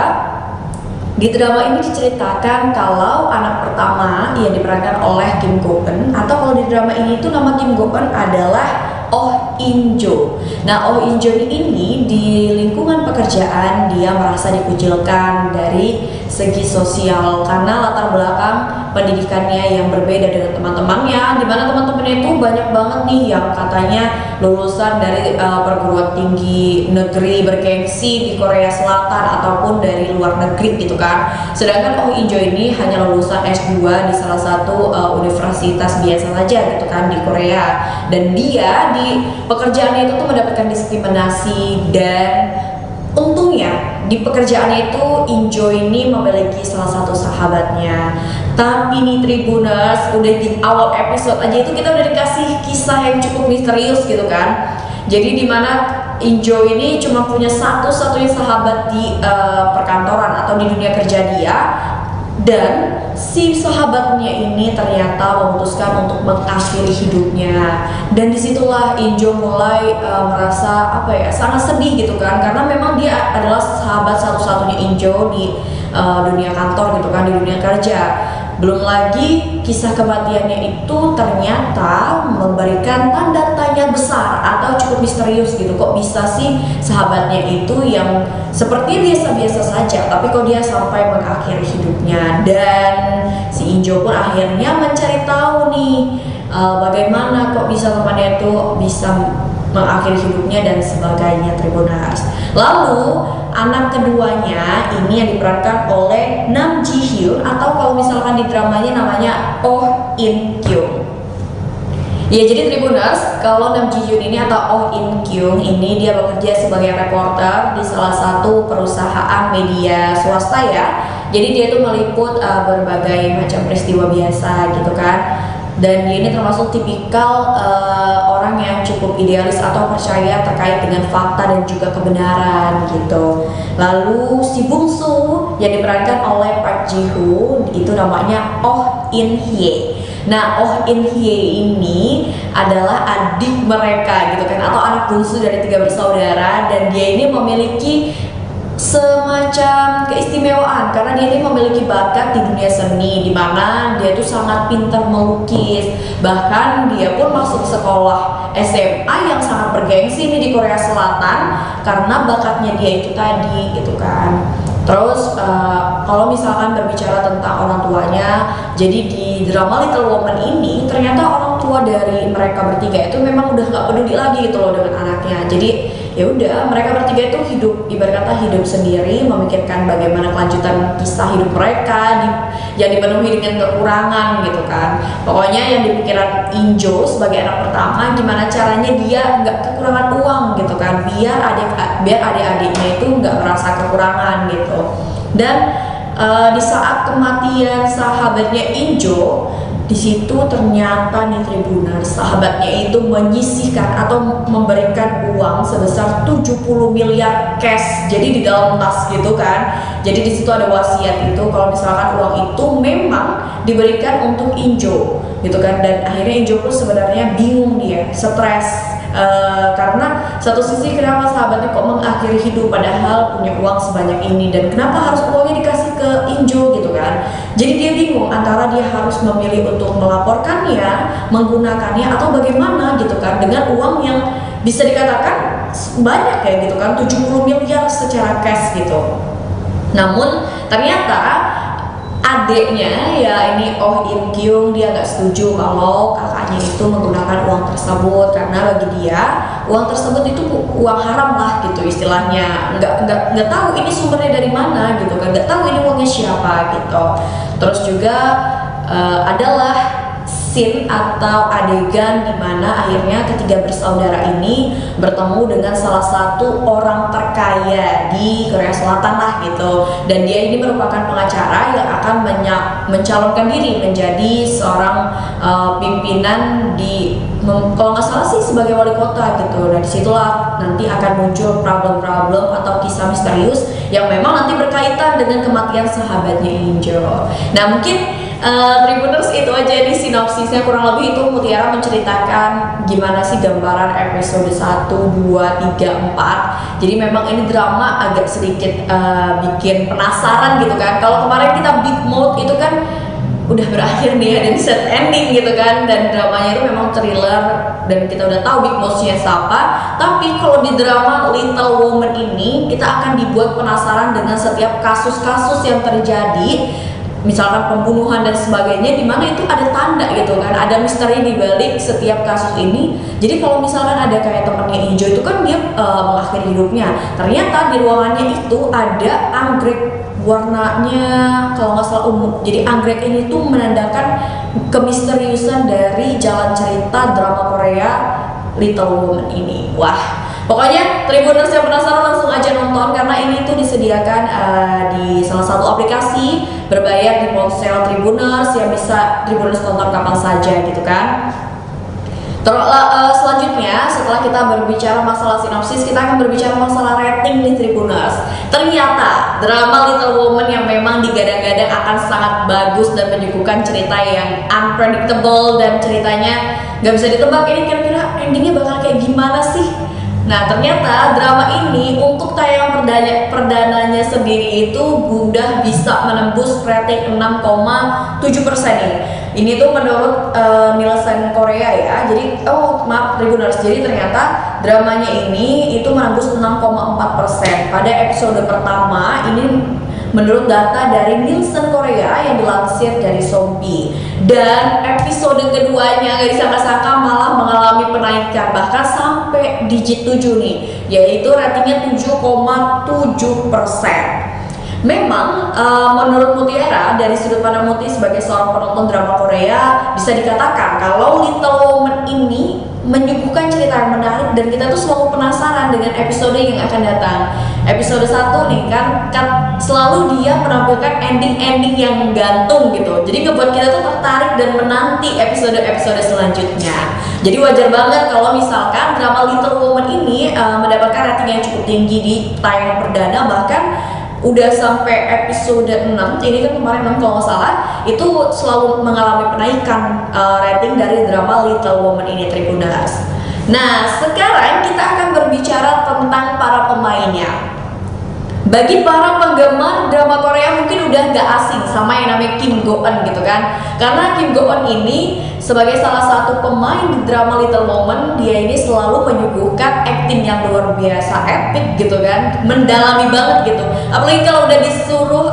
di drama ini diceritakan kalau anak pertama yang diperankan oleh Kim Go Eun, atau kalau di drama ini tuh nama Kim Go Eun adalah Oh In Jo. Nah, Oh In Jo ini di lingkungan pekerjaan dia merasa dikucilkan dari segi sosial karena latar belakang pendidikannya yang berbeda dengan teman-temannya, di mana teman-temannya itu banyak banget nih yang katanya lulusan dari perguruan tinggi negeri bergengsi di Korea Selatan ataupun dari luar negeri gitu kan. Sedangkan Oh In Jo ini hanya lulusan S2 di salah satu universitas biasa saja gitu kan di Korea, dan dia di pekerjaannya itu tuh mendapatkan diskriminasi. Dan untungnya di pekerjaannya itu In Jo ini memiliki salah satu sahabatnya. Tapi nih Tribuners, udah di awal episode aja itu kita udah dikasih kisah yang cukup misterius gitu kan. Jadi dimana In Jo ini cuma punya satu-satunya sahabat di perkantoran atau di dunia kerja dia, dan si sahabatnya ini ternyata memutuskan untuk mengakhiri hidupnya. Dan disitulah In Jo mulai merasa sangat sedih gitu kan, karena memang dia adalah sahabat satu-satunya In Jo di dunia kantor gitu kan, di dunia kerja. Belum lagi kisah kematiannya itu ternyata memberikan tanda tanya besar atau cukup misterius gitu. Kok bisa sih sahabatnya itu yang seperti biasa-biasa saja, tapi kok dia sampai mengakhiri hidupnya. Dan si In Jo pun akhirnya mencari tahu nih bagaimana kok bisa temannya itu bisa mengakhiri hidupnya dan sebagainya Tribuners. Lalu anak keduanya ini yang diperankan oleh Nam Ji Hyun, atau kalau misalkan di dramanya namanya Oh In Kyung. Ya, jadi Tribuners, kalau Nam Ji Hyun ini atau Oh In Kyung ini dia bekerja sebagai reporter di salah satu perusahaan media swasta ya. Jadi dia tuh meliput berbagai macam peristiwa biasa gitu kan. Dan dia ini termasuk tipikal orang yang cukup idealis atau percaya terkait dengan fakta dan juga kebenaran gitu. Lalu si bungsu yang diperankan oleh Park Ji Hoon itu namanya Oh In Hye. Nah, Oh In Hye ini adalah adik mereka gitu kan, atau anak bungsu dari 3 bersaudara, dan dia ini memiliki semacam keistimewaan karena dia ini memiliki bakat di dunia seni, di mana dia tuh sangat pintar melukis. Bahkan dia pun masuk sekolah SMA yang sangat bergengsi nih di Korea Selatan karena bakatnya dia itu tadi gitu kan. Terus kalau misalkan berbicara tentang orang tuanya, jadi di drama Little Woman ini ternyata orang tua dari mereka bertiga itu memang udah nggak peduli lagi gitu loh dengan anaknya. Jadi ya udah, mereka bertiga itu hidup, ibarat kata hidup sendiri, memikirkan bagaimana kelanjutan kisah hidup mereka yang dipenuhi dengan kekurangan gitu kan. Pokoknya yang dipikiran In Jo sebagai anak pertama, gimana caranya dia nggak kekurangan uang gitu kan, biar adik-adiknya itu nggak merasa kekurangan gitu. Dan di saat kematian sahabatnya Injo, di situ ternyata nih Tribuners, sahabatnya itu menyisihkan atau memberikan uang sebesar 70 miliar cash. Jadi di dalam tas gitu kan. Jadi di situ ada wasiat itu kalau misalkan uang itu memang diberikan untuk Injo gitu kan. Dan akhirnya Injo pun sebenarnya bingung, dia stres. Karena satu sisi kenapa sahabatnya kok mengakhiri hidup padahal punya uang sebanyak ini, dan kenapa harus uangnya dikasih ke Injo gitu kan. Jadi dia bingung antara dia harus memilih untuk melaporkannya, menggunakannya, atau bagaimana gitu kan dengan uang yang bisa dikatakan banyak kayak gitu kan, 70 miliar secara cash gitu. Namun ternyata adiknya ya ini Oh In Kyung dia nggak setuju kalau kakaknya itu menggunakan uang tersebut, karena bagi dia uang tersebut itu uang haram lah gitu istilahnya. Nggak tahu ini sumbernya dari mana gitu kan, nggak tahu ini uangnya siapa gitu. Terus juga adalah scene atau adegan di mana akhirnya ketiga bersaudara ini bertemu dengan salah satu orang terkaya di Korea Selatan lah gitu, dan dia ini merupakan pengacara yang akan mencalonkan diri menjadi seorang pimpinan di kalau nggak salah sih sebagai wali kota gitu. Nah disitulah nanti akan muncul problem-problem atau kisah misterius yang memang nanti berkaitan dengan kematian sahabatnya Injo. Nah mungkin Tribuners itu aja di sinopsisnya, kurang lebih itu Mutiara menceritakan gimana sih gambaran episode 1, 2, 3, 4. Jadi memang ini drama agak sedikit bikin penasaran gitu kan. Kalau kemarin kita Big Mouth itu kan udah berakhir nih ya, dan set ending gitu kan, dan dramanya itu memang thriller dan kita udah tahu Big Mouth-nya siapa. Tapi kalau di drama Little Woman ini kita akan dibuat penasaran dengan setiap kasus-kasus yang terjadi, misalkan pembunuhan dan sebagainya, di mana itu ada tanda gitu kan, ada misteri di balik setiap kasus ini. Jadi kalau misalkan ada kayak temennya Injo itu kan dia mengakhiri hidupnya, ternyata di ruangannya itu ada anggrek warnanya kalau nggak salah ungu. Jadi anggrek ini tuh menandakan kemisteriusan dari jalan cerita drama Korea Little Woman ini. Wah, pokoknya Tribuners yang penasaran langsung aja nonton, karena ini tuh disediakan di salah satu aplikasi berbayar di ponsel Tribuners yang bisa Tribuners tonton kapan saja gitu kan. Terus selanjutnya setelah kita berbicara masalah sinopsis, kita akan berbicara masalah rating di Tribuners. Ternyata drama Little Woman yang memang digadang-gadang akan sangat bagus dan menyuguhkan cerita yang unpredictable dan ceritanya nggak bisa ditebak ini kira-kira endingnya bakal kayak gimana sih. Nah ternyata drama ini untuk tayang perdananya sendiri itu udah bisa menembus rating 6,7% nih. Ini tuh menurut Nielsen Korea ya. Jadi maaf Tribuners, jadi ternyata dramanya ini itu menembus 6,4% pada episode pertama. Ini menurut data dari Nielsen Korea yang dilansir dari Sompi. Dan episode keduanya gak disangka-sangka malah mengalami penaikan bahkan sampai digit 7 nih, yaitu ratingnya 7,7%. Memang menurut Mutiara, dari sudut pandang Muti sebagai seorang penonton drama Korea, bisa dikatakan kalau Little Woman ini menyuguhkan cerita yang menarik dan kita tuh selalu penasaran dengan episode yang akan datang. Episode 1 nih kan selalu dia menampilkan ending-ending yang gantung gitu. Jadi ngebuat kita tuh tertarik dan menanti episode-episode selanjutnya. Jadi wajar banget kalau misalkan drama Little Woman ini mendapatkan rating yang cukup tinggi di tayangan perdana, bahkan udah sampai episode 6, ini kan kemarin 6 kalau nggak salah, itu selalu mengalami penaikan rating dari drama Little Woman ini Tribuners. Nah sekarang kita akan berbicara tentang para pemainnya. Bagi para penggemar drama Korea mungkin udah gak asing sama yang namanya Kim Go Eun gitu kan, karena Kim Go Eun ini sebagai salah satu pemain di drama Little Woman, dia ini selalu menyuguhkan acting yang luar biasa epic gitu kan, mendalami banget gitu. Apalagi kalau udah disuruh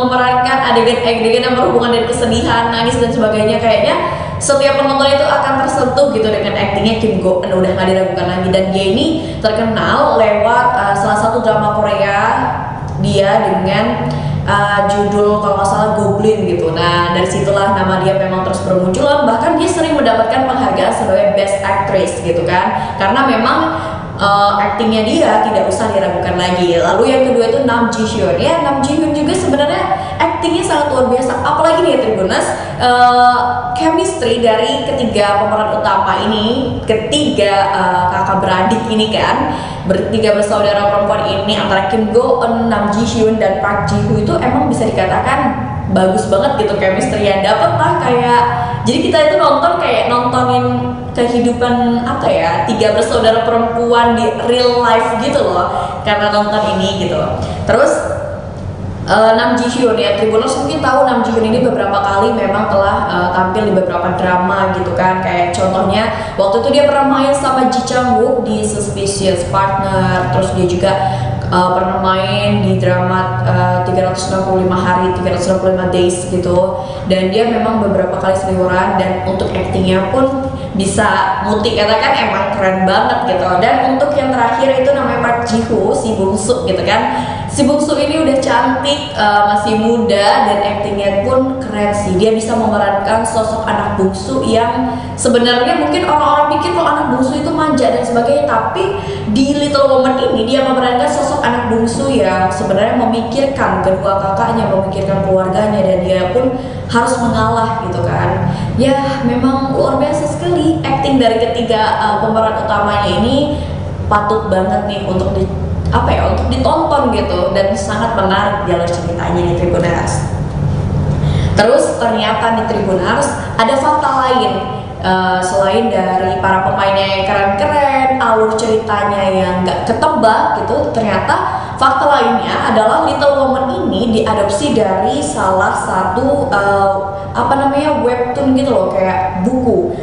memerankan adegan-adegan yang berhubungan dengan kesedihan, nangis dan sebagainya, kayaknya setiap penonton itu akan tersentuh gitu dengan aktingnya Kim Go Eun, udah gak diragukan lagi. Dan dia ini terkenal lewat salah satu drama Korea dia dengan judul kalau nggak salah Goblin gitu. Nah dari situlah nama dia memang terus bermunculan, bahkan dia sering mendapatkan penghargaan sebagai Best Actress gitu kan, karena memang aktingnya dia tidak usah diragukan lagi. Lalu yang kedua itu Nam Ji Hyun. Ya, Nam Ji Hyun juga sebenarnya aktingnya sangat luar biasa. Apalagi nih Tribuners, chemistry dari ketiga pemeran utama ini, ketiga kakak beradik ini kan, bertiga bersaudara perempuan ini antara Kim Go Eun, Nam Ji Hyun dan Park Ji Woo itu emang bisa dikatakan bagus banget gitu chemistry yang dapat lah. Kayak jadi kita itu nonton kayak nontonin kehidupan apa ya, tiga bersaudara perempuan di real life gitu loh karena nonton ini gitu. Terus Nam Ji Hyun ya, Tribuners mungkin tahu Nam Ji Hyun ini beberapa kali memang telah tampil di beberapa drama gitu kan. Kayak contohnya waktu itu dia pernah main sama Ji Chang Wook di Suspicious Partner. Terus dia juga pernah main di drama 365 hari, 365 days gitu. Dan dia memang beberapa kali seliweran dan untuk aktingnya pun bisa mutik, katakan emang keren banget gitu. Dan untuk yang terakhir itu namanya Park Ji Woo, si bungsu gitu kan. Si bungsu ini udah cantik, masih muda dan aktingnya pun keren sih. Dia bisa memerankan sosok anak bungsu yang sebenarnya mungkin orang-orang pikir kalau anak bungsu itu manja dan sebagainya, tapi di Little Woman ini dia memerankan sosok anak bungsu yang sebenarnya memikirkan kedua kakaknya, memikirkan keluarganya, dan dia pun harus mengalah gitu kan. Ya memang luar biasa sekali akting dari ketiga pemeran utamanya ini, patut banget nih untuk untuk ditonton gitu, dan sangat menarik jalur ceritanya di Tribuners. Terus ternyata di Tribuners ada fakta lain. Selain dari para pemainnya yang keren-keren, alur ceritanya yang gak ketebak gitu, ternyata fakta lainnya adalah Little Woman ini diadopsi dari salah satu webtoon gitu loh, kayak buku,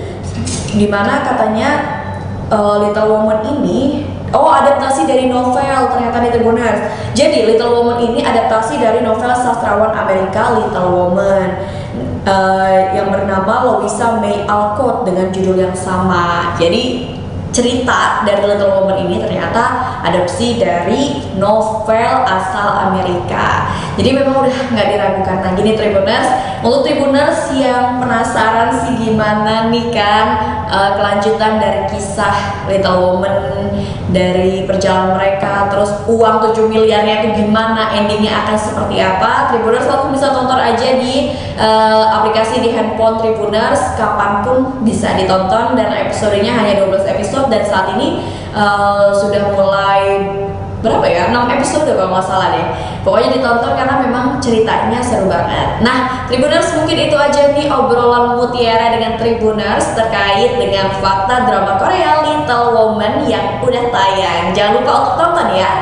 dimana katanya Little Woman ini adaptasi dari novel ternyata di Tribuners. Jadi Little Woman ini adaptasi dari novel sastrawan Amerika Little Woman yang bernama Louisa May Alcott dengan judul yang sama. Jadi cerita dari Little Woman ini ternyata adopsi dari novel asal Amerika. Jadi memang udah nggak diragukan lagi nih Tribuners. Untuk Tribuners yang penasaran sih gimana nih kan kelanjutan dari kisah Little Woman, dari perjalanan mereka, terus uang 7 miliarnya itu gimana, endingnya akan seperti apa, Tribuners langsung bisa tonton aja di aplikasi di handphone Tribuners, kapanpun bisa ditonton, dan episodenya hanya 12 episode, dan saat ini sudah mulai 6 episode kalau nggak salah deh. Pokoknya ditonton karena memang ceritanya seru banget. Nah, Tribuners mungkin itu aja nih obrolan Mutiara dengan Tribuners terkait dengan fakta drama Korea Little Woman yang udah tayang. Jangan lupa untuk tonton ya.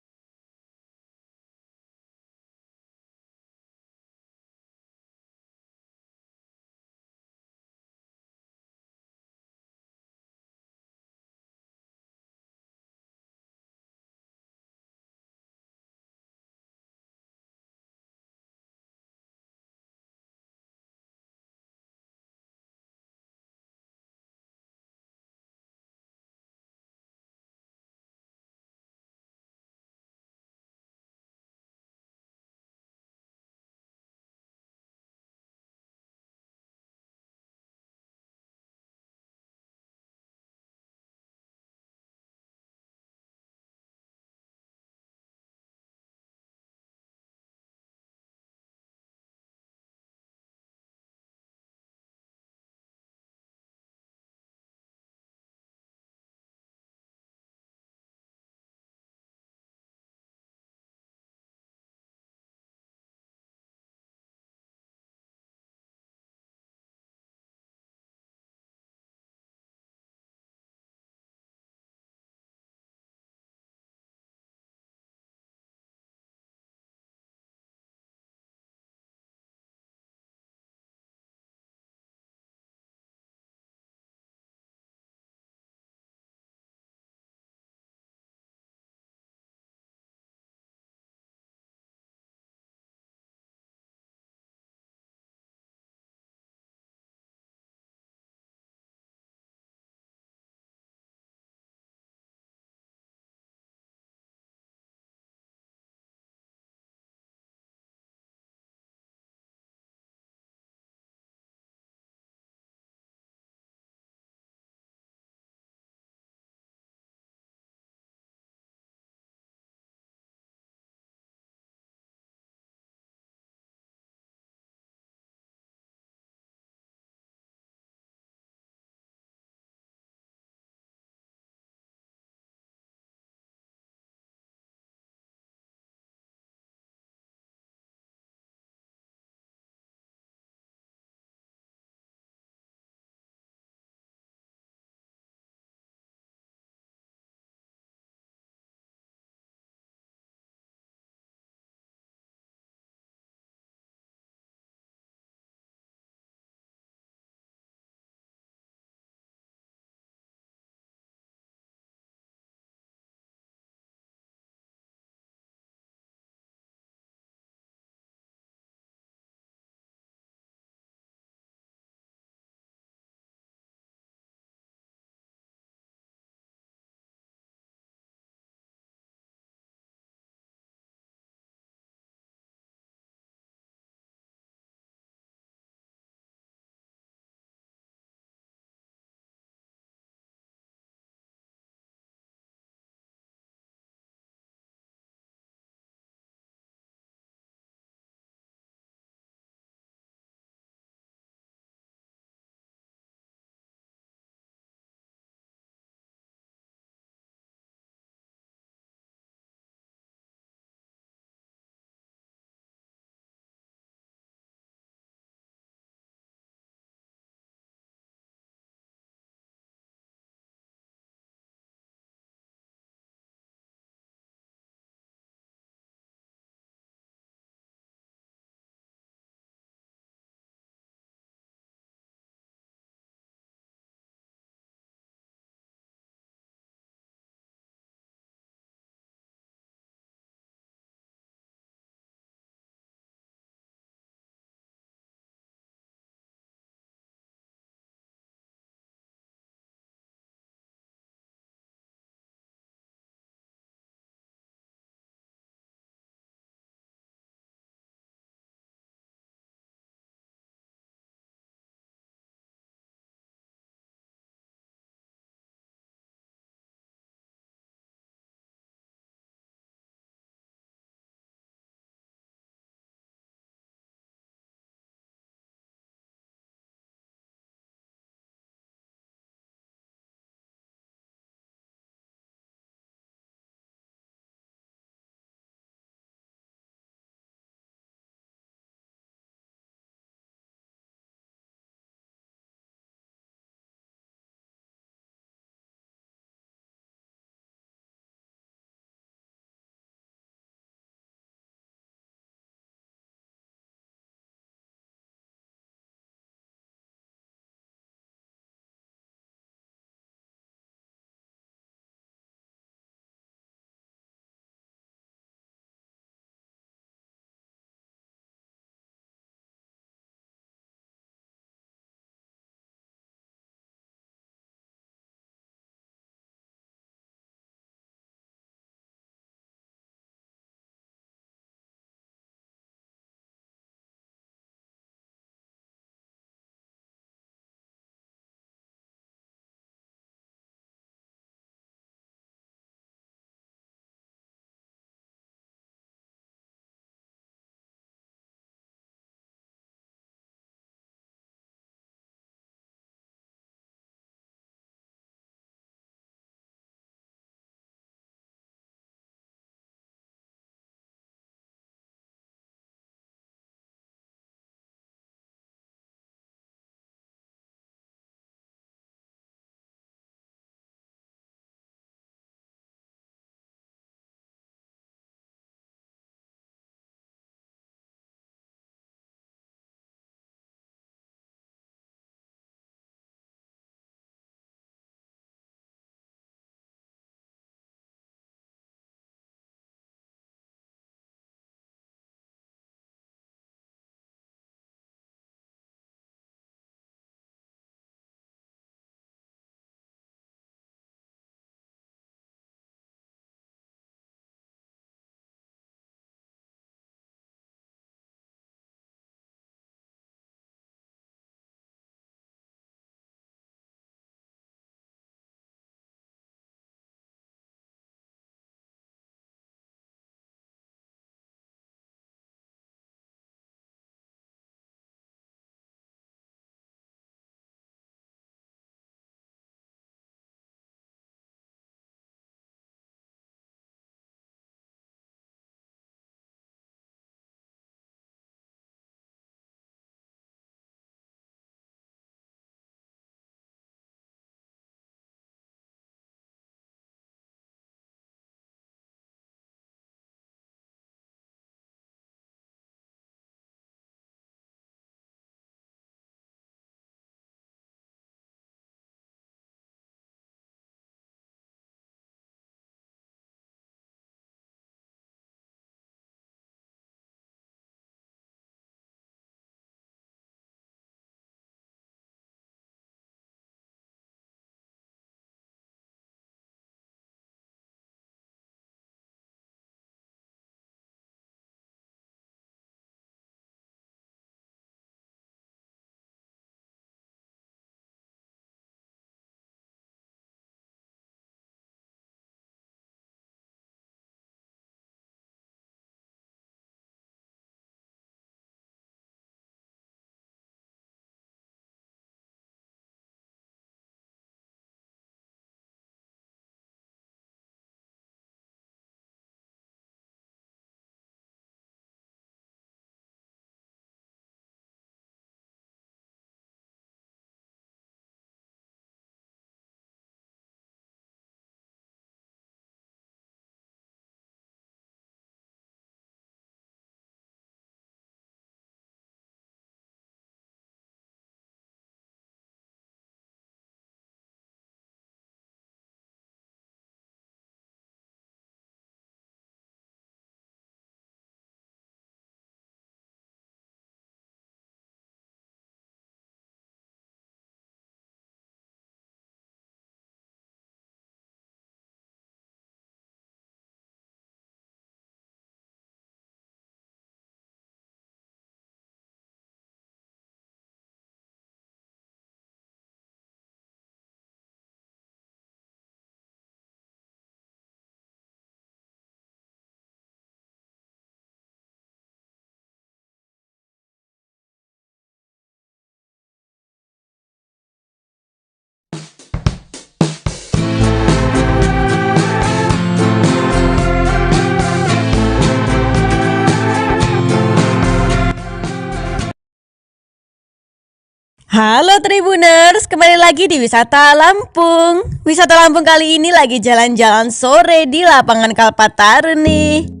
Halo Tribuners, kembali lagi di Wisata Lampung. Wisata Lampung kali ini lagi jalan-jalan sore di lapangan Kalpataru nih.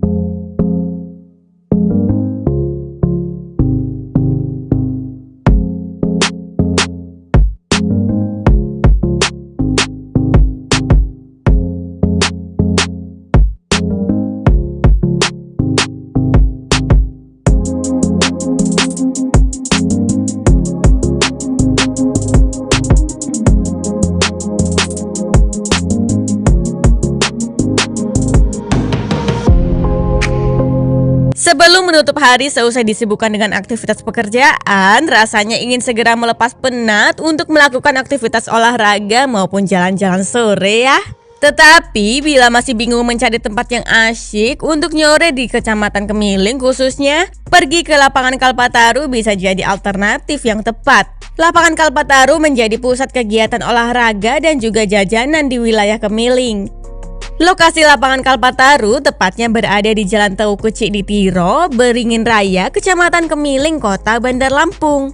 Sebelum menutup hari seusai disibukkan dengan aktivitas pekerjaan, rasanya ingin segera melepas penat untuk melakukan aktivitas olahraga maupun jalan-jalan sore ya. Tetapi bila masih bingung mencari tempat yang asyik untuk nyore di Kecamatan Kemiling khususnya, pergi ke lapangan Kalpataru bisa jadi alternatif yang tepat. Lapangan Kalpataru menjadi pusat kegiatan olahraga dan juga jajanan di wilayah Kemiling. Lokasi lapangan Kalpataru tepatnya berada di Jalan Teuku Cikditiro, Beringin Raya, Kecamatan Kemiling, Kota Bandar Lampung.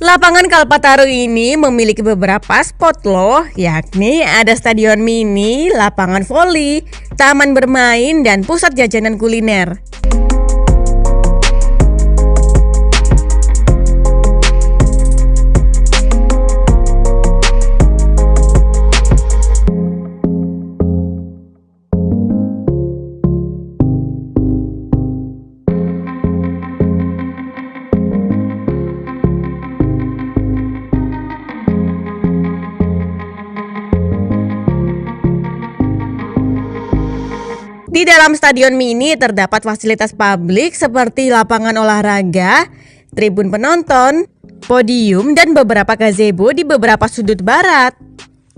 Lapangan Kalpataru ini memiliki beberapa spot loh, yakni ada stadion mini, lapangan voli, taman bermain, dan pusat jajanan kuliner. Di dalam stadion mini terdapat fasilitas publik seperti lapangan olahraga, tribun penonton, podium, dan beberapa gazebo di beberapa sudut barat.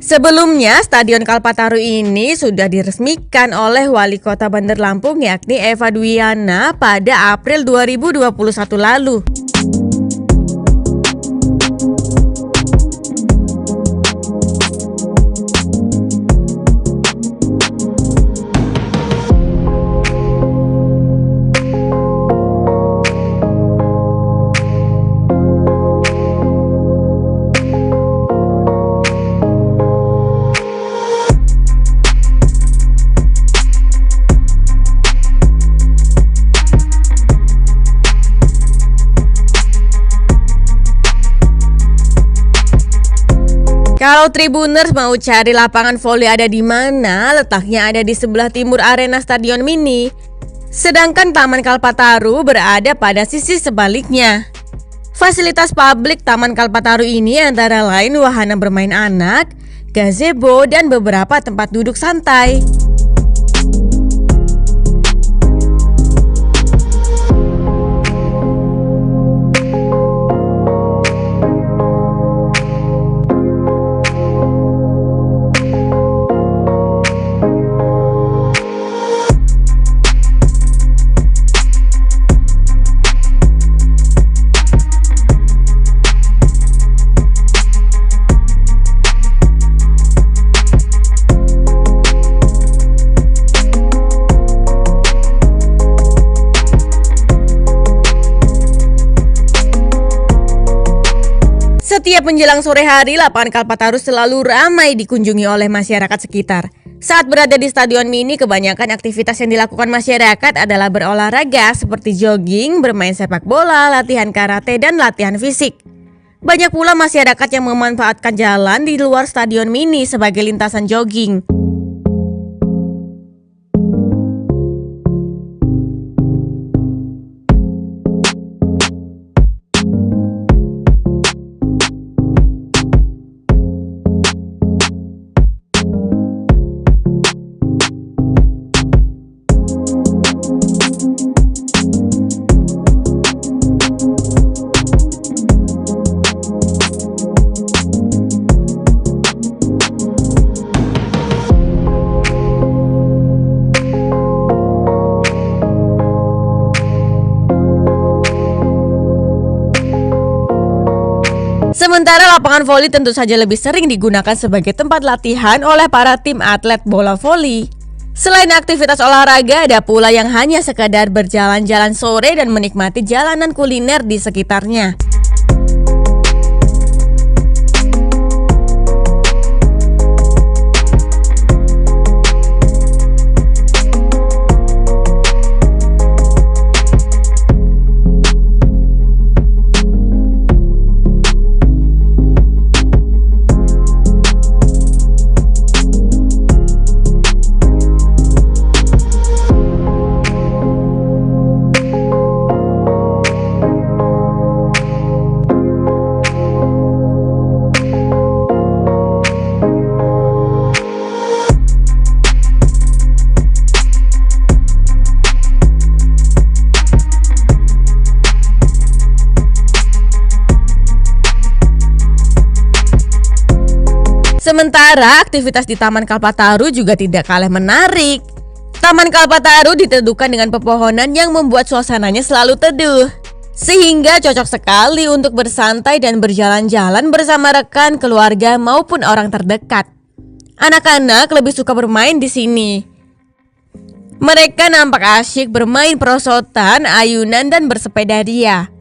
Sebelumnya, Stadion Kalpataru ini sudah diresmikan oleh Wali Kota Bandar Lampung yakni Eva Dwiana pada April 2021 lalu. Kalau Tribuners mau cari lapangan voli ada di mana, letaknya ada di sebelah timur arena Stadion Mini. Sedangkan Taman Kalpataru berada pada sisi sebaliknya. Fasilitas publik Taman Kalpataru ini antara lain wahana bermain anak, gazebo, dan beberapa tempat duduk santai. Setiap menjelang sore hari, lapangan Kalpataru selalu ramai dikunjungi oleh masyarakat sekitar. Saat berada di Stadion Mini, kebanyakan aktivitas yang dilakukan masyarakat adalah berolahraga seperti jogging, bermain sepak bola, latihan karate, dan latihan fisik. Banyak pula masyarakat yang memanfaatkan jalan di luar Stadion Mini sebagai lintasan jogging. Sementara lapangan voli tentu saja lebih sering digunakan sebagai tempat latihan oleh para tim atlet bola voli. Selain aktivitas olahraga, ada pula yang hanya sekadar berjalan-jalan sore dan menikmati jalanan kuliner di sekitarnya. Sementara aktivitas di Taman Kalpataru juga tidak kalah menarik. Taman Kalpataru diteduhkan dengan pepohonan yang membuat suasananya selalu teduh, sehingga cocok sekali untuk bersantai dan berjalan-jalan bersama rekan, keluarga maupun orang terdekat. Anak-anak lebih suka bermain di sini. Mereka nampak asyik bermain perosotan, ayunan, dan bersepeda ria.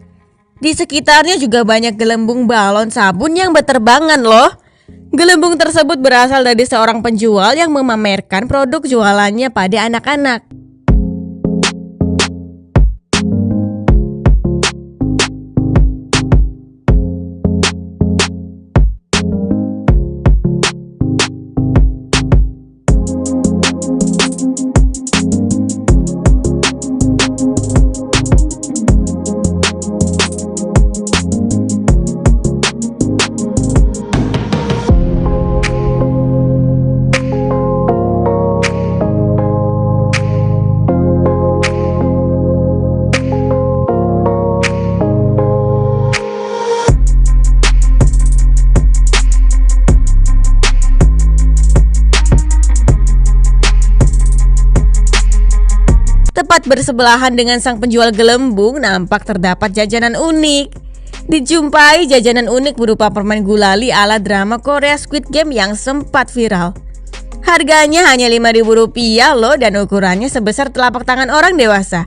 Di sekitarnya juga banyak gelembung balon sabun yang berterbangan loh. Gelembung tersebut berasal dari seorang penjual yang memamerkan produk jualannya pada anak-anak. Tepat bersebelahan dengan sang penjual gelembung nampak terdapat jajanan unik. Dijumpai jajanan unik berupa permen gulali ala drama Korea Squid Game yang sempat viral. Harganya hanya Rp5.000 loh dan ukurannya sebesar telapak tangan orang dewasa.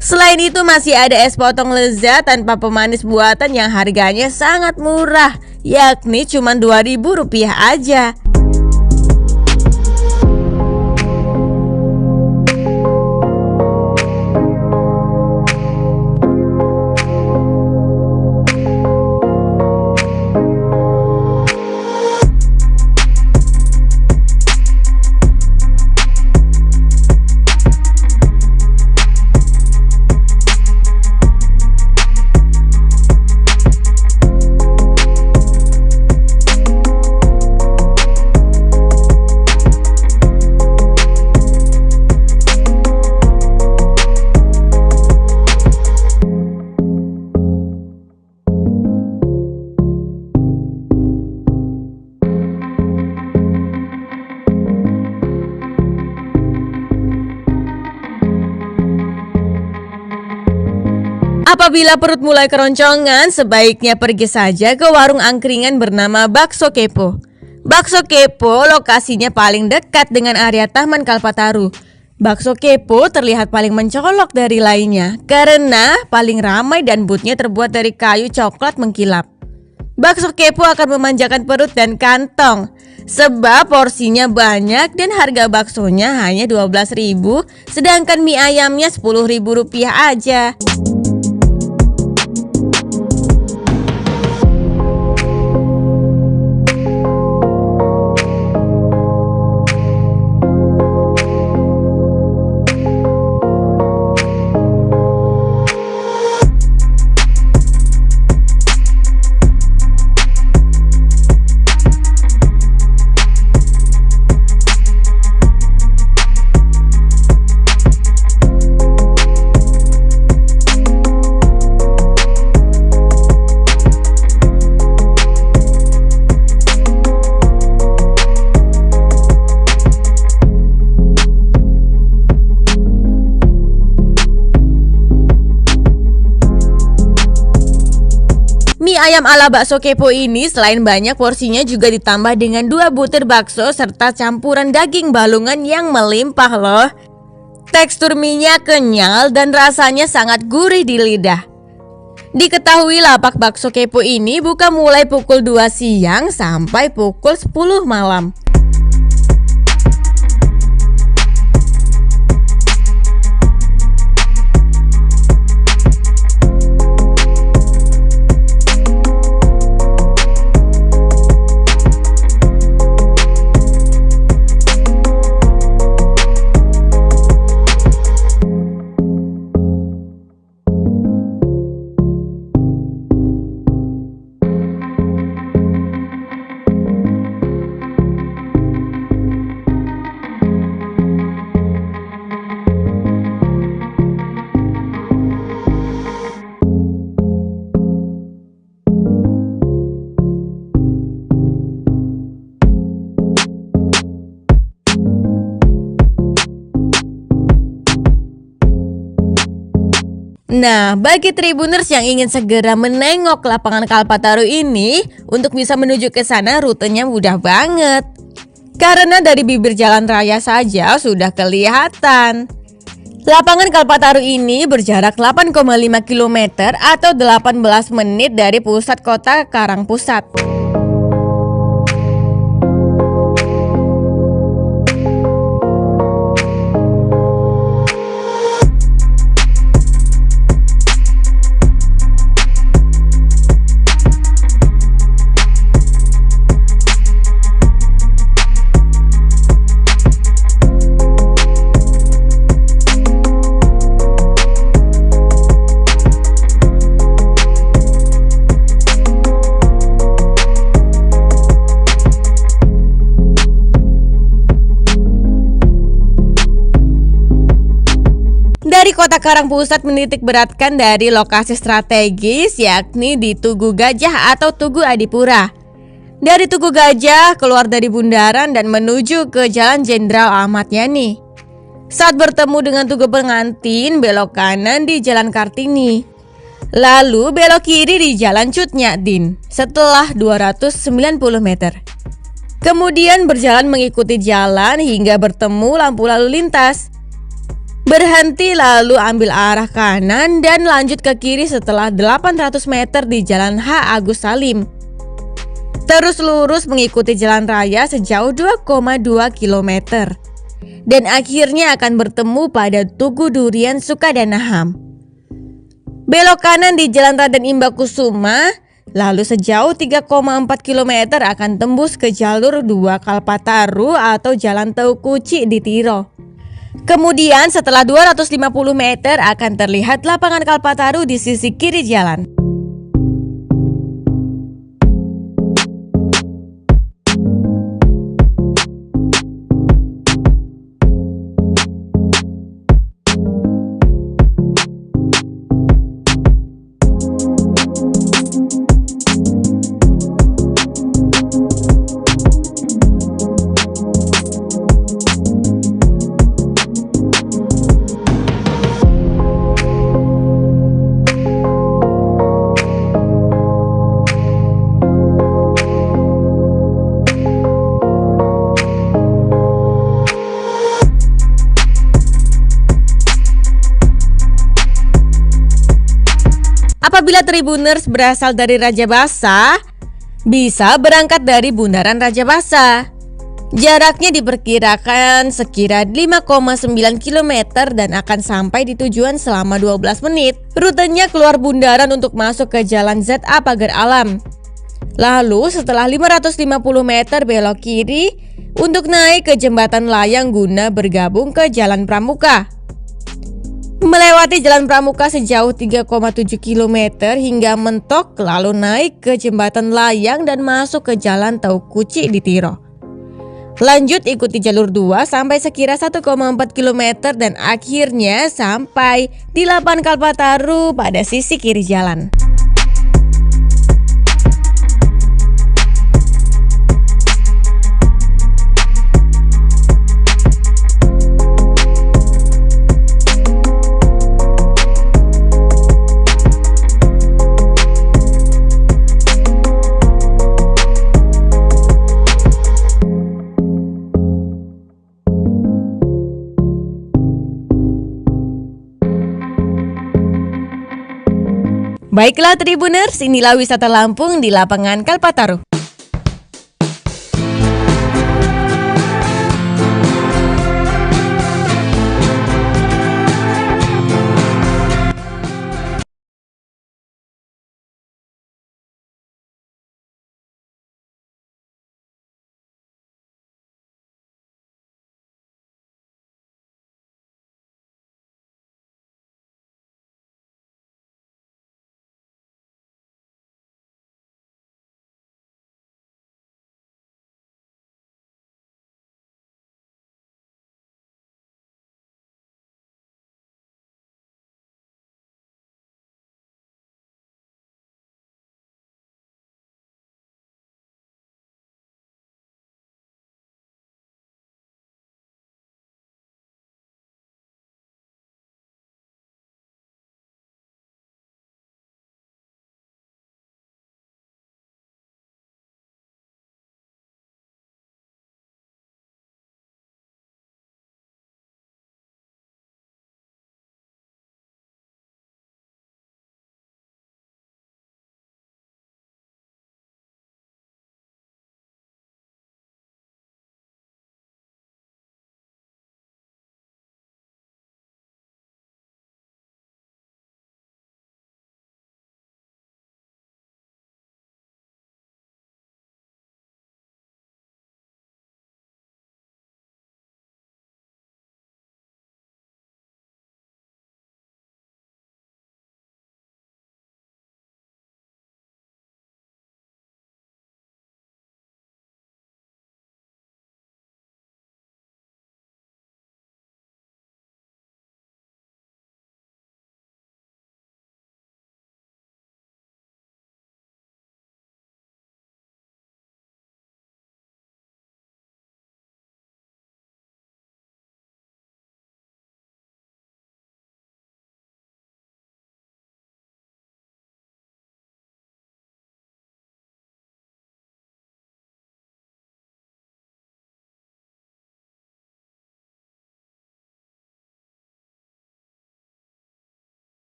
Selain itu masih ada es potong lezat tanpa pemanis buatan yang harganya sangat murah, yakni cuma Rp2.000 aja. Apabila perut mulai keroncongan, sebaiknya pergi saja ke warung angkringan bernama Bakso Kepo. Bakso Kepo lokasinya paling dekat dengan area Taman Kalpataru. Bakso Kepo terlihat paling mencolok dari lainnya karena paling ramai dan boothnya terbuat dari kayu coklat mengkilap. Bakso Kepo akan memanjakan perut dan kantong sebab porsinya banyak dan harga baksonya hanya Rp12.000, sedangkan mie ayamnya Rp10.000 aja. Mie ayam ala bakso kepo ini selain banyak porsinya juga ditambah dengan 2 butir bakso serta campuran daging balungan yang melimpah loh. Tekstur mie-nya kenyal dan rasanya sangat gurih di lidah. Diketahui lapak bakso kepo ini buka mulai pukul 2 siang sampai pukul 10 malam. Nah, bagi Tribuners yang ingin segera menengok lapangan Kalpataru ini, untuk bisa menuju ke sana rutenya mudah banget. Karena dari bibir jalan raya saja sudah kelihatan. Lapangan Kalpataru ini berjarak 8,5 km atau 18 menit dari pusat kota Karangpusat. Dari kota Karangpusat menitik beratkan dari lokasi strategis yakni di Tugu Gajah atau Tugu Adipura. Dari Tugu Gajah keluar dari bundaran dan menuju ke Jalan Jenderal Ahmad Yani. Saat bertemu dengan Tugu Pengantin, belok kanan di Jalan Kartini. Lalu belok kiri di Jalan Cut Nyak setelah 290 meter. Kemudian berjalan mengikuti jalan hingga bertemu lampu lalu lintas. Berhenti lalu ambil arah kanan dan lanjut ke kiri setelah 800 meter di Jalan H. Agus Salim. Terus lurus mengikuti jalan raya sejauh 2,2 km. Dan akhirnya akan bertemu pada Tugu Durian Sukadanaham. Belok kanan di Jalan Raden Imba Kusuma, lalu sejauh 3,4 km akan tembus ke jalur 2 Kalpataru atau Jalan Teukuci di Tiro. Kemudian setelah 250 meter akan terlihat lapangan Kalpataru di sisi kiri jalan. Apabila Tribuners berasal dari Rajabasa, bisa berangkat dari Bundaran Rajabasa. Jaraknya diperkirakan sekira 5,9 km dan akan sampai di tujuan selama 12 menit. Rutenya keluar bundaran untuk masuk ke Jalan ZA Pagar Alam. Lalu setelah 550 meter belok kiri untuk naik ke Jembatan Layang guna bergabung ke Jalan Pramuka. Melewati Jalan Pramuka sejauh 3,7 km hingga mentok, lalu naik ke Jembatan Layang dan masuk ke Jalan Teukuci di Tiro. Lanjut ikuti jalur 2 sampai sekira 1,4 km dan akhirnya sampai di Lapangan Kalpataru pada sisi kiri jalan. Baiklah Tribuners, inilah wisata Lampung di lapangan Kalpataru.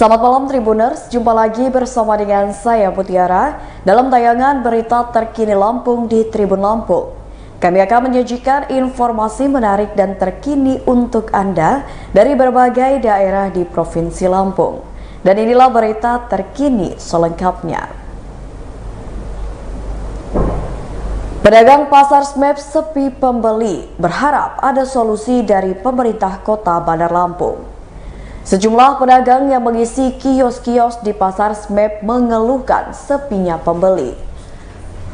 Selamat malam Tribuners, jumpa lagi bersama dengan saya Mutiara dalam tayangan berita terkini Lampung di Tribun Lampung. Kami akan menyajikan informasi menarik dan terkini untuk Anda dari berbagai daerah di Provinsi Lampung. Dan inilah berita terkini selengkapnya. Pedagang pasar SMEP sepi pembeli, berharap ada solusi dari pemerintah Kota Bandar Lampung. Sejumlah pedagang yang mengisi kios-kios di pasar SMEP mengeluhkan sepinya pembeli.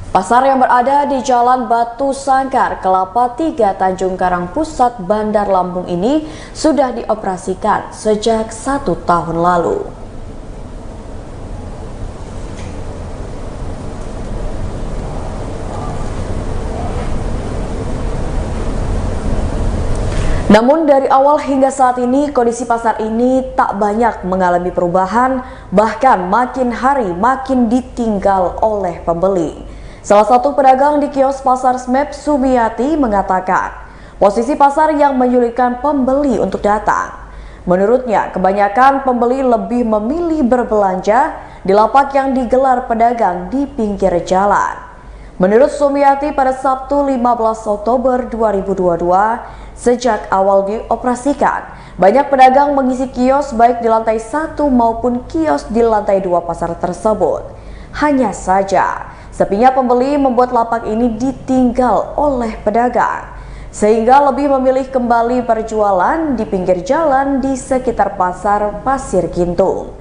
Pasar yang berada di Jalan Batu Sangkar, Kelapa 3, Tanjung Karang Pusat, Bandar Lampung ini sudah dioperasikan sejak 1 tahun lalu. Namun dari awal hingga saat ini kondisi pasar ini tak banyak mengalami perubahan, bahkan makin hari makin ditinggal oleh pembeli. Salah satu pedagang di kios pasar SMEP, Sumiati, mengatakan posisi pasar yang menyulitkan pembeli untuk datang. Menurutnya kebanyakan pembeli lebih memilih berbelanja di lapak yang digelar pedagang di pinggir jalan. Menurut Sumiati, pada Sabtu 15 Oktober 2022, sejak awal dioperasikan, banyak pedagang mengisi kios baik di lantai 1 maupun kios di lantai 2 pasar tersebut. Hanya saja, sepinya pembeli membuat lapak ini ditinggal oleh pedagang, sehingga lebih memilih kembali berjualan di pinggir jalan di sekitar pasar Pasir Gintung.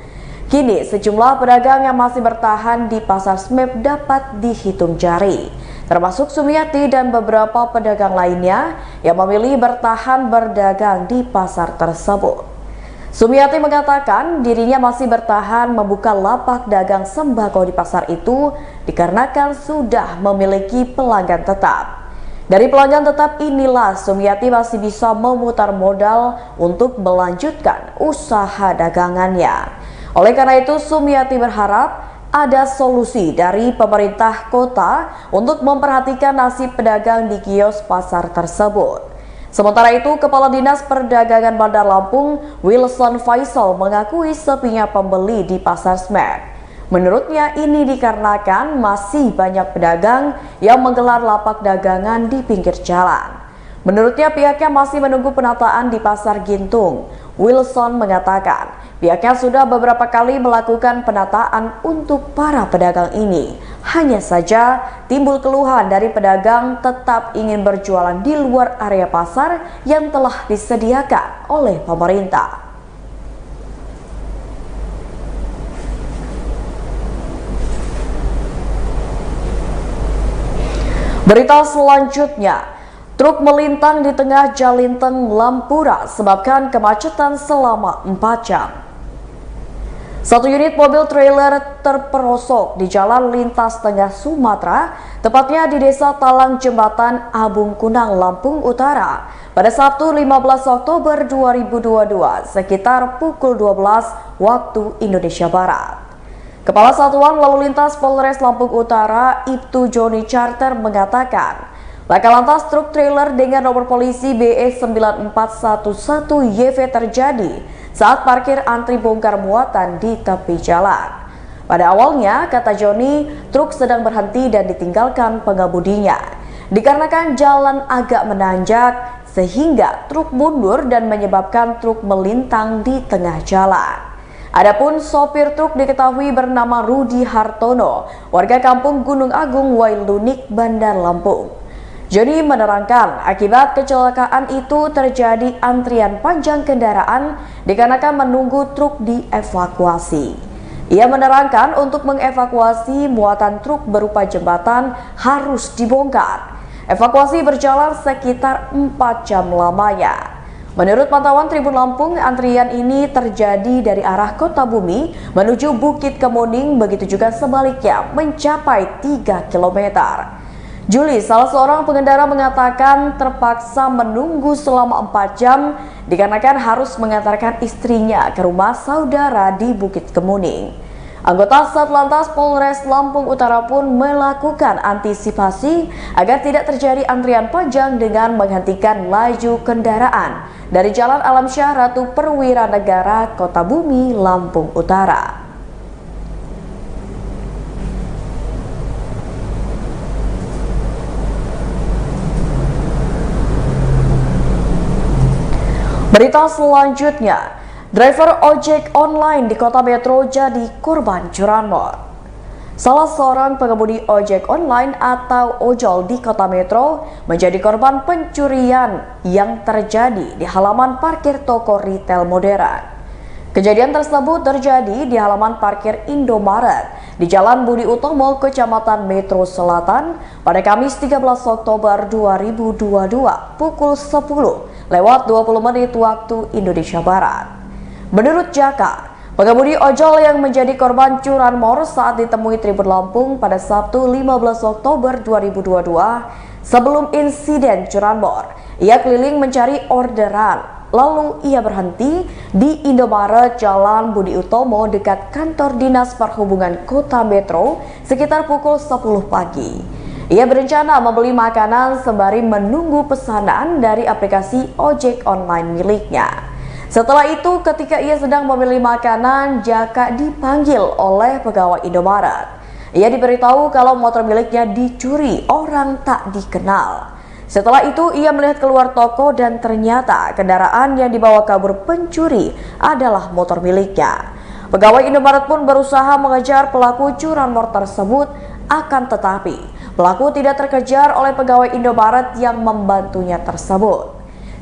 Kini sejumlah pedagang yang masih bertahan di pasar SMEP dapat dihitung jari, termasuk Sumiati dan beberapa pedagang lainnya yang memilih bertahan berdagang di pasar tersebut. Sumiati mengatakan dirinya masih bertahan membuka lapak dagang sembako di pasar itu dikarenakan sudah memiliki pelanggan tetap. Dari pelanggan tetap inilah Sumiati masih bisa memutar modal untuk melanjutkan usaha dagangannya. Oleh karena itu, Sumiati berharap ada solusi dari pemerintah kota untuk memperhatikan nasib pedagang di kios pasar tersebut. Sementara itu, Kepala Dinas Perdagangan Bandar Lampung, Wilson Faisal, mengakui sepinya pembeli di pasar SMEP. Menurutnya ini dikarenakan masih banyak pedagang yang menggelar lapak dagangan di pinggir jalan. Menurutnya pihaknya masih menunggu penataan di Pasar Gintung. Wilson mengatakan pihaknya sudah beberapa kali melakukan penataan untuk para pedagang ini. Hanya saja timbul keluhan dari pedagang tetap ingin berjualan di luar area pasar yang telah disediakan oleh pemerintah. Berita selanjutnya, truk melintang di tengah Jalinteng, Lampura sebabkan kemacetan selama 4 jam. Satu unit mobil trailer terperosok di jalan lintas tengah Sumatera, tepatnya di Desa Talang Jembatan Abung Kunang, Lampung Utara, pada Sabtu 15 Oktober 2022 sekitar pukul 12 waktu Indonesia Barat. Kepala Satuan Lalu Lintas Polres Lampung Utara, Ibtu Joni Charter, mengatakan laka lantas truk trailer dengan nomor polisi BE 9411YV terjadi saat parkir antri bongkar muatan di tepi jalan. Pada awalnya, kata Joni, truk sedang berhenti dan ditinggalkan pengemudinya. Dikarenakan jalan agak menanjak, sehingga truk mundur dan menyebabkan truk melintang di tengah jalan. Adapun sopir truk diketahui bernama Rudi Hartono, warga kampung Gunung Agung, Wailunik, Bandar Lampung. Joni menerangkan akibat kecelakaan itu terjadi antrian panjang kendaraan dikarenakan menunggu truk dievakuasi. Ia menerangkan untuk mengevakuasi muatan truk berupa jembatan harus dibongkar. Evakuasi berjalan sekitar 4 jam lamanya. Menurut pantauan Tribun Lampung, antrian ini terjadi dari arah Kota Bumi menuju Bukit Kemuning, begitu juga sebaliknya mencapai 3 km. Juli, salah seorang pengendara mengatakan terpaksa menunggu selama 4 jam dikarenakan harus mengantarkan istrinya ke rumah saudara di Bukit Kemuning. Anggota Satlantas Polres Lampung Utara pun melakukan antisipasi agar tidak terjadi antrian panjang dengan menghentikan laju kendaraan dari Jalan Alam Syah Ratu Perwira Negara, Kota Bumi, Lampung Utara. Berita selanjutnya, driver ojek online di Kota Metro jadi korban curanmor. Salah seorang pengemudi ojek online atau ojol di Kota Metro menjadi korban pencurian yang terjadi di halaman parkir toko retail modern. Kejadian tersebut terjadi di halaman parkir Indomaret di Jalan Budi Utomo, Kecamatan Metro Selatan pada Kamis 13 Oktober 2022 pukul 10:20 waktu Indonesia Barat. Menurut Jaka, pengemudi ojol yang menjadi korban curanmor saat ditemui Tribun Lampung pada Sabtu 15 Oktober 2022 sebelum insiden curanmor, ia keliling mencari orderan. Lalu ia berhenti di Indomaret Jalan Budi Utomo dekat kantor Dinas Perhubungan Kota Metro sekitar pukul 10 pagi. Ia berencana membeli makanan sembari menunggu pesanan dari aplikasi ojek online miliknya. Setelah itu, ketika ia sedang membeli makanan, Jaka dipanggil oleh pegawai Indomaret. Ia diberitahu kalau motor miliknya dicuri orang tak dikenal. Setelah itu, ia melihat keluar toko dan ternyata kendaraan yang dibawa kabur pencuri adalah motor miliknya. Pegawai Indomaret pun berusaha mengejar pelaku curanmor tersebut, akan tetapi pelaku tidak terkejar oleh pegawai Indomaret yang membantunya tersebut.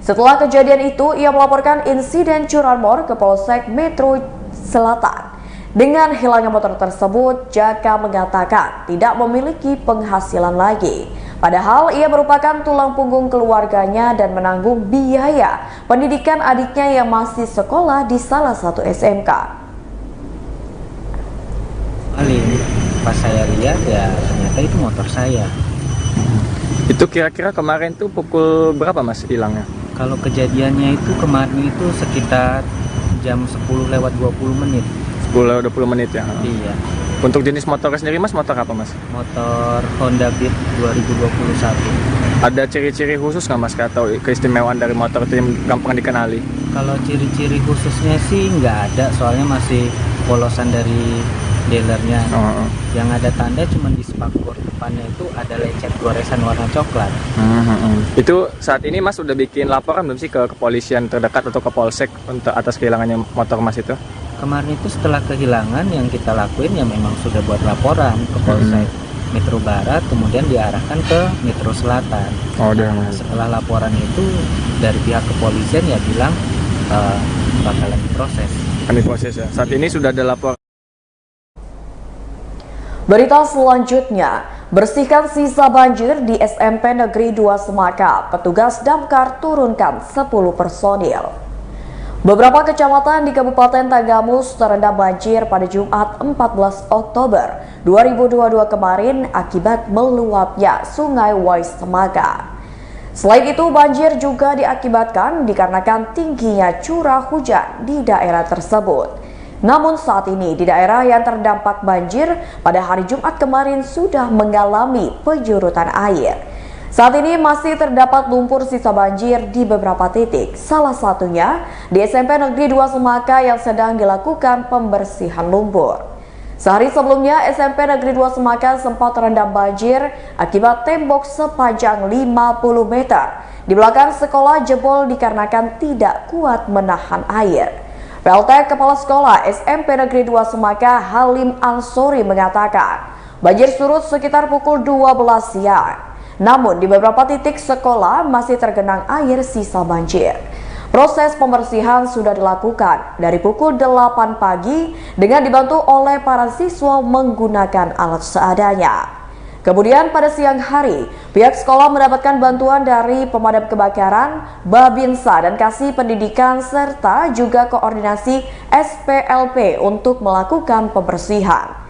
Setelah kejadian itu, ia melaporkan insiden curanmor ke Polsek Metro Selatan. Dengan hilangnya motor tersebut, Jaka mengatakan tidak memiliki penghasilan lagi. Padahal ia merupakan tulang punggung keluarganya dan menanggung biaya pendidikan adiknya yang masih sekolah di salah satu SMK. Pas saya lihat ya ternyata itu motor saya. Itu kira-kira kemarin tuh pukul berapa Mas hilangnya? Kalau kejadiannya itu kemarin itu sekitar jam 10:20 menit. 10:20 ya? Iya. Untuk jenis motornya sendiri Mas, motor apa Mas? Motor Honda Beat 2021. Ada ciri-ciri khusus nggak Mas, atau keistimewaan dari motor itu yang gampang dikenali? Kalau ciri-ciri khususnya sih nggak ada, soalnya masih polosan dari dealernya. Yang ada tanda cuma di spakbor depannya itu ada lecet goresan warna coklat. Itu saat ini Mas udah bikin laporan belum sih ke kepolisian terdekat atau ke Polsek untuk atas kehilangannya motor Mas itu? Kemarin itu setelah kehilangan yang kita lakuin ya memang sudah buat laporan ke Polsek Metro Barat, kemudian diarahkan ke Metro Selatan. Setelah laporan itu dari pihak kepolisian ya bilang bakalan diproses. Diproses ya. Saat ini sudah ada laporan. Berita selanjutnya, bersihkan sisa banjir di SMP Negeri 2 Semaka. Petugas damkar turunkan 10 personil. Beberapa kecamatan di Kabupaten Tanggamus terendam banjir pada Jumat 14 Oktober 2022 kemarin akibat meluapnya Sungai Wais Semaka. Selain itu, banjir juga diakibatkan dikarenakan tingginya curah hujan di daerah tersebut. Namun saat ini di daerah yang terdampak banjir pada hari Jumat kemarin sudah mengalami penjurutan air. Saat ini masih terdapat lumpur sisa banjir di beberapa titik, salah satunya di SMP Negeri 2 Semaka yang sedang dilakukan pembersihan lumpur. Sehari sebelumnya, SMP Negeri 2 Semaka sempat terendam banjir akibat tembok sepanjang 50 meter di belakang sekolah jebol dikarenakan tidak kuat menahan air. PLT Kepala Sekolah SMP Negeri 2 Semaka Halim Ansori mengatakan, banjir surut sekitar pukul 12 siang. Namun di beberapa titik sekolah masih tergenang air sisa banjir. Proses pembersihan sudah dilakukan dari pukul 8 pagi dengan dibantu oleh para siswa menggunakan alat seadanya. Kemudian pada siang hari, pihak sekolah mendapatkan bantuan dari pemadam kebakaran, Babinsa dan Kasih Pendidikan serta juga koordinasi SPLP untuk melakukan pembersihan.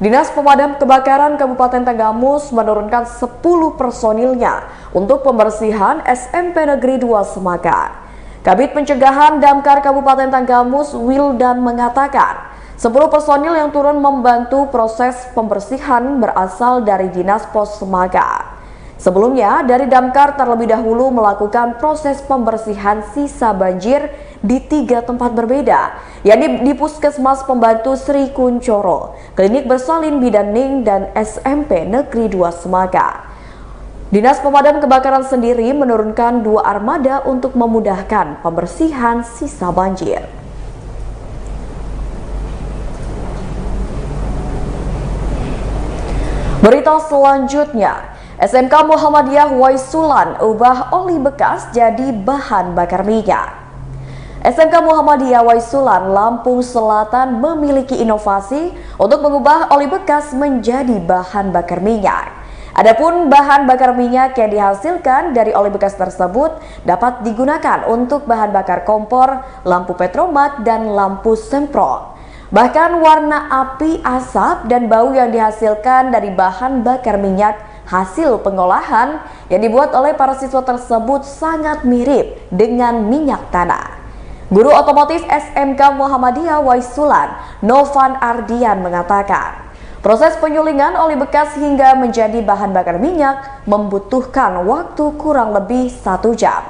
Dinas Pemadam Kebakaran Kabupaten Tanggamus menurunkan 10 personilnya untuk pembersihan SMP Negeri 2 Semaka. Kabid Pencegahan Damkar Kabupaten Tanggamus Wildan mengatakan, 10 personil yang turun membantu proses pembersihan berasal dari Dinas Pos Semaga. Sebelumnya, dari Damkar terlebih dahulu melakukan proses pembersihan sisa banjir di 3 tempat berbeda, yakni di Puskesmas Pembantu Sri Kuncoro, Klinik Bersalin Bidaning, dan SMP Negeri 2 Semaga. Dinas Pemadam Kebakaran sendiri menurunkan 2 armada untuk memudahkan pembersihan sisa banjir. Berita selanjutnya, SMK Muhammadiyah Waisulan ubah oli bekas jadi bahan bakar minyak. SMK Muhammadiyah Waisulan Lampung Selatan memiliki inovasi untuk mengubah oli bekas menjadi bahan bakar minyak. Adapun bahan bakar minyak yang dihasilkan dari oli bekas tersebut dapat digunakan untuk bahan bakar kompor, lampu petromak, dan lampu semprot. Bahkan warna api, asap, dan bau yang dihasilkan dari bahan bakar minyak hasil pengolahan yang dibuat oleh para siswa tersebut sangat mirip dengan minyak tanah. Guru otomotif SMK Muhammadiyah Waisulan, Novan Ardian, mengatakan, proses penyulingan oli bekas hingga menjadi bahan bakar minyak membutuhkan waktu kurang lebih 1 jam.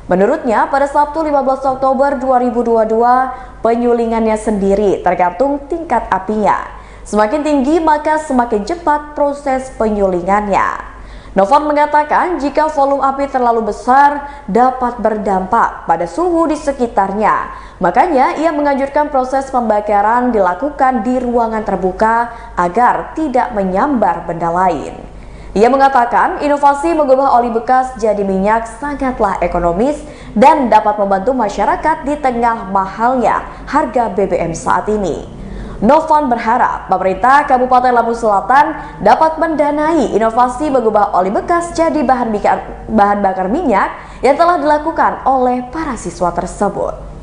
Menurutnya, pada Sabtu 15 Oktober 2022, penyulingannya sendiri tergantung tingkat apinya. Semakin tinggi maka semakin cepat proses penyulingannya. Novan mengatakan jika volume api terlalu besar dapat berdampak pada suhu di sekitarnya. Makanya ia menganjurkan proses pembakaran dilakukan di ruangan terbuka agar tidak menyambar benda lain. Ia mengatakan inovasi mengubah oli bekas jadi minyak sangatlah ekonomis dan dapat membantu masyarakat di tengah mahalnya harga BBM saat ini. Novan berharap pemerintah Kabupaten Lampung Selatan dapat mendanai inovasi mengubah oli bekas jadi bahan bakar minyak yang telah dilakukan oleh para siswa tersebut.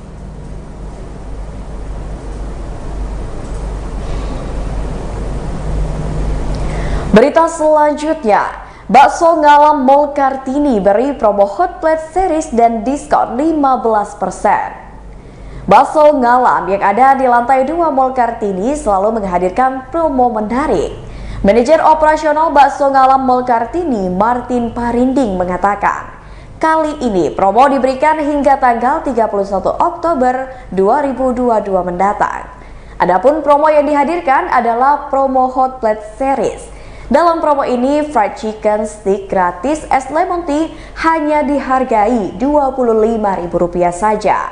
Berita selanjutnya, bakso Ngalam Mall Kartini beri promo Hot Plate Series dan diskon 15%. Bakso Ngalam yang ada di lantai 2 Mall Kartini selalu menghadirkan promo menarik. Manajer operasional Bakso Ngalam Mall Kartini, Martin Parinding, mengatakan, kali ini promo diberikan hingga tanggal 31 Oktober 2022 mendatang. Adapun promo yang dihadirkan adalah promo Hot Plate Series. Dalam promo ini, fried chicken stick gratis es lemon tea hanya dihargai Rp25.000 saja.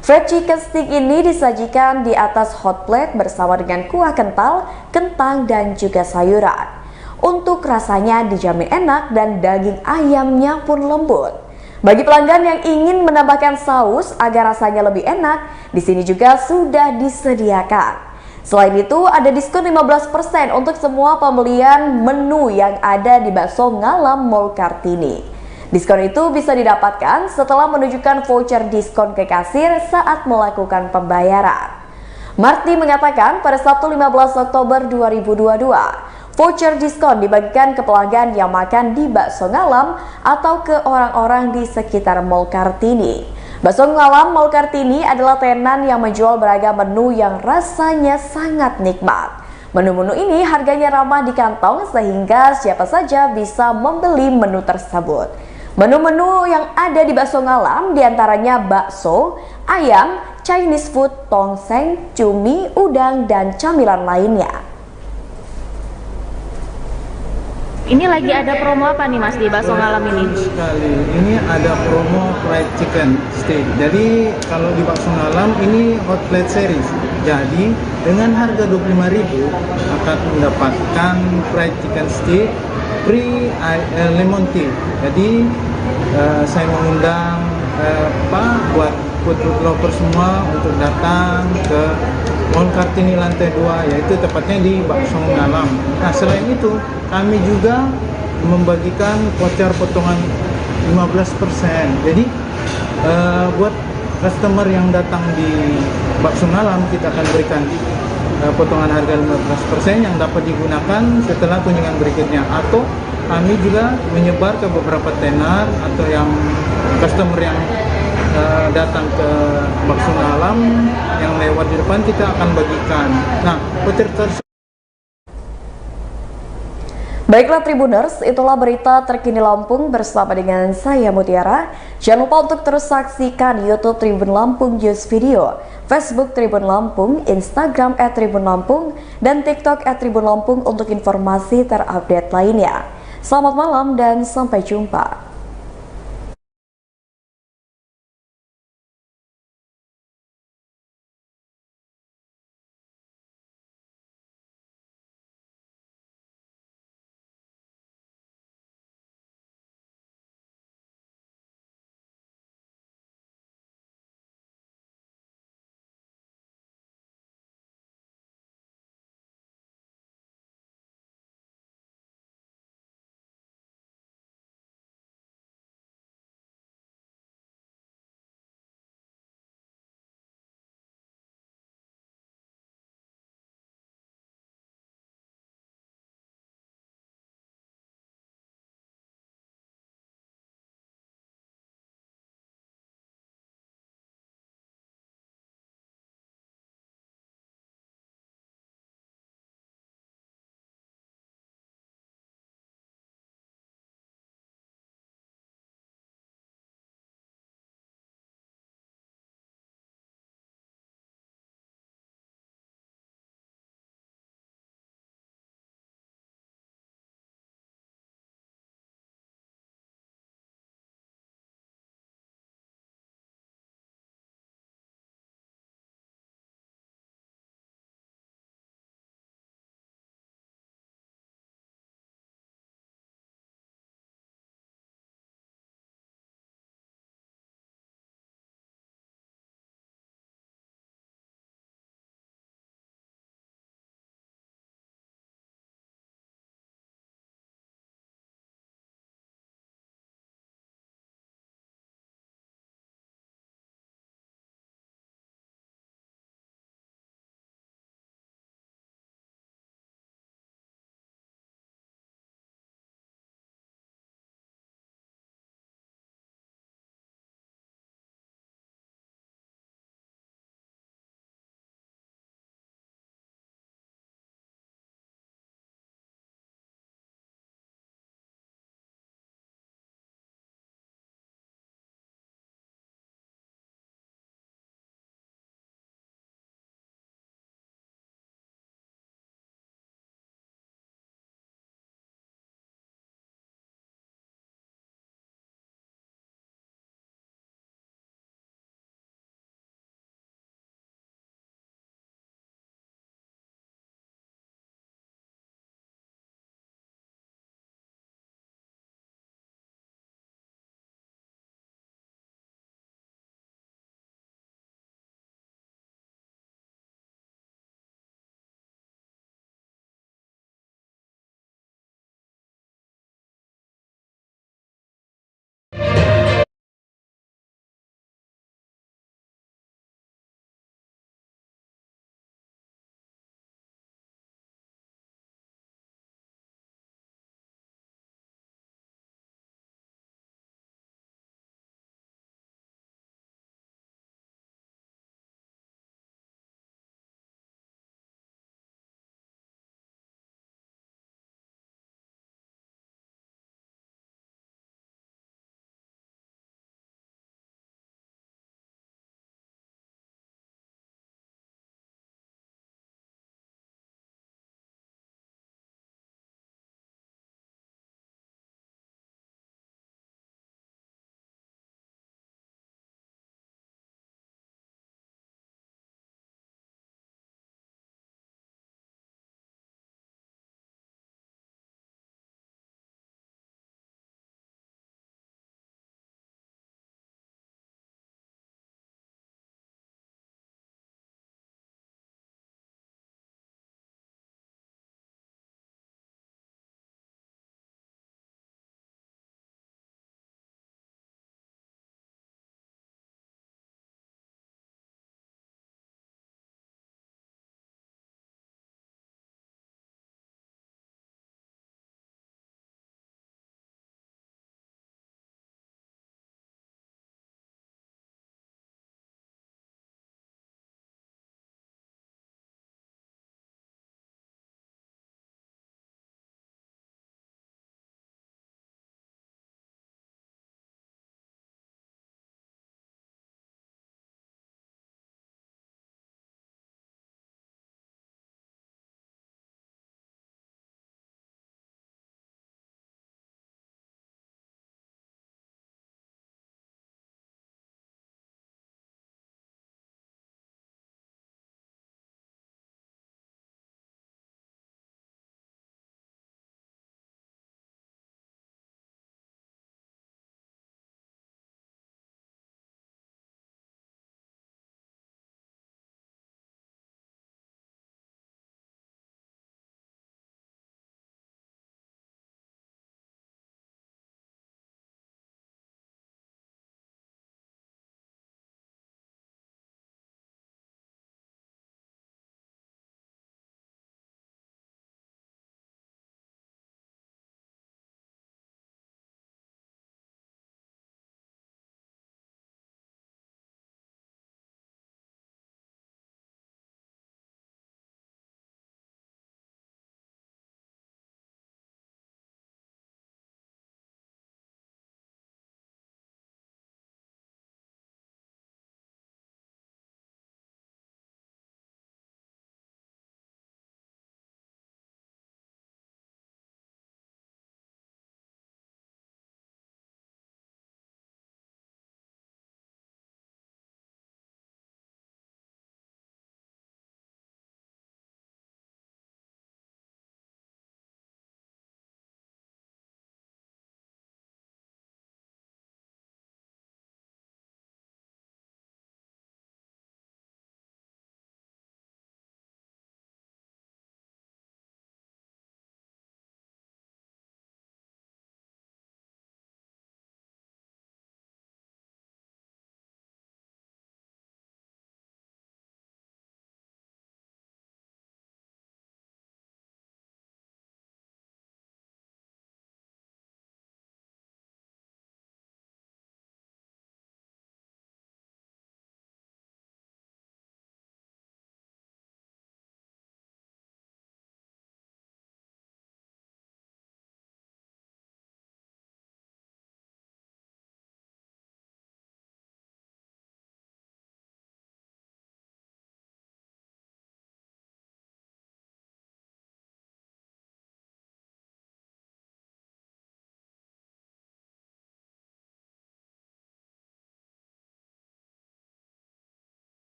Fried chicken stick ini disajikan di atas hot plate bersama dengan kuah kental, kentang, dan juga sayuran. Untuk rasanya dijamin enak dan daging ayamnya pun lembut. Bagi pelanggan yang ingin menambahkan saus agar rasanya lebih enak, di sini juga sudah disediakan. Selain itu, ada diskon 15% untuk semua pembelian menu yang ada di Bakso Ngalam Mall Kartini. Diskon itu bisa didapatkan setelah menunjukkan voucher diskon ke kasir saat melakukan pembayaran. Marty mengatakan pada Sabtu 15 Oktober 2022, voucher diskon dibagikan ke pelanggan yang makan di Bakso Ngalam atau ke orang-orang di sekitar Mall Kartini. Bakso Ngalam Mall Kartini adalah tenan yang menjual beragam menu yang rasanya sangat nikmat. Menu-menu ini harganya ramah di kantong sehingga siapa saja bisa membeli menu tersebut. Menu-menu yang ada di Bakso Ngalam diantaranya bakso, ayam, Chinese food, tongseng, cumi, udang, dan camilan lainnya. Ini lagi ada promo apa nih Mas di Bakso Ngalam ini? Sekali. Ini ada promo fried chicken stick. Jadi kalau di Bakso Ngalam ini hot plate series. Jadi dengan harga Rp25.000 akan mendapatkan fried chicken stick free lemon tea. Jadi saya mengundang buat food lover semua untuk datang ke Mall Kartini lantai 2, yaitu tepatnya di Bakso Ngalam. Nah, selain itu kami juga membagikan voucher potongan 15%. Jadi buat customer yang datang di Bakso Ngalam kita akan berikan potongan harga 15% yang dapat digunakan setelah kunjungan berikutnya. Atau kami juga menyebar ke beberapa tenar atau yang customer yang datang ke Maksud Alam yang lewat di depan kita akan bagikan. Nah, peserta. Baiklah Tribuners, itulah berita terkini Lampung bersama dengan saya Mutiara. Jangan lupa untuk terus saksikan YouTube Tribun Lampung News Video, Facebook Tribun Lampung, Instagram @Tribun Lampung, dan TikTok @Tribun Lampung untuk informasi terupdate lainnya. Selamat malam dan sampai jumpa.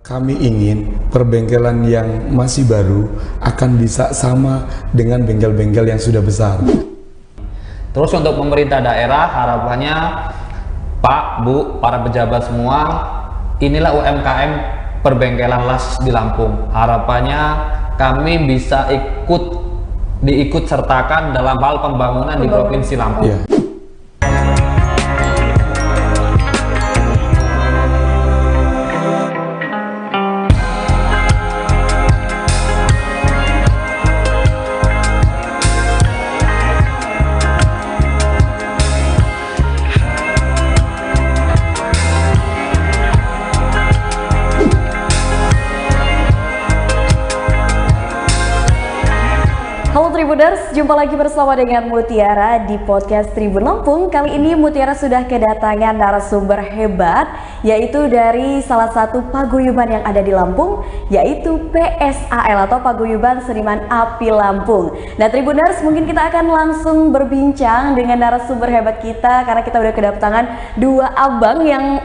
Kami ingin perbengkelan yang masih baru akan bisa sama dengan bengkel-bengkel yang sudah besar. Terus untuk pemerintah daerah harapannya Pak, Bu, para pejabat semua, inilah UMKM perbengkelan las di Lampung. Harapannya kami bisa diikut sertakan dalam hal pembangunan di Provinsi Lampung. Yeah. Halo Tribuners, jumpa lagi bersama dengan Mutiara di podcast Tribun Lampung. Kali ini Mutiara sudah kedatangan narasumber hebat, yaitu dari salah satu paguyuban yang ada di Lampung, yaitu PSAL atau Paguyuban Seniman Api Lampung. Nah Tribuners, mungkin kita akan langsung berbincang dengan narasumber hebat kita karena kita udah kedatangan dua abang yang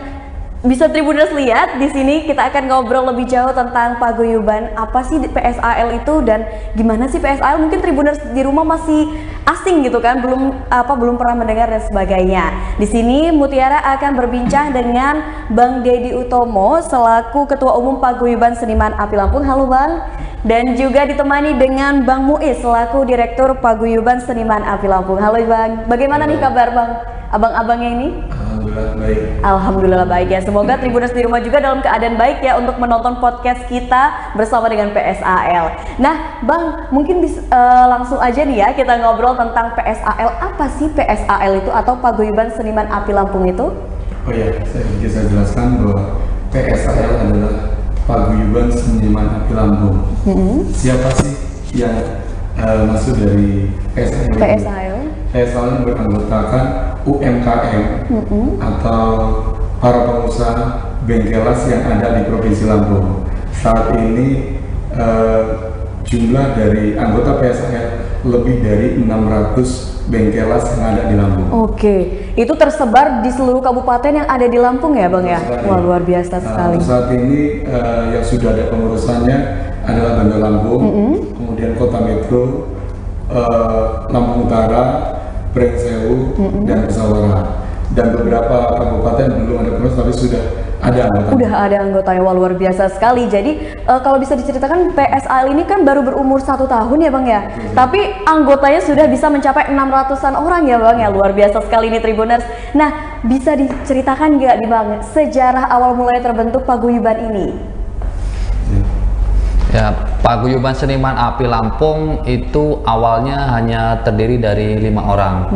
bisa Tribuners lihat di sini. Kita akan ngobrol lebih jauh tentang paguyuban apa sih PSAL itu dan gimana sih PSAL. Mungkin Tribuners di rumah masih asing gitu kan, belum pernah mendengar dan sebagainya. Di sini Mutiara akan berbincang dengan Bang Dedi Utomo selaku Ketua Umum Paguyuban Seniman Api Lampung. Halo Bang. Dan juga ditemani dengan Bang Muiz selaku Direktur Paguyuban Seniman Api Lampung. Halo Bang. Bagaimana nih kabar Bang? Abang-abangnya ini? Alhamdulillah baik. Alhamdulillah baik ya. Semoga Tribuners di rumah juga dalam keadaan baik ya untuk menonton podcast kita bersama dengan PSAL. Nah, Bang, mungkin langsung aja nih ya kita ngobrol tentang PSAL. Apa sih PSAL itu atau Paguyuban Seniman Api Lampung itu? Oh ya, saya bisa jelaskan bahwa PSAL adalah Paguyuban Seniman Api Lampung. Siapa sih yang masuk dari PSAL? PSAL. PSAL beranggotakan UMKM atau para pengusaha bengkelas yang ada di Provinsi Lampung. Saat ini jumlah dari anggota PSAL lebih dari 600 bengkelas yang ada di Lampung. Oke, itu tersebar di seluruh kabupaten yang ada di Lampung ya Bang ya? Wah luar biasa sekali. Saat ini yang sudah ada pengurusannya adalah Bandar Lampung, kemudian Kota Metro, Lampung Utara, Brengsewu, dan Pesawaran. Dan beberapa kabupaten belum ada pengurus tapi sudah ada anggota. Udah ada anggotanya, wah luar biasa sekali. Jadi kalau bisa diceritakan PSAL ini kan baru berumur 1 tahun ya Bang ya. Tapi anggotanya sudah bisa mencapai 600-an orang ya Bang ya. Luar biasa sekali ini Tribuners. Nah, bisa diceritakan nggak nih Bang sejarah awal mulai terbentuk paguyuban ini? Ya, Paguyuban Seniman Api Lampung itu awalnya hanya terdiri dari 5 orang.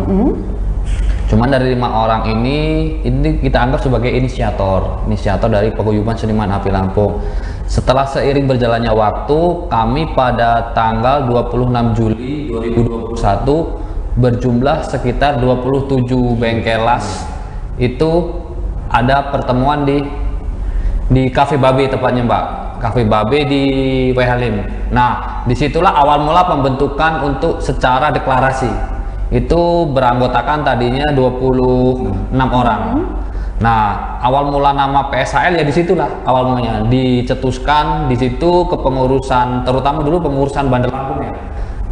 Cuman dari 5 orang ini kita anggap sebagai inisiator dari Paguyuban Seniman Api Lampung. Setelah seiring berjalannya waktu, kami pada tanggal 26 Juli 2021 berjumlah sekitar 27 bengkelas. Itu ada pertemuan di Cafe Babe tepatnya Mbak. Cafe Babe di WH Lim. Nah, disitulah awal mula pembentukan untuk secara deklarasi. Itu beranggotakan tadinya 26 orang. Nah, awal mula nama PSAL ya disitulah awal mulanya dicetuskan di situ kepengurusan, terutama dulu pengurusan Bandar Lampung ya.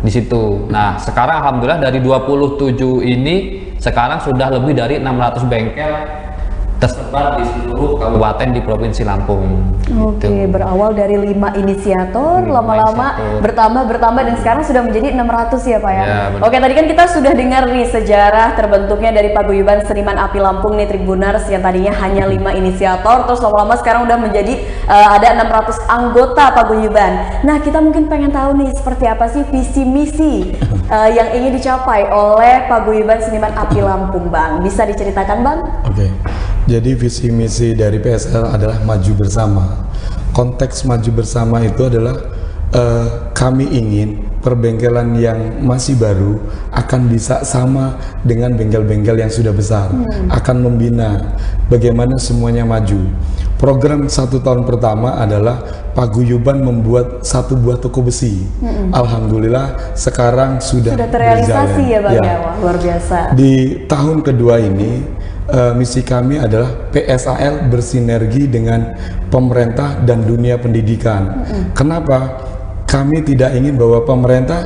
Di situ. Nah, sekarang alhamdulillah dari 27 ini sekarang sudah lebih dari 600 bengkel tersebar di seluruh kabupaten di Provinsi Lampung. Oke, gitu. Berawal dari 5 inisiator, lama-lama bertambah dan sekarang sudah menjadi 600 ya Pak ya? Ya, oke, tadi kan kita sudah dengar nih sejarah terbentuknya dari Paguyuban Seniman Api Lampung nih Tribuners, yang tadinya hanya 5 inisiator, terus lama-lama sekarang udah menjadi ada 600 anggota Paguyuban. Nah, kita mungkin pengen tahu nih seperti apa sih visi misi yang ingin dicapai oleh Paguyuban Seniman Api Lampung Bang. Bisa diceritakan Bang? Oke. Jadi visi misi dari PSAL adalah maju bersama. Konteks maju bersama itu adalah kami ingin perbengkelan yang masih baru akan bisa sama dengan bengkel-bengkel yang sudah besar, akan membina bagaimana semuanya maju. Program 1 tahun pertama adalah Paguyuban membuat 1 buah toko besi. Alhamdulillah sekarang sudah terrealisasi ya Bang ya, luar biasa. Di tahun kedua ini misi kami adalah PSAL bersinergi dengan pemerintah dan dunia pendidikan. Kenapa? Kami tidak ingin bahwa pemerintah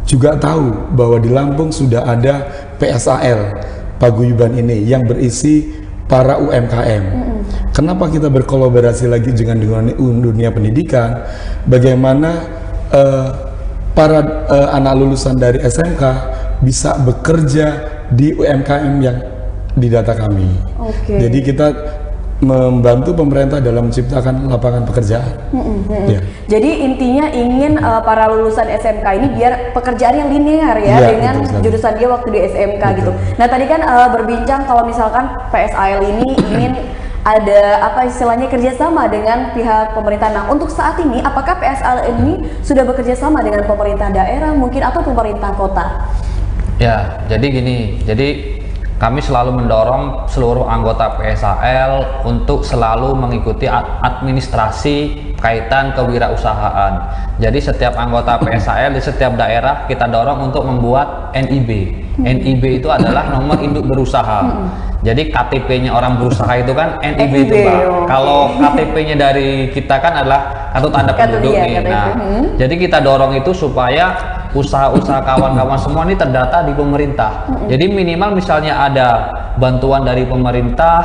juga tahu bahwa di Lampung sudah ada PSAL paguyuban ini yang berisi para UMKM. Kenapa kita berkolaborasi lagi dengan dunia pendidikan? Bagaimana para anak lulusan dari SMK bisa bekerja di UMKM yang di data kami. Jadi kita membantu pemerintah dalam menciptakan lapangan pekerjaan. Ya. Jadi intinya ingin para lulusan SMK ini biar pekerjaan yang linear ya, dengan jurusan dia waktu di SMK gitu. Nah tadi kan berbincang kalau misalkan PSAL ini ingin ada apa istilahnya kerjasama dengan pihak pemerintah. Nah untuk saat ini apakah PSAL ini sudah bekerja sama dengan pemerintah daerah mungkin atau pemerintah kota? Ya, jadi gini, kami selalu mendorong seluruh anggota PSAL untuk selalu mengikuti administrasi kaitan kewirausahaan. Jadi setiap anggota PSAL di setiap daerah kita dorong untuk membuat NIB. NIB itu adalah nomor induk berusaha. Jadi KTP-nya orang berusaha itu kan NIB itu, Mbak. Kalau KTP-nya dari kita kan adalah kartu tanda penduduk nih. Nah, jadi kita dorong itu supaya usaha-usaha kawan-kawan semua ini terdata di pemerintah. Jadi minimal misalnya ada bantuan dari pemerintah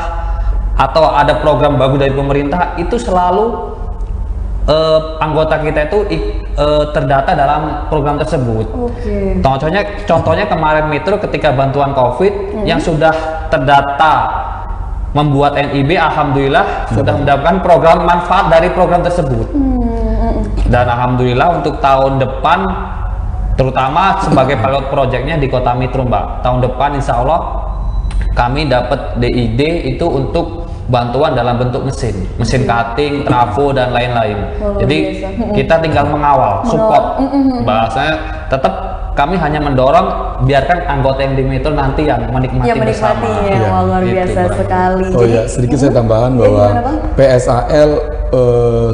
atau ada program bagus dari pemerintah, itu selalu anggota kita itu terdata dalam program tersebut. Contohnya kemarin Metro ketika bantuan COVID yang sudah terdata membuat NIB, alhamdulillah sudah mendapatkan program manfaat dari program tersebut. Dan alhamdulillah untuk tahun depan, terutama sebagai pilot projectnya di Kota Metro, Mbak, tahun depan insya Allah kami dapat DID itu untuk bantuan dalam bentuk mesin cutting, trafo dan lain-lain. Jadi kita tinggal mengawal, support. Bahasanya tetap kami hanya mendorong, biarkan anggota yang di Metro nanti yang menikmati bersama. Luar biasa sekali. Oh ya, sedikit saya tambahan bahwa PSAL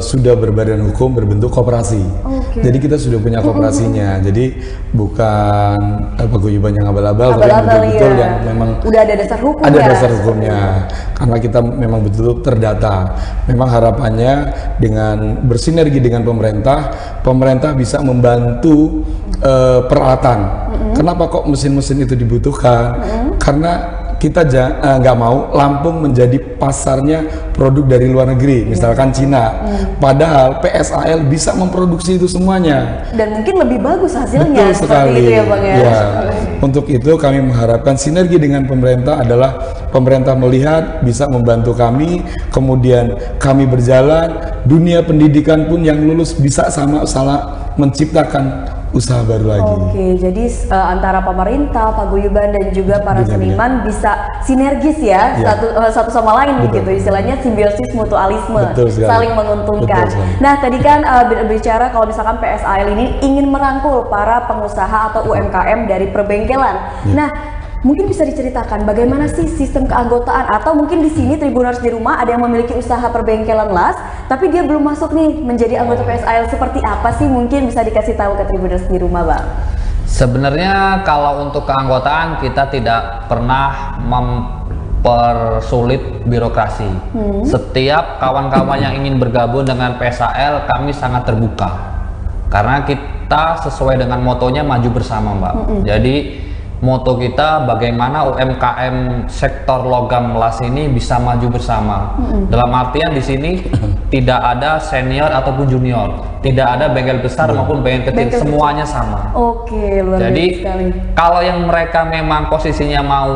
sudah berbadan hukum berbentuk koperasi. Jadi kita sudah punya koperasinya. Jadi bukan paguyuban yang abal-abal, tapi betul-betul yang memang udah ada dasar hukum. Ada dasar hukumnya. Karena kita memang betul-betul terdata. Memang harapannya dengan bersinergi dengan pemerintah bisa membantu peralatan. Kenapa kok mesin-mesin itu dibutuhkan? Karena kita nggak mau Lampung menjadi pasarnya produk dari luar negeri, misalkan Cina. Padahal PSAL bisa memproduksi itu semuanya. Dan mungkin lebih bagus hasilnya. Betul sekali. Itu ya, Bang, ya. Untuk itu kami mengharapkan sinergi dengan pemerintah adalah pemerintah melihat bisa membantu kami, kemudian kami berjalan, dunia pendidikan pun yang lulus bisa sama-sama menciptakan usaha baru lagi. Jadi antara pemerintah, paguyuban dan juga para seniman bisa sinergis ya, satu sama lain gitu, istilahnya simbiosis mutualisme, saling menguntungkan. Nah tadi kan berbicara kalau misalkan PSAL ini ingin merangkul para pengusaha atau UMKM dari perbengkelan. Nah mungkin bisa diceritakan bagaimana sih sistem keanggotaan, atau mungkin di sini Tribuners di rumah ada yang memiliki usaha perbengkelan las tapi dia belum masuk nih menjadi anggota PSAL, seperti apa sih, mungkin bisa dikasih tahu ke Tribuners di rumah, Bang? Sebenarnya kalau untuk keanggotaan kita tidak pernah mempersulit birokrasi. Setiap kawan-kawan yang ingin bergabung dengan PSAL kami sangat terbuka karena kita sesuai dengan motonya maju bersama, Mbak. Jadi moto kita bagaimana UMKM sektor logam las ini bisa maju bersama. Dalam artian di sini tidak ada senior ataupun junior, tidak ada bengkel besar maupun bengkel kecil, semuanya sama. Luar Jadi biasa sekali. kalau yang mereka memang posisinya mau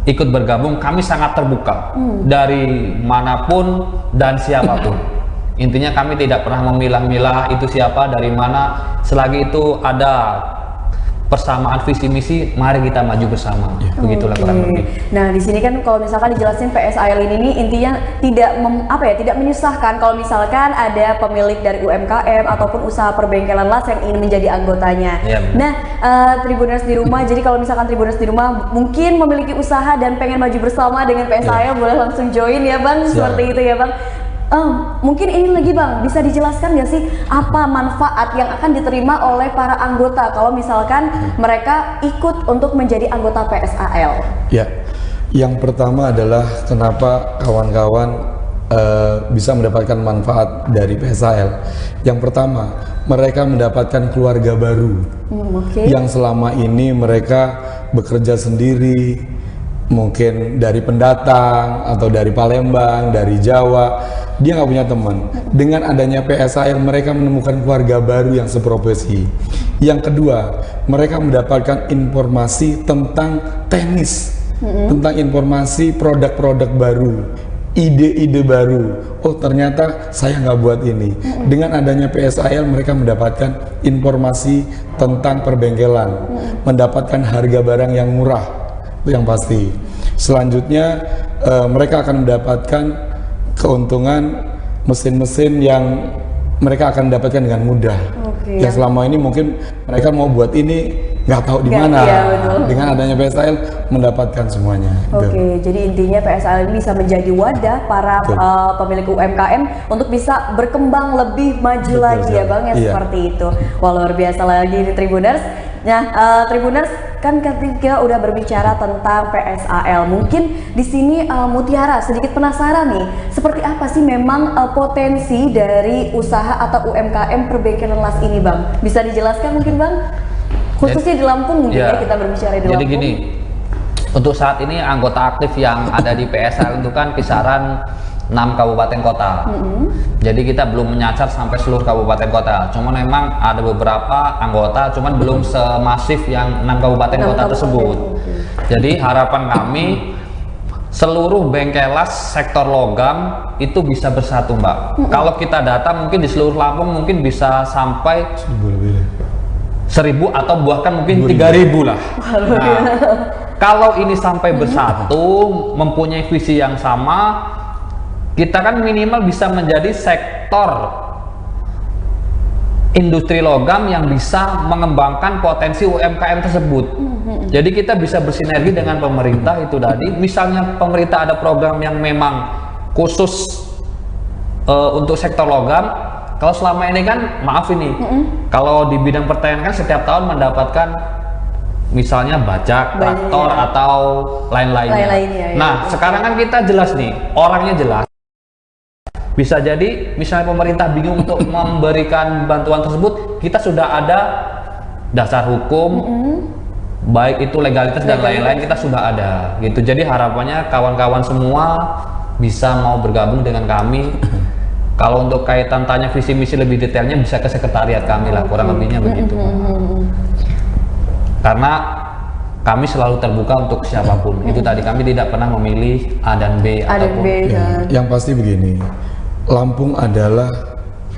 ikut bergabung, kami sangat terbuka dari manapun dan siapapun. Intinya kami tidak pernah memilah-milah itu siapa dari mana, selagi itu ada persamaan visi misi, mari kita maju bersama. Begitulah kurang lebih. Nah di sini kan kalau misalkan dijelasin PSAL ini intinya tidak menyusahkan kalau misalkan ada pemilik dari UMKM ataupun usaha perbengkelan las yang ingin menjadi anggotanya. Nah Tribuners di rumah, jadi kalau misalkan Tribuners di rumah mungkin memiliki usaha dan pengen maju bersama dengan PSAL, boleh langsung join ya, Bang. Seperti itu ya, Bang. Mungkin ini lagi, Bang, bisa dijelaskan nggak sih apa manfaat yang akan diterima oleh para anggota kalau misalkan mereka ikut untuk menjadi anggota PSAL? Ya, Yang pertama adalah kenapa kawan-kawan bisa mendapatkan manfaat dari PSAL. Yang pertama, mereka mendapatkan keluarga baru yang selama ini mereka bekerja sendiri, mungkin dari pendatang atau dari Palembang, dari Jawa, dia nggak punya teman. Dengan adanya PSAL mereka menemukan keluarga baru yang seprofesi. Yang kedua, mereka mendapatkan informasi tentang teknis, tentang informasi produk-produk baru, ide-ide baru. Oh ternyata saya nggak buat ini. Dengan adanya PSAL mereka mendapatkan informasi tentang perbengkelan, mendapatkan harga barang yang murah, itu yang pasti. Selanjutnya mereka akan mendapatkan keuntungan mesin-mesin yang mereka akan dapatkan dengan mudah. Yang selama ini mungkin mereka mau buat ini nggak tahu di mana. Dengan adanya PSAL mendapatkan semuanya. Jadi intinya PSAL ini bisa menjadi wadah para pemilik UMKM untuk bisa berkembang lebih maju lagi ya Bang, ya seperti itu. Wah luar biasa lagi di Tribuners. Nah, Tribuners kan ketika udah berbicara tentang PSAL, mungkin di sini Mutiara sedikit penasaran nih, seperti apa sih memang potensi dari usaha atau UMKM perbengkelan las ini, Bang? Bisa dijelaskan mungkin, Bang? Khususnya di Lampung mungkin ya kita berbicara di Lampung. Jadi gini, untuk saat ini anggota aktif yang ada di PSAL itu kan kisaran 6 kabupaten kota. Jadi kita belum menyasar sampai seluruh kabupaten kota. Cuman memang ada beberapa anggota, cuman belum semasif yang 6 kabupaten kota tersebut. Jadi harapan kami seluruh bengkelas sektor logam itu bisa bersatu, Mbak. Kalau kita data mungkin di seluruh Lampung mungkin bisa sampai 1.000 atau bahkan mungkin 3.000 lah. Nah, kalau ini sampai bersatu, mempunyai visi yang sama, kita kan minimal bisa menjadi sektor industri logam yang bisa mengembangkan potensi UMKM tersebut. Jadi kita bisa bersinergi dengan pemerintah itu tadi. Misalnya pemerintah ada program yang memang khusus untuk sektor logam. Kalau selama ini kan, maaf ini, kalau di bidang pertanian kan setiap tahun mendapatkan misalnya bajak, traktor atau lain-lainnya. Nah, sekarang kan kita jelas nih, orangnya jelas. Bisa jadi misalnya pemerintah bingung untuk memberikan bantuan tersebut, kita sudah ada dasar hukum, baik itu legalitas dan lain-lain, kita sudah ada gitu. Jadi harapannya kawan-kawan semua bisa mau bergabung dengan kami. Kalau untuk kaitan tanya visi misi lebih detailnya bisa ke sekretariat kami lah, kurang lebihnya begitu. Karena kami selalu terbuka untuk siapapun. Itu tadi kami tidak pernah memilih A dan B ataupun Yang pasti begini, Lampung adalah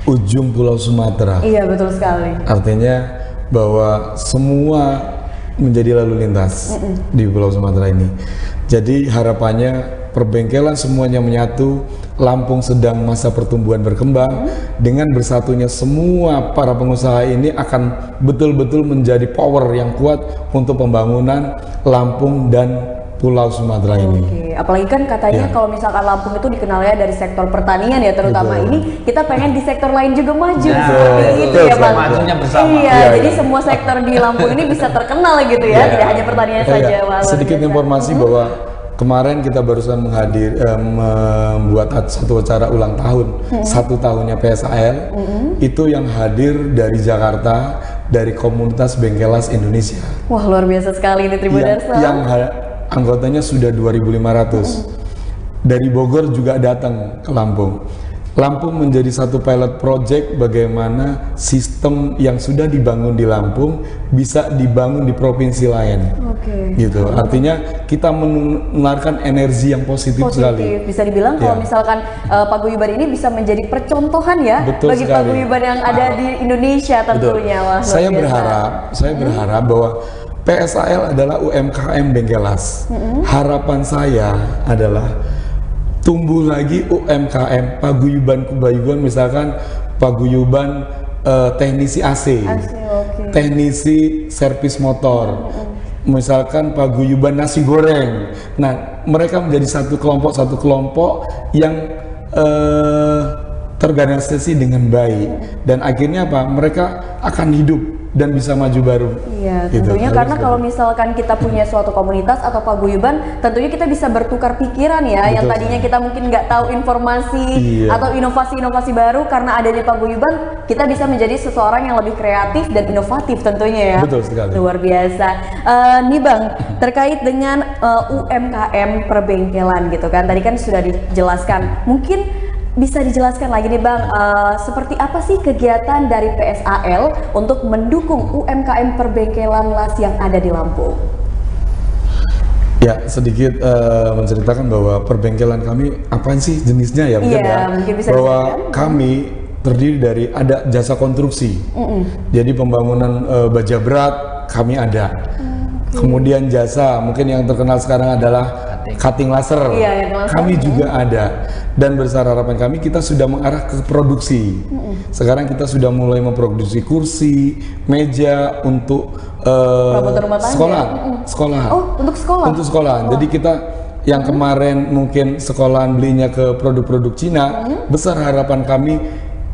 ujung Pulau Sumatera. Iya betul sekali. Artinya bahwa semua menjadi lalu lintas di Pulau Sumatera ini. Jadi harapannya perbengkelan semuanya menyatu. Lampung sedang masa pertumbuhan berkembang. Dengan bersatunya semua para pengusaha ini akan betul-betul menjadi power yang kuat untuk pembangunan Lampung dan Pulau Sumatera ini. Apalagi kan katanya kalau misalkan Lampung itu dikenalnya dari sektor pertanian ya terutama ini, kita pengen di sektor lain juga maju seperti itu ya Bang. Majunya bersama. Jadi semua sektor di Lampung ini bisa terkenal gitu ya, tidak hanya pertanian saja. Sedikit informasi bahwa kemarin kita barusan membuat satu acara ulang tahun, 1 tahunnya PSAL, itu yang hadir dari Jakarta, dari komunitas Bengkelas Indonesia. Wah luar biasa sekali ini Tribuners. Yang anggotanya sudah 2.500. Dari Bogor juga datang ke Lampung. Lampung menjadi satu pilot project bagaimana sistem yang sudah dibangun di Lampung bisa dibangun di provinsi lain. Gitu. Artinya kita menularkan energi yang positif sekali. Bisa dibilang kalau misalkan paguyuban ini bisa menjadi percontohan ya bagi paguyuban yang ada di Indonesia tentunya. Wah, saya berharap bahwa PSAL adalah UMKM Bengkelas. Harapan saya adalah tumbuh lagi UMKM paguyuban misalkan paguyuban teknisi AC, teknisi servis motor, misalkan paguyuban nasi goreng. Nah, mereka menjadi satu kelompok yang terorganisasi dengan baik, dan akhirnya apa? Mereka akan hidup dan bisa maju baru. Iya, Gitu. tentunya karena kalau misalkan kita punya suatu komunitas atau paguyuban, tentunya kita bisa bertukar pikiran ya. Yang Betul. tadinya kita mungkin nggak tahu informasi Iya. atau inovasi-inovasi baru, karena adanya paguyuban, kita bisa menjadi seseorang yang lebih kreatif dan inovatif tentunya ya. Betul sekali. Luar biasa. Nih Bang, terkait dengan UMKM perbengkelan gitu kan, tadi kan sudah dijelaskan. Mungkin bisa dijelaskan lagi nih Bang, seperti apa sih kegiatan dari PSAL untuk mendukung UMKM perbengkelan las yang ada di Lampung? Ya, sedikit menceritakan bahwa perbengkelan kami apa sih jenisnya ya, mungkin Iya, ya. mungkin bisa Bahwa dijelaskan. kami terdiri dari ada jasa konstruksi. Jadi pembangunan baja berat kami ada. Kemudian jasa mungkin yang terkenal sekarang adalah cutting laser. Iya, yang laser. Kami juga ada. Dan besar harapan kami kita sudah mengarah ke produksi. Sekarang kita sudah mulai memproduksi kursi, meja untuk Perabotan rumah tangga. sekolah. Oh, untuk sekolah? Untuk sekolah. Jadi kita yang kemarin mungkin sekolahan belinya ke produk-produk Cina, besar harapan kami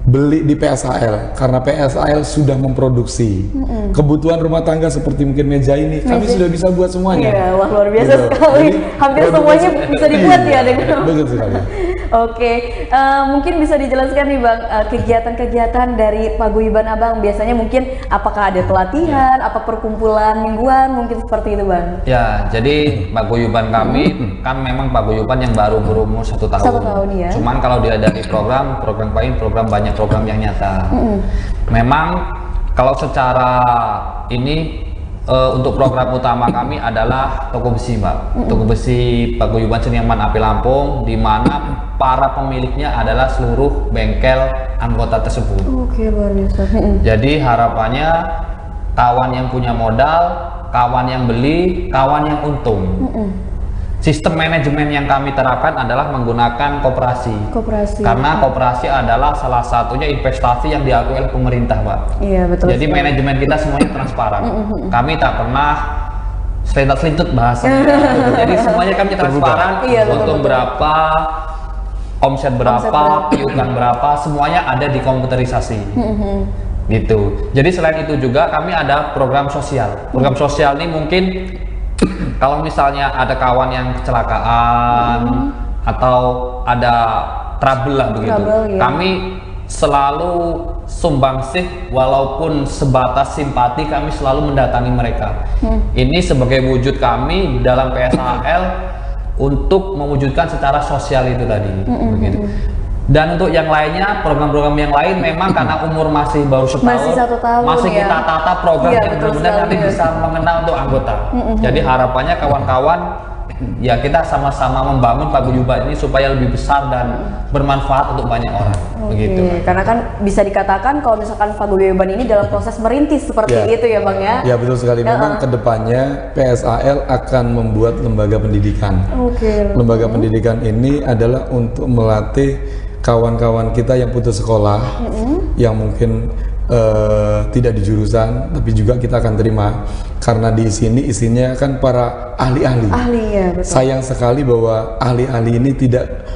beli di PSAL karena PSAL sudah memproduksi kebutuhan rumah tangga seperti mungkin meja ini, kami sudah bisa buat semuanya. Iya, wah luar biasa Gitu. sekali. Jadi, Hampir produk- semuanya bisa dibuat ya dengan. Betul sekali. Oke, mungkin bisa dijelaskan nih Bang, kegiatan-kegiatan dari paguyuban Abang biasanya mungkin apakah ada pelatihan, apa perkumpulan mingguan, mungkin seperti itu Bang? Ya, jadi paguyuban kami kan memang paguyuban yang baru berumur 1 tahun. 1 tahun ya. Cuman kalau dilihat dari program lain, program banyak program yang nyata. Memang kalau secara ini untuk program utama kami adalah toko besi, Mbak. Toko besi Paguyuban Seniman Api Lampung, di mana para pemiliknya adalah seluruh bengkel anggota tersebut. Oke, luar biasa. Jadi harapannya kawan yang punya modal, kawan yang beli, kawan yang untung. Sistem manajemen yang kami terapkan adalah menggunakan koperasi. Karena koperasi adalah salah satunya investasi yang diakui oleh pemerintah, Pak. Iya, betul. Jadi manajemen kita semuanya transparan. Kami tak pernah selintut bahasanya. Jadi semuanya kami transparan. Iya, betul, untuk betul. berapa, omset berapa, piutang berapa, semuanya ada di komputerisasi. Gitu. Jadi selain itu juga kami ada program sosial. Program sosial ini mungkin kalau misalnya ada kawan yang kecelakaan atau ada trouble lah begitu, Trouble, ya. kami selalu sumbangsih walaupun sebatas simpati, kami selalu mendatangi mereka. Ini sebagai wujud kami dalam PSAL untuk mewujudkan secara sosial itu tadi, begitu. Dan untuk yang lainnya, program-program yang lain memang karena umur masih baru setahun, Masih 1 tahun, masih ya. kita tata program Iya, yang betul benar-benar sekali, nanti ya. bisa mengenal untuk anggota. Jadi harapannya kawan-kawan ya kita sama-sama membangun paguyuban ini supaya lebih besar dan bermanfaat untuk banyak orang. Begitu. Oke, karena kan bisa dikatakan kalau misalkan paguyuban ini dalam proses merintis seperti Ya. itu ya Bang ya. Ya, betul sekali. Memang kedepannya PSAL akan membuat lembaga pendidikan. Oke. Lembaga pendidikan ini adalah untuk melatih kawan-kawan kita yang putus sekolah, yang mungkin tidak di jurusan, tapi juga kita akan terima karena di sini isinya kan para ahli-ahli. Ahli ya, betul. Sayang sekali bahwa ahli-ahli ini tidak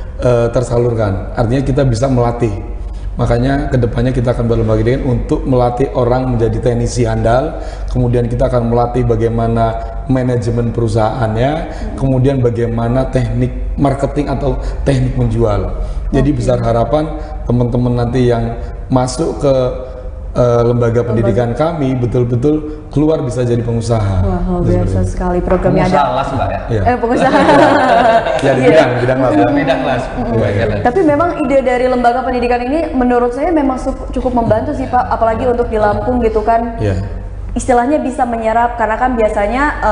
tersalurkan. Artinya kita bisa melatih. Makanya kedepannya kita akan berlembaga pendidikan untuk melatih orang menjadi teknisi handal. Kemudian kita akan melatih bagaimana manajemen perusahaannya, kemudian bagaimana teknik marketing atau teknik menjual. Jadi besar harapan teman-teman nanti yang masuk ke lembaga pendidikan kami betul-betul keluar bisa jadi pengusaha. Wah, luar biasa sekali programnya ada. Pengusaha las, Mbak ya. Iya. Pengusaha. Ya di Iya. bidang las. Bidang las. Tapi memang ide dari lembaga pendidikan ini menurut saya memang cukup membantu sih Pak, apalagi untuk di Lampung gitu kan. Iya. Istilahnya bisa menyerap, karena kan biasanya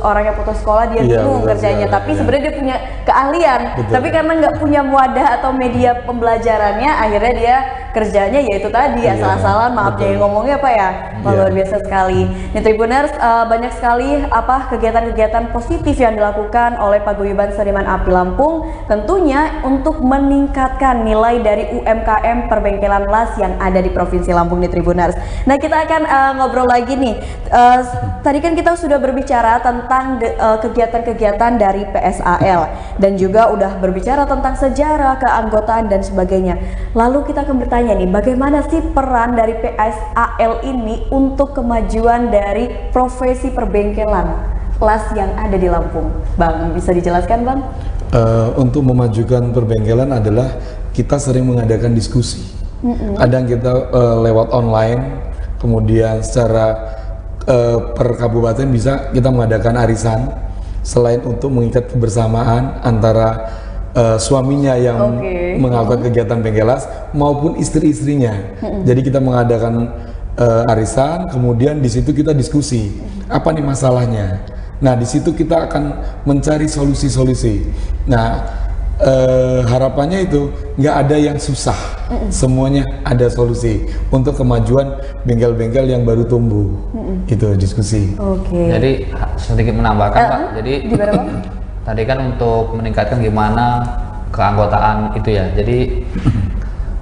orang yang putus sekolah dia Iya, bingung betul kerjanya, sekali, tapi iya. sebenarnya dia punya keahlian, Betul. tapi karena nggak punya wadah atau media pembelajarannya, akhirnya dia kerjanya yaitu tadi asal-asalan, maaf jangan ngomongnya Pak ya. Luar biasa sekali. Nih Tribuners, banyak sekali kegiatan-kegiatan positif yang dilakukan oleh Paguyuban Seniman Api Lampung, tentunya untuk meningkatkan nilai dari UMKM perbengkelan las yang ada di Provinsi Lampung nih Tribuners. Nah kita akan ngobrol lagi nih. Tadi kan kita sudah berbicara tentang kegiatan-kegiatan dari PSAL dan juga udah berbicara tentang sejarah, keanggotaan dan sebagainya. Lalu kita akan bertanya nih, bagaimana sih peran dari PSAL ini untuk kemajuan dari profesi perbengkelan las yang ada di Lampung? Bang, bisa dijelaskan Bang? Untuk memajukan perbengkelan adalah kita sering mengadakan diskusi. Kadang kita lewat online, kemudian secara per kabupaten bisa kita mengadakan arisan. Selain untuk mengikat kebersamaan antara suaminya yang melakukan kegiatan bengkelas maupun istri-istrinya. Jadi kita mengadakan arisan, kemudian di situ kita diskusi apa nih masalahnya. Nah di situ kita akan mencari solusi-solusi. Nah harapannya itu nggak ada yang susah, semuanya ada solusi untuk kemajuan bengkel-bengkel yang baru tumbuh. Itu diskusi. Jadi sedikit menambahkan Pak. Jadi tadi kan untuk meningkatkan gimana keanggotaan itu ya. Jadi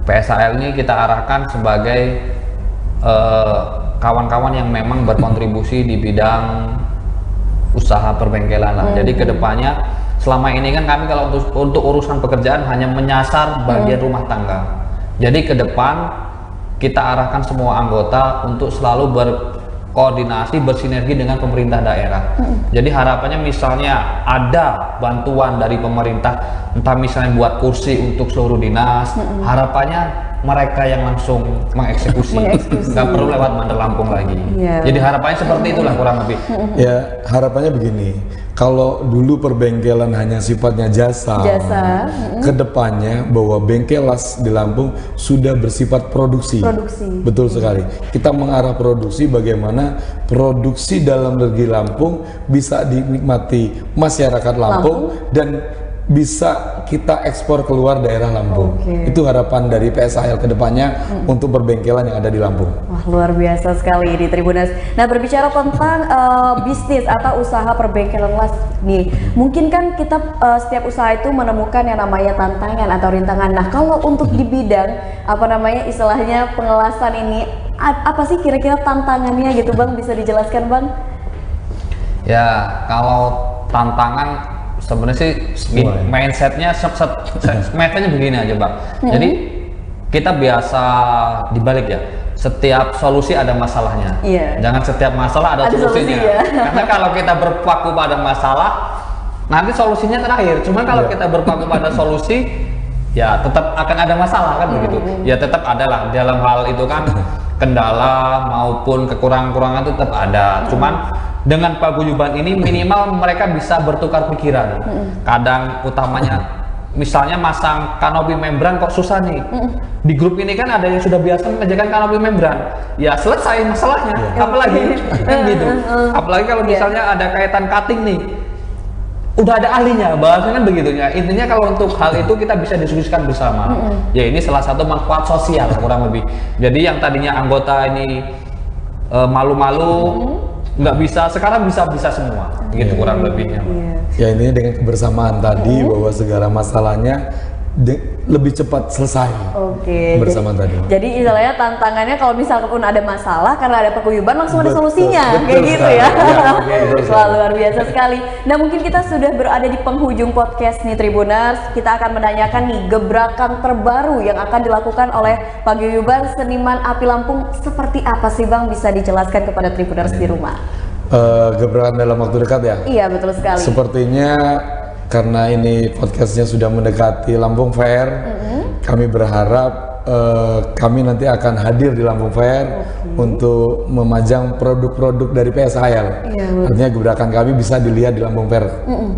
PSAL ini kita arahkan sebagai kawan-kawan yang memang berkontribusi di bidang usaha perbengkelan lah. Jadi kedepannya selama ini kan kami kalau untuk urusan pekerjaan hanya menyasar bagian rumah tangga. Jadi ke depan kita arahkan semua anggota untuk selalu berkoordinasi, bersinergi dengan pemerintah daerah. Jadi harapannya misalnya ada bantuan dari pemerintah, entah misalnya buat kursi untuk seluruh dinas, harapannya mereka yang langsung mengeksekusi, nggak perlu lewat Bandar Lampung lagi. Jadi harapannya seperti itulah kurang lebih. Ya harapannya begini, kalau dulu perbengkelan hanya sifatnya jasa. Kedepannya bahwa bengkel las di Lampung sudah bersifat produksi. Betul sekali. Kita mengarah produksi, bagaimana produksi dalam negeri Lampung bisa dinikmati masyarakat Lampung dan bisa kita ekspor keluar daerah Lampung. Itu harapan dari PSAL kedepannya untuk perbengkelan yang ada di Lampung. Wah, luar biasa sekali di Tribuners. Nah, berbicara tentang bisnis atau usaha perbengkelan las nih, mungkin kan kita setiap usaha itu menemukan yang namanya tantangan atau rintangan. Nah, kalau untuk di bidang istilahnya pengelasan ini, apa sih kira-kira tantangannya gitu Bang? Bisa dijelaskan Bang? Ya, kalau tantangan sebenarnya sih mindsetnya begini aja Bang. Jadi kita biasa dibalik ya, setiap solusi ada masalahnya. Jangan setiap masalah ada solusinya. Karena kalau kita berpaku pada masalah, nanti solusinya terakhir. Cuman kalau kita berpaku pada solusi, ya tetap akan ada masalah kan begitu. Ya tetap ada lah dalam hal itu kan kendala maupun kekurangan-kekurangan itu tetap ada. Cuman dengan paguyuban ini minimal mereka bisa bertukar pikiran. Kadang utamanya misalnya masang kanopi membran kok susah nih. Di grup ini kan ada yang sudah biasa mengerjakan kanopi membran. Ya selesai masalahnya. Apalagi gitu. Apalagi kalau misalnya ada kaitan cutting nih. Udah ada ahlinya, bahasanya kan begitu ya. Intinya kalau untuk hal itu kita bisa diskusikan bersama. Ya ini salah satu manfaat sosial kurang lebih. Jadi yang tadinya anggota ini malu-malu nggak bisa, sekarang bisa semua gitu kurang lebihnya. Ya ini dengan kebersamaan tadi bahwa segala masalahnya lebih cepat selesai. Bersama tadi. Jadi istilahnya tantangannya kalau misalkan ada masalah karena ada paguyuban langsung ada solusinya, kayak gitu ya. Wah, luar biasa sekali. Nah mungkin kita sudah berada di penghujung podcast nih Tribuners. Kita akan menanyakan nih gebrakan terbaru yang akan dilakukan oleh Paguyuban Seniman Api Lampung seperti apa sih Bang? Bisa dijelaskan kepada Tribuners di rumah? Gebrakan dalam waktu dekat ya? Iya betul sekali. Sepertinya karena ini podcastnya sudah mendekati Lampung Fair, kami berharap kami nanti akan hadir di Lampung Fair untuk memajang produk-produk dari PSAL. Artinya gebrakan kami bisa dilihat di Lampung Fair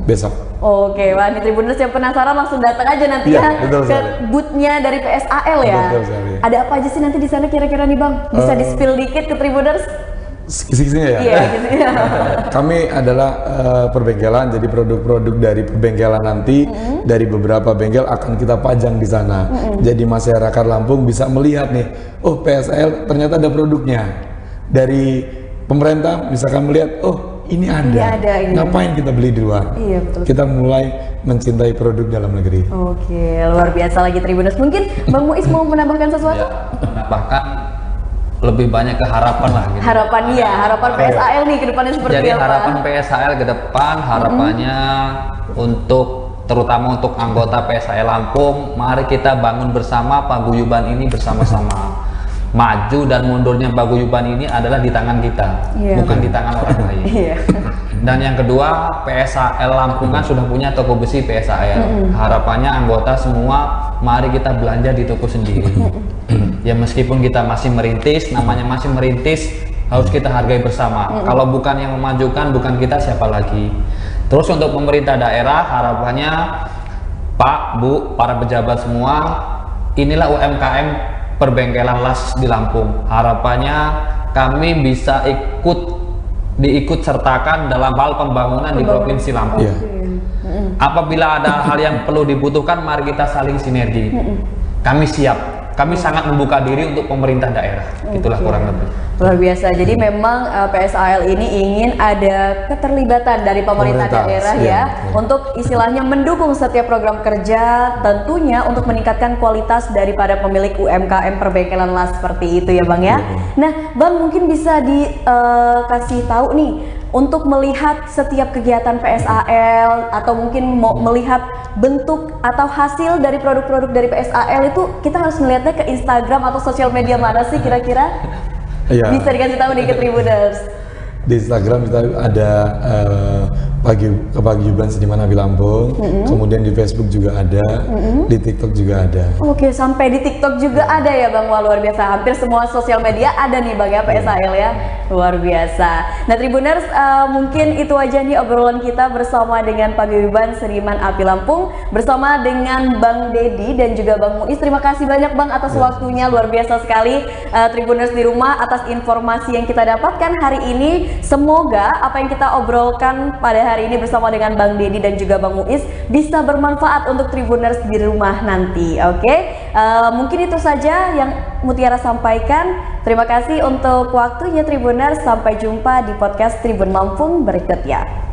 besok. Wah ini Tribuners yang penasaran langsung datang aja nanti ke booth-nya dari PSAL ya. Ada apa aja sih nanti di sana kira-kira nih Bang? Bisa di-spill dikit ke Tribuners? kisi-kisinya ya. Iya, gitu ya. Kami adalah perbengkelan, jadi produk-produk dari perbengkelan nanti dari beberapa bengkel akan kita pajang di sana. Jadi masyarakat Lampung bisa melihat nih, oh PSAL ternyata ada produknya. Dari pemerintah misalkan melihat, oh ini ada, ngapain kita beli di luar? Iya, betul. Kita mulai mencintai produk dalam negeri. Oke, luar biasa lagi Tribuners. Mungkin Bang Muiz mau menambahkan sesuatu? Bahkan lebih banyak ke harapan lah gitu. Harapan PSAL nih ke depannya seperti Jadi apa? harapan PSAL ke depan, harapannya terutama untuk anggota PSAL Lampung, mari kita bangun bersama paguyuban ini bersama-sama. Maju dan mundurnya paguyuban ini adalah di tangan kita, bukan di tangan orang lain. Dan yang kedua, PSAL Lampung kan sudah punya toko besi PSAL. Harapannya anggota semua, mari kita belanja di toko sendiri. Ya meskipun kita masih merintis, namanya masih merintis, harus kita hargai bersama. Kalau bukan yang memajukan, bukan kita, siapa lagi? Terus untuk pemerintah daerah, harapannya Pak, Bu, para pejabat semua, inilah UMKM perbengkelan las di Lampung. Harapannya kami bisa diikut sertakan dalam hal pembangunan di Provinsi Lampung. Apabila ada hal yang perlu dibutuhkan, mari kita saling sinergi. Kami siap. Kami sangat membuka diri untuk pemerintah daerah. Itulah kurang lebih. Luar biasa. Jadi memang PSAL ini ingin ada keterlibatan dari pemerintah daerah ya, untuk istilahnya mendukung setiap program kerja, tentunya untuk meningkatkan kualitas daripada pemilik UMKM perbengkelan las seperti itu ya Bang ya. Nah Bang, mungkin bisa dikasih tahu nih, untuk melihat setiap kegiatan PSAL atau mungkin mau melihat bentuk atau hasil dari produk-produk dari PSAL itu, kita harus melihatnya ke Instagram atau sosial media mana sih kira-kira? Bisa dikasih tahu nih ke Tribuners. Di Instagram kita ada Paguyuban Seniman Api Lampung, kemudian di Facebook juga ada, di TikTok juga ada. Oke, sampai di TikTok juga ada ya Bang. Wah, luar biasa. Hampir semua sosial media ada nih Bang ya, PSAL ya. Luar biasa. Nah Tribuners, mungkin itu aja nih obrolan kita bersama dengan Paguyuban Seniman Api Lampung, bersama dengan Bang Dedi dan juga Bang Muiz. Terima kasih banyak Bang atas waktunya, luar biasa sekali. Tribuners di rumah, atas informasi yang kita dapatkan hari ini. Semoga apa yang kita obrolkan pada hari ini bersama dengan Bang Dedi dan juga Bang Muiz bisa bermanfaat untuk Tribuners di rumah nanti. Oke, mungkin itu saja yang Mutiara sampaikan. Terima kasih untuk waktunya Tribuners. Sampai jumpa di podcast Tribun Lampung berikutnya.